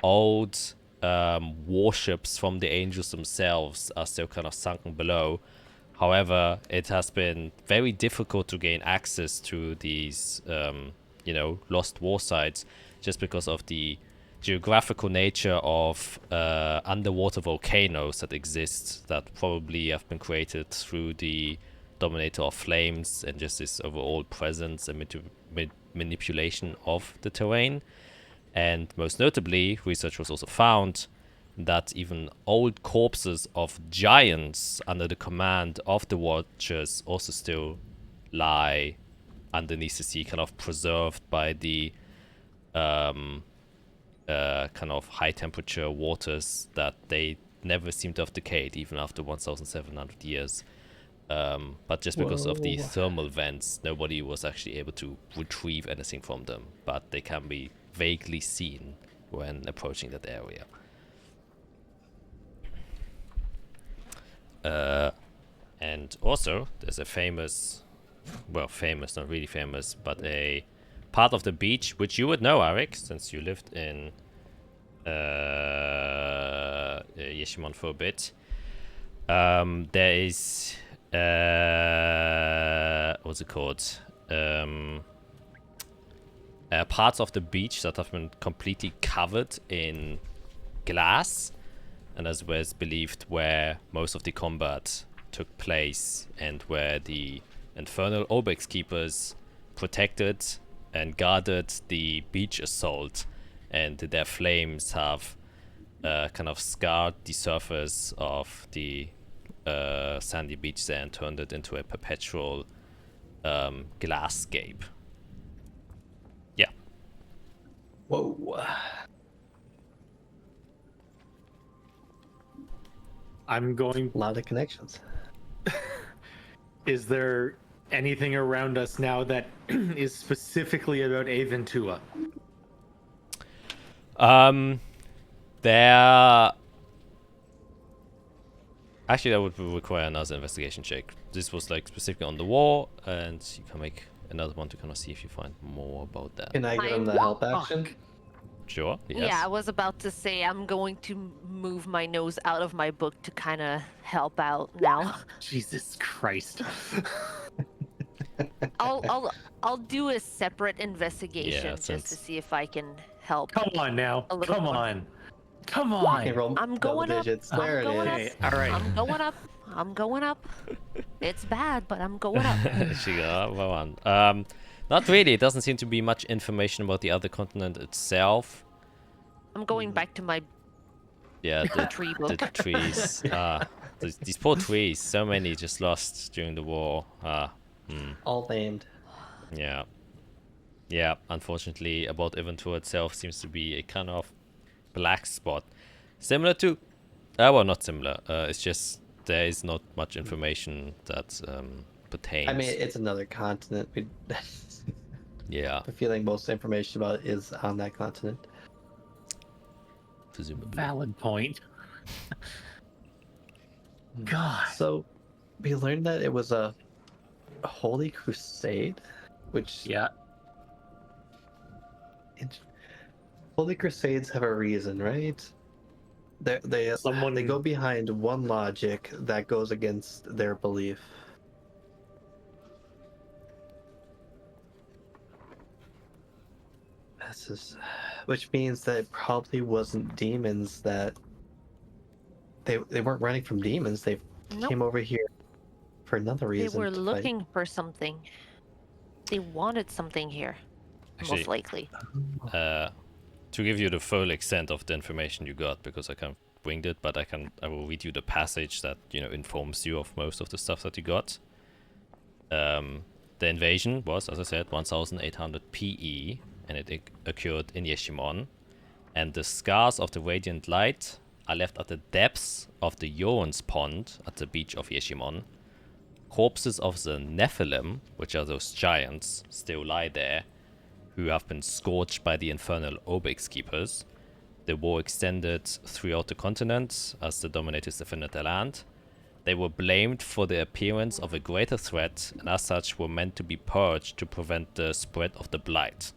old warships from the Angels themselves are still kind of sunken below. However, it has been very difficult to gain access to these lost war sites, just because of the geographical nature of underwater volcanoes that exist, that probably have been created through the Dominator of Flames and just this overall presence and manipulation of the terrain. And most notably, researchers also found that even old corpses of giants under the command of the Watchers also still lie underneath the sea, kind of preserved by the kind of high temperature waters, that they never seem to have decayed even after 1,700 years. But just because of the thermal vents, nobody was actually able to retrieve anything from them, but they can be vaguely seen when approaching that area. And also, there's a famous, well, famous, not really famous, but a part of the beach, which you would know, Arik, since you lived in Yeshimon for a bit. There is, what's it called? Parts of the beach that have been completely covered in glass, and as was believed where most of the combat took place, and where the infernal Obex keepers protected and guarded the beach assault, and their flames have kind of scarred the surface of the sandy beach there and turned it into a perpetual glasscape. Yeah. Whoa. I'm going. A lot of connections. Is there anything around us now that is specifically about Aventua? There. Actually, that would require another investigation check. This was like specifically on the wall, and you can make another one to kind of see if you find more about that. Can I give him the help action? Sure. Yes. Yeah, I was about to say I'm going to move my nose out of my book to kind of help out now. Jesus Christ. I'll do a separate investigation just to since- see if I can help. Come on now. A little Come more. on. Come You on. can roll I'm double going up. digits. I'm There it going is. Okay, all right. I'm going up. I'm going up. It's bad, but I'm going up. She got one. Not really. It doesn't seem to be much information about the other continent itself. I'm going back to my Yeah, the tree the book. trees. These poor trees. So many just lost during the war. All named. Yeah. Yeah, unfortunately, about Eventur itself seems to be a kind of black spot. Similar to... well, not similar. It's just there is not much information that pertains. I mean, it's another continent. Yeah, The feeling most information about it is on that continent. presumably. Valid point. God. So, we learned that it was a Holy Crusade, which Yeah. Holy Crusades have a reason, right? They go behind one logic that goes against their belief. Which means that it probably wasn't demons that they weren't running from demons. They Nope. came over here for another They reason. were to fight. looking for something. They wanted something here. Actually, Most likely. to give you the full extent of the information you got, because I kind of winged it, but I will read you the passage that informs you of most of the stuff that you got. The invasion was, as I said, 1800 PE, and it occurred in Yeshimon. And the scars of the radiant light are left at the depths of the Yoren's pond at the beach of Yeshimon. Corpses of the Nephilim, which are those giants, still lie there, who have been scorched by the infernal Obex keepers. The war extended throughout the continent as the Dominators defended their land. They were blamed for the appearance of a greater threat, and as such were meant to be purged to prevent the spread of the blight.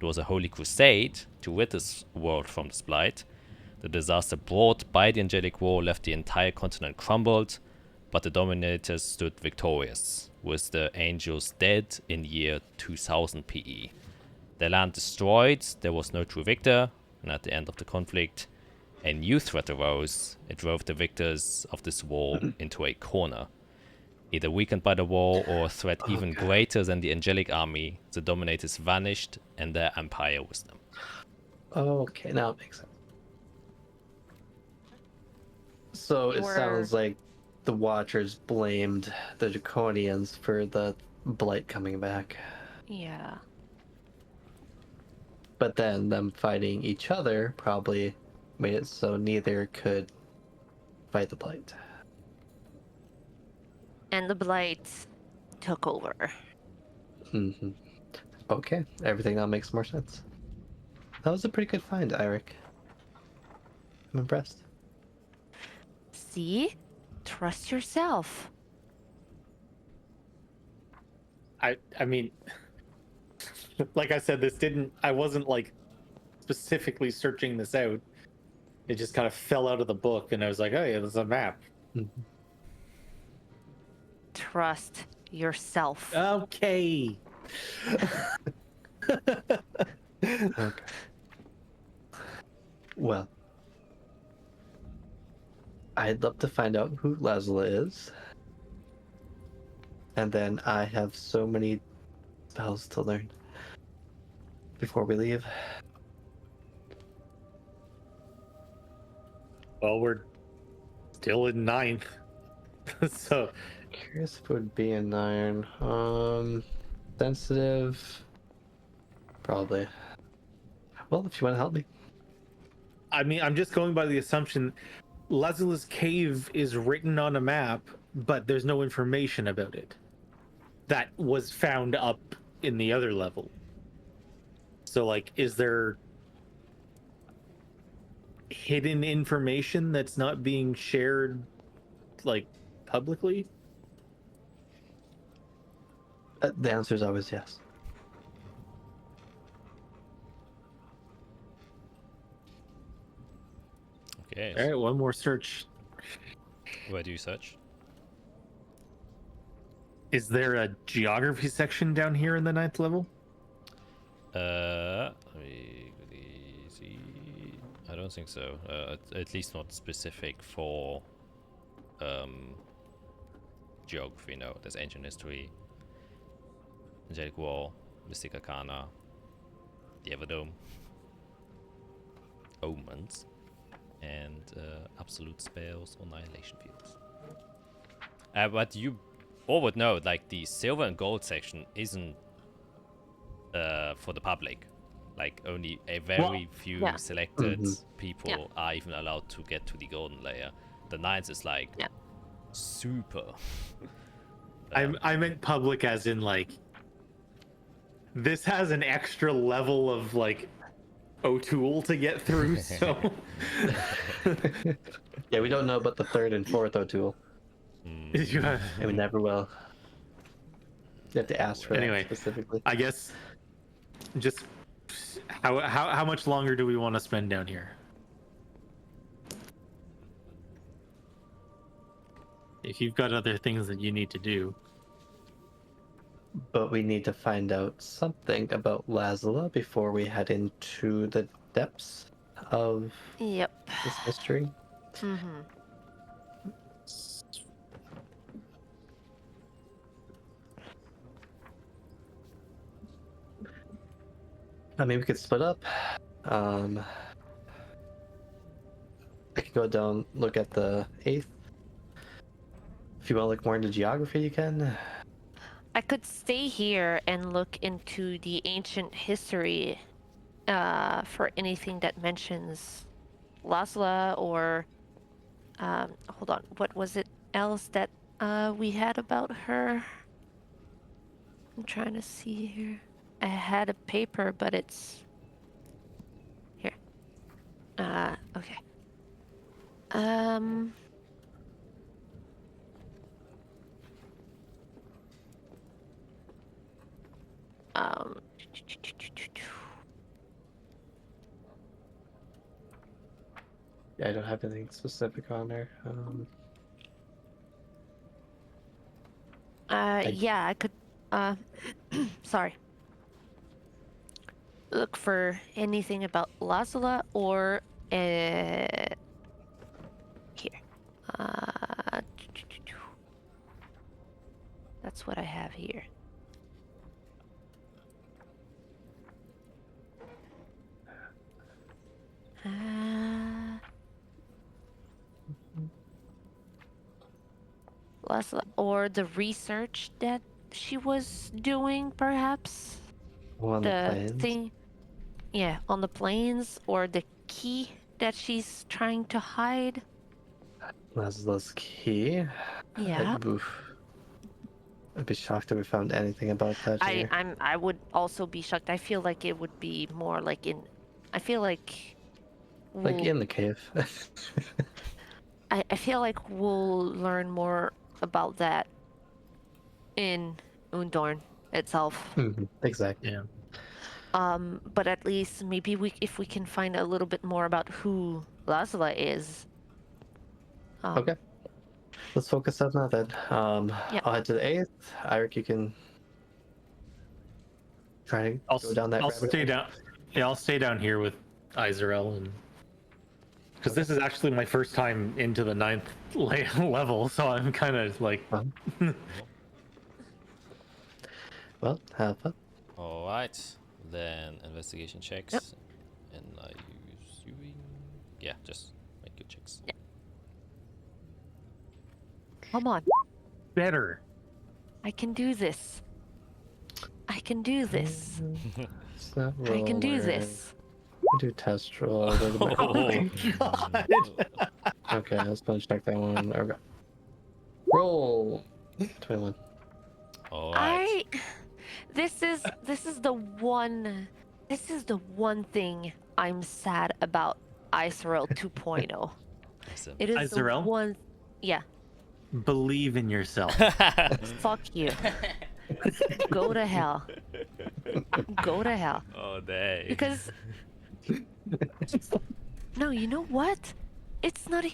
It was a holy crusade to rid this world from this blight. The disaster brought by the angelic war left the entire continent crumbled, but the Dominators stood victorious, with the angels dead in year 2000 PE. Their land destroyed, there was no true victor, and at the end of the conflict, a new threat arose. It drove the victors of this war into a corner. Either weakened by the war or a threat even greater than the angelic army, the Dominators vanished and their empire with them. Okay, now it makes sense. So it sounds like the Watchers blamed the Draconians for the blight coming back. Yeah. But then them fighting each other probably made it so neither could fight the blight. And the blight took over. Mm-hmm. Okay, everything now makes more sense. That was a pretty good find, Eric. I'm impressed. See? Trust yourself. I mean, like I said, I wasn't like specifically searching this out. It just kind of fell out of the book, and I was like, oh yeah, there's a map. Mm-hmm. Trust yourself. Okay. Okay. Well, I'd love to find out who Lesla is. And then I have so many spells to learn before we leave. Well, we're still in 9th. So Curious if it would be a 9. Sensitive. Probably. Well, if you want to help me. I mean, I'm just going by the assumption Lazula's cave is written on a map, but there's no information about it. That was found up in the other level. So, like, is there hidden information that's not being shared, like, publicly? The answer is always yes. Okay, All right, one more search. where do you search? Is there a geography section down here in the 9th level? Let me quickly see. I don't think so. At least not specific for geography. No, there's ancient history, angelic war, mystic arcana, the Everdome, omens, and absolute spells or annihilation fields. But you all would know, like, the silver and gold section isn't for the public. Like, only a very few yeah. selected people are even allowed to get to the golden layer. The nines is like super. I meant public as in, like, this has an extra level of, like, O'Toole to get through, so... Yeah, we don't know about the third and fourth O'Toole. Yeah. And we never will. You have to ask for Anyway, that specifically. I guess just how much longer do we want to spend down here? If you've got other things that you need to do. But we need to find out something about Lazula before we head into the depths of Yep. this mystery. Mm-hmm. I mean, we could split up. I could go down, look at the 8th. If you want to look more into geography, you can. I could stay here and look into the ancient history for anything that mentions Lasla or hold on, what was it else that we had about her? I'm trying to see here. I had a paper, but it's here. Okay. Yeah, I don't have anything specific on there. Yeah, I could sorry. Look for anything about Lazula or here. That's what I have here. Lazula or the research that she was doing, perhaps. on the plains. Thing, yeah, on the plains, or the key that she's trying to hide. Lazula's key. Yeah. I'd be shocked if we found anything about that here. I would also be shocked. I feel like it would be more like in. I feel like. Like in the cave. I feel like we'll learn more about that in Undorn itself. Exactly. Yeah. But at least maybe if we can find a little bit more about who Lazula is. Okay. Let's focus on that then. Yeah. I'll head to the 8th. Eirik, you can try to go down that I'll rabbit stay hole. down. Yeah, I'll stay down here with Izarel, and because this is actually my first time into the 9th level, so I'm kind of like. Well, have fun. All right, then investigation checks, Yep. and I use using. Yeah, just make good checks. Yeah. Come on, Better. I can do this. I can do this. It's not I can do roller. this. Do test roll. Wait a minute. God. Okay, let's go check that one. Okay. Roll 21. All right. This is the one thing I'm sad about Isorel 2.0. Awesome. It is Isorel? the one. Yeah. Believe in yourself. Fuck you. Go to hell. Go to hell. Oh, day. Because no, you know what? It's not.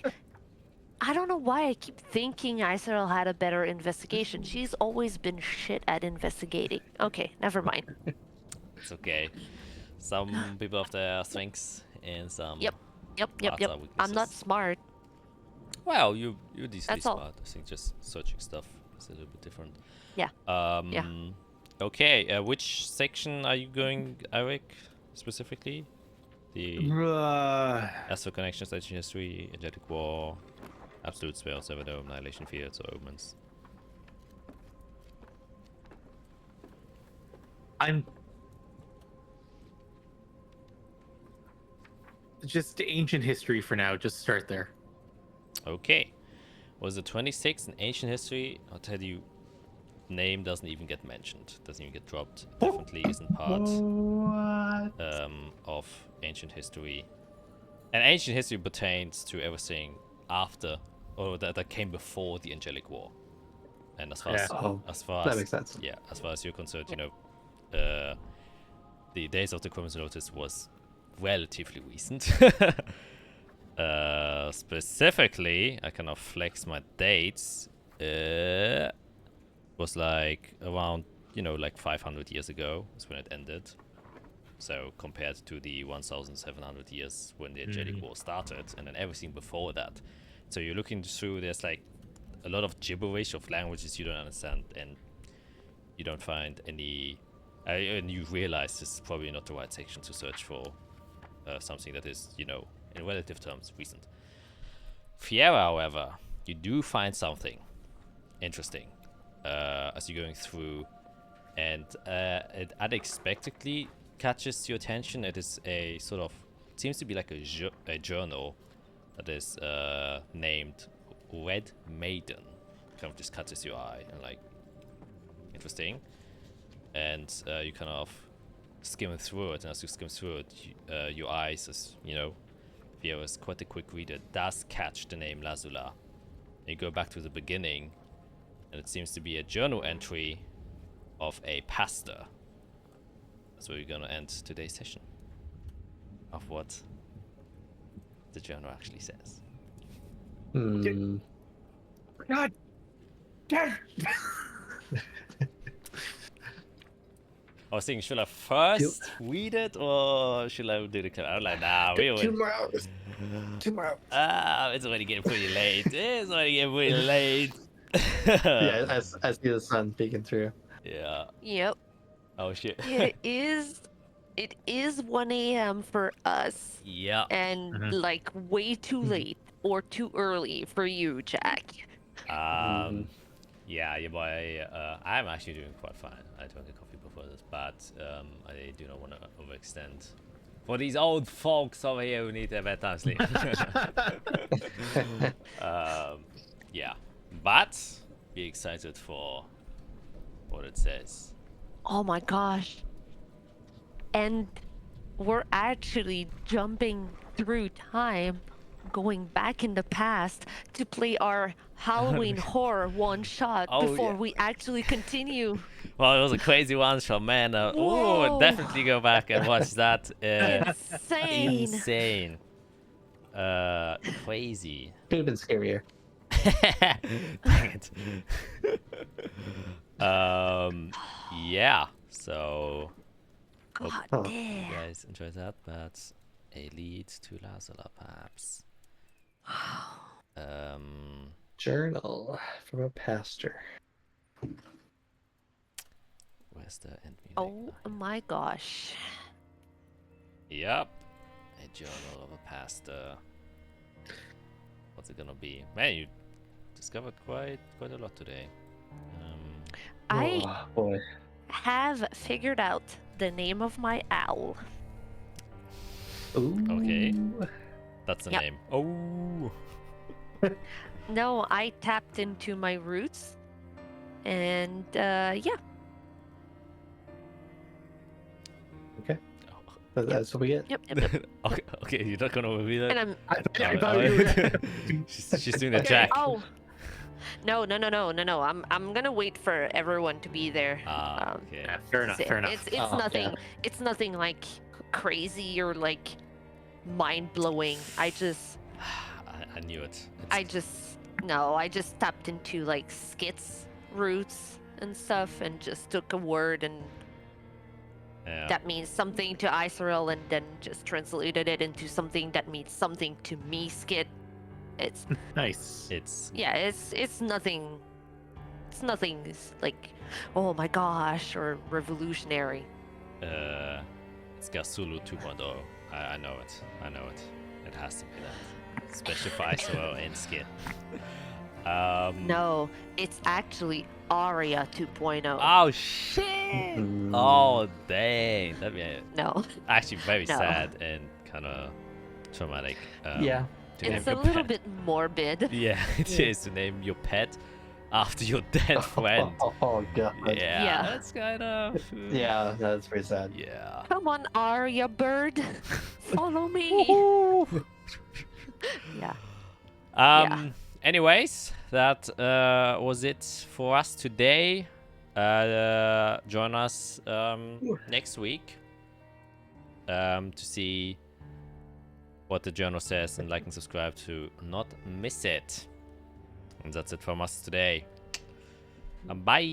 I don't know why I keep thinking Isorel had a better investigation. She's always been shit at investigating. Okay, never mind. It's okay. Some people have their strengths and some Yep. Yep. Parts are I'm not weaknesses. smart. Well, you're decently That's all. smart. I think just searching stuff is a little bit different. Yeah. Yeah. Okay. Which section are you going, Eric, specifically? The Astral Connections, Ancient History, Energetic War, Absolute Spells, Everdome, Annihilation Fields, or Omens. I'm just ancient history for now. Just start there. Okay. Was it 26 in Ancient History? I'll tell you, name doesn't even get mentioned. Doesn't even get dropped. Definitely isn't part What? of Ancient History. And Ancient History pertains to everything after, or that came before the Angelic War. And as far as, Oh, as far that as makes sense. yeah, as far as you're concerned, you know, the Days of the Crimson Lotus was relatively recent. Specifically, I kind of flex my dates. Was like around, you know, like 500 years ago is when it ended. So compared to the 1,700 years when the Angelic War started, and then everything before that. So you're looking through, there's like a lot of gibberish of languages you don't understand, and you don't find any. And you realize this is probably not the right section to search for something that is, you know, in relative terms, recent. Fiera, however, you do find something interesting as you're going through, and it unexpectedly catches your attention. It is a sort of, it seems to be like a journal that is named Red Maiden. Kind of just catches your eye and like, interesting. And you kind of skim through it, and as you skim through it, your eyes, as you know, Fiera is quite a quick reader, does catch the name Lazula. And you go back to the beginning, and it seems to be a journal entry of a pastor. That's where we're gonna end today's session. Of what the journal actually says. God damn. I was thinking, should I first read it or should I do the clip? I'm like, nah, we will. 2 more hours. 2 more hours. It's already getting pretty late. It's already getting pretty late. Yeah, I see the sun peeking through. Yeah. Yep. Oh shit. It is 1 a.m. for us, Yeah. and like way too late or too early for you, Jack. Yeah, your boy. I'm actually doing quite fine. I drank a coffee before this, but I do not want to overextend for these old folks over here who need their bedtime sleep. Yeah, but be excited for what it says. Oh my gosh. And we're actually jumping through time, going back in the past to play our Halloween horror one shot Oh, before yeah. we actually continue. Well, it was a crazy one shot, man. Whoa. Definitely go back and watch that. Insane. Insane. Crazy. Could have been scarier. Dang it. Yeah. So God Oh. you damn. guys enjoyed that, but a lead to Lazula, perhaps. Journal from a pastor. Where's the end music? Oh my gosh. Yep. A journal of a pastor. What's it gonna be? Man, you discovered quite a lot today. I Oh, boy. have figured out the name of my owl. Ooh. Okay. That's the Yep. name. Oh. No, I tapped into my roots, and yeah. That's what we get. Yep. Okay, you're not gonna reveal it. And I'm I thought you were. she's doing a Okay. jack. Oh, no. I'm gonna wait for everyone to be there. Okay. Yeah, fair enough. It's Fair enough. It's Oh, nothing. yeah. It's nothing like crazy or like mind blowing. I just I knew it. It's- I just tapped into like skits, roots, and stuff, and just took a word and Yeah. that means something to Iserel and then just translated it into something that means something to me, Skit. It's Nice. It's it's nothing. It's nothing like, oh my gosh, or revolutionary. it's Gasulu 2.0. I know it. I know it. It has to be that. Especially for Iso and Skit. No, it's actually Aria 2.0. Oh shit! Oh dang! That'd be No, actually very No. sad and kind of traumatic. Yeah. To name it's a your little pet. bit morbid. Yeah, it is to name your pet after your dead friend. Oh god. Yeah, Yeah. that's kind of. Yeah, that's pretty sad. Yeah. Come on, Aria bird, follow me. Yeah. Anyways, that was it for us today. Join us next week to see what the journal says, and like and subscribe to not miss it. And that's it from us today. Bye.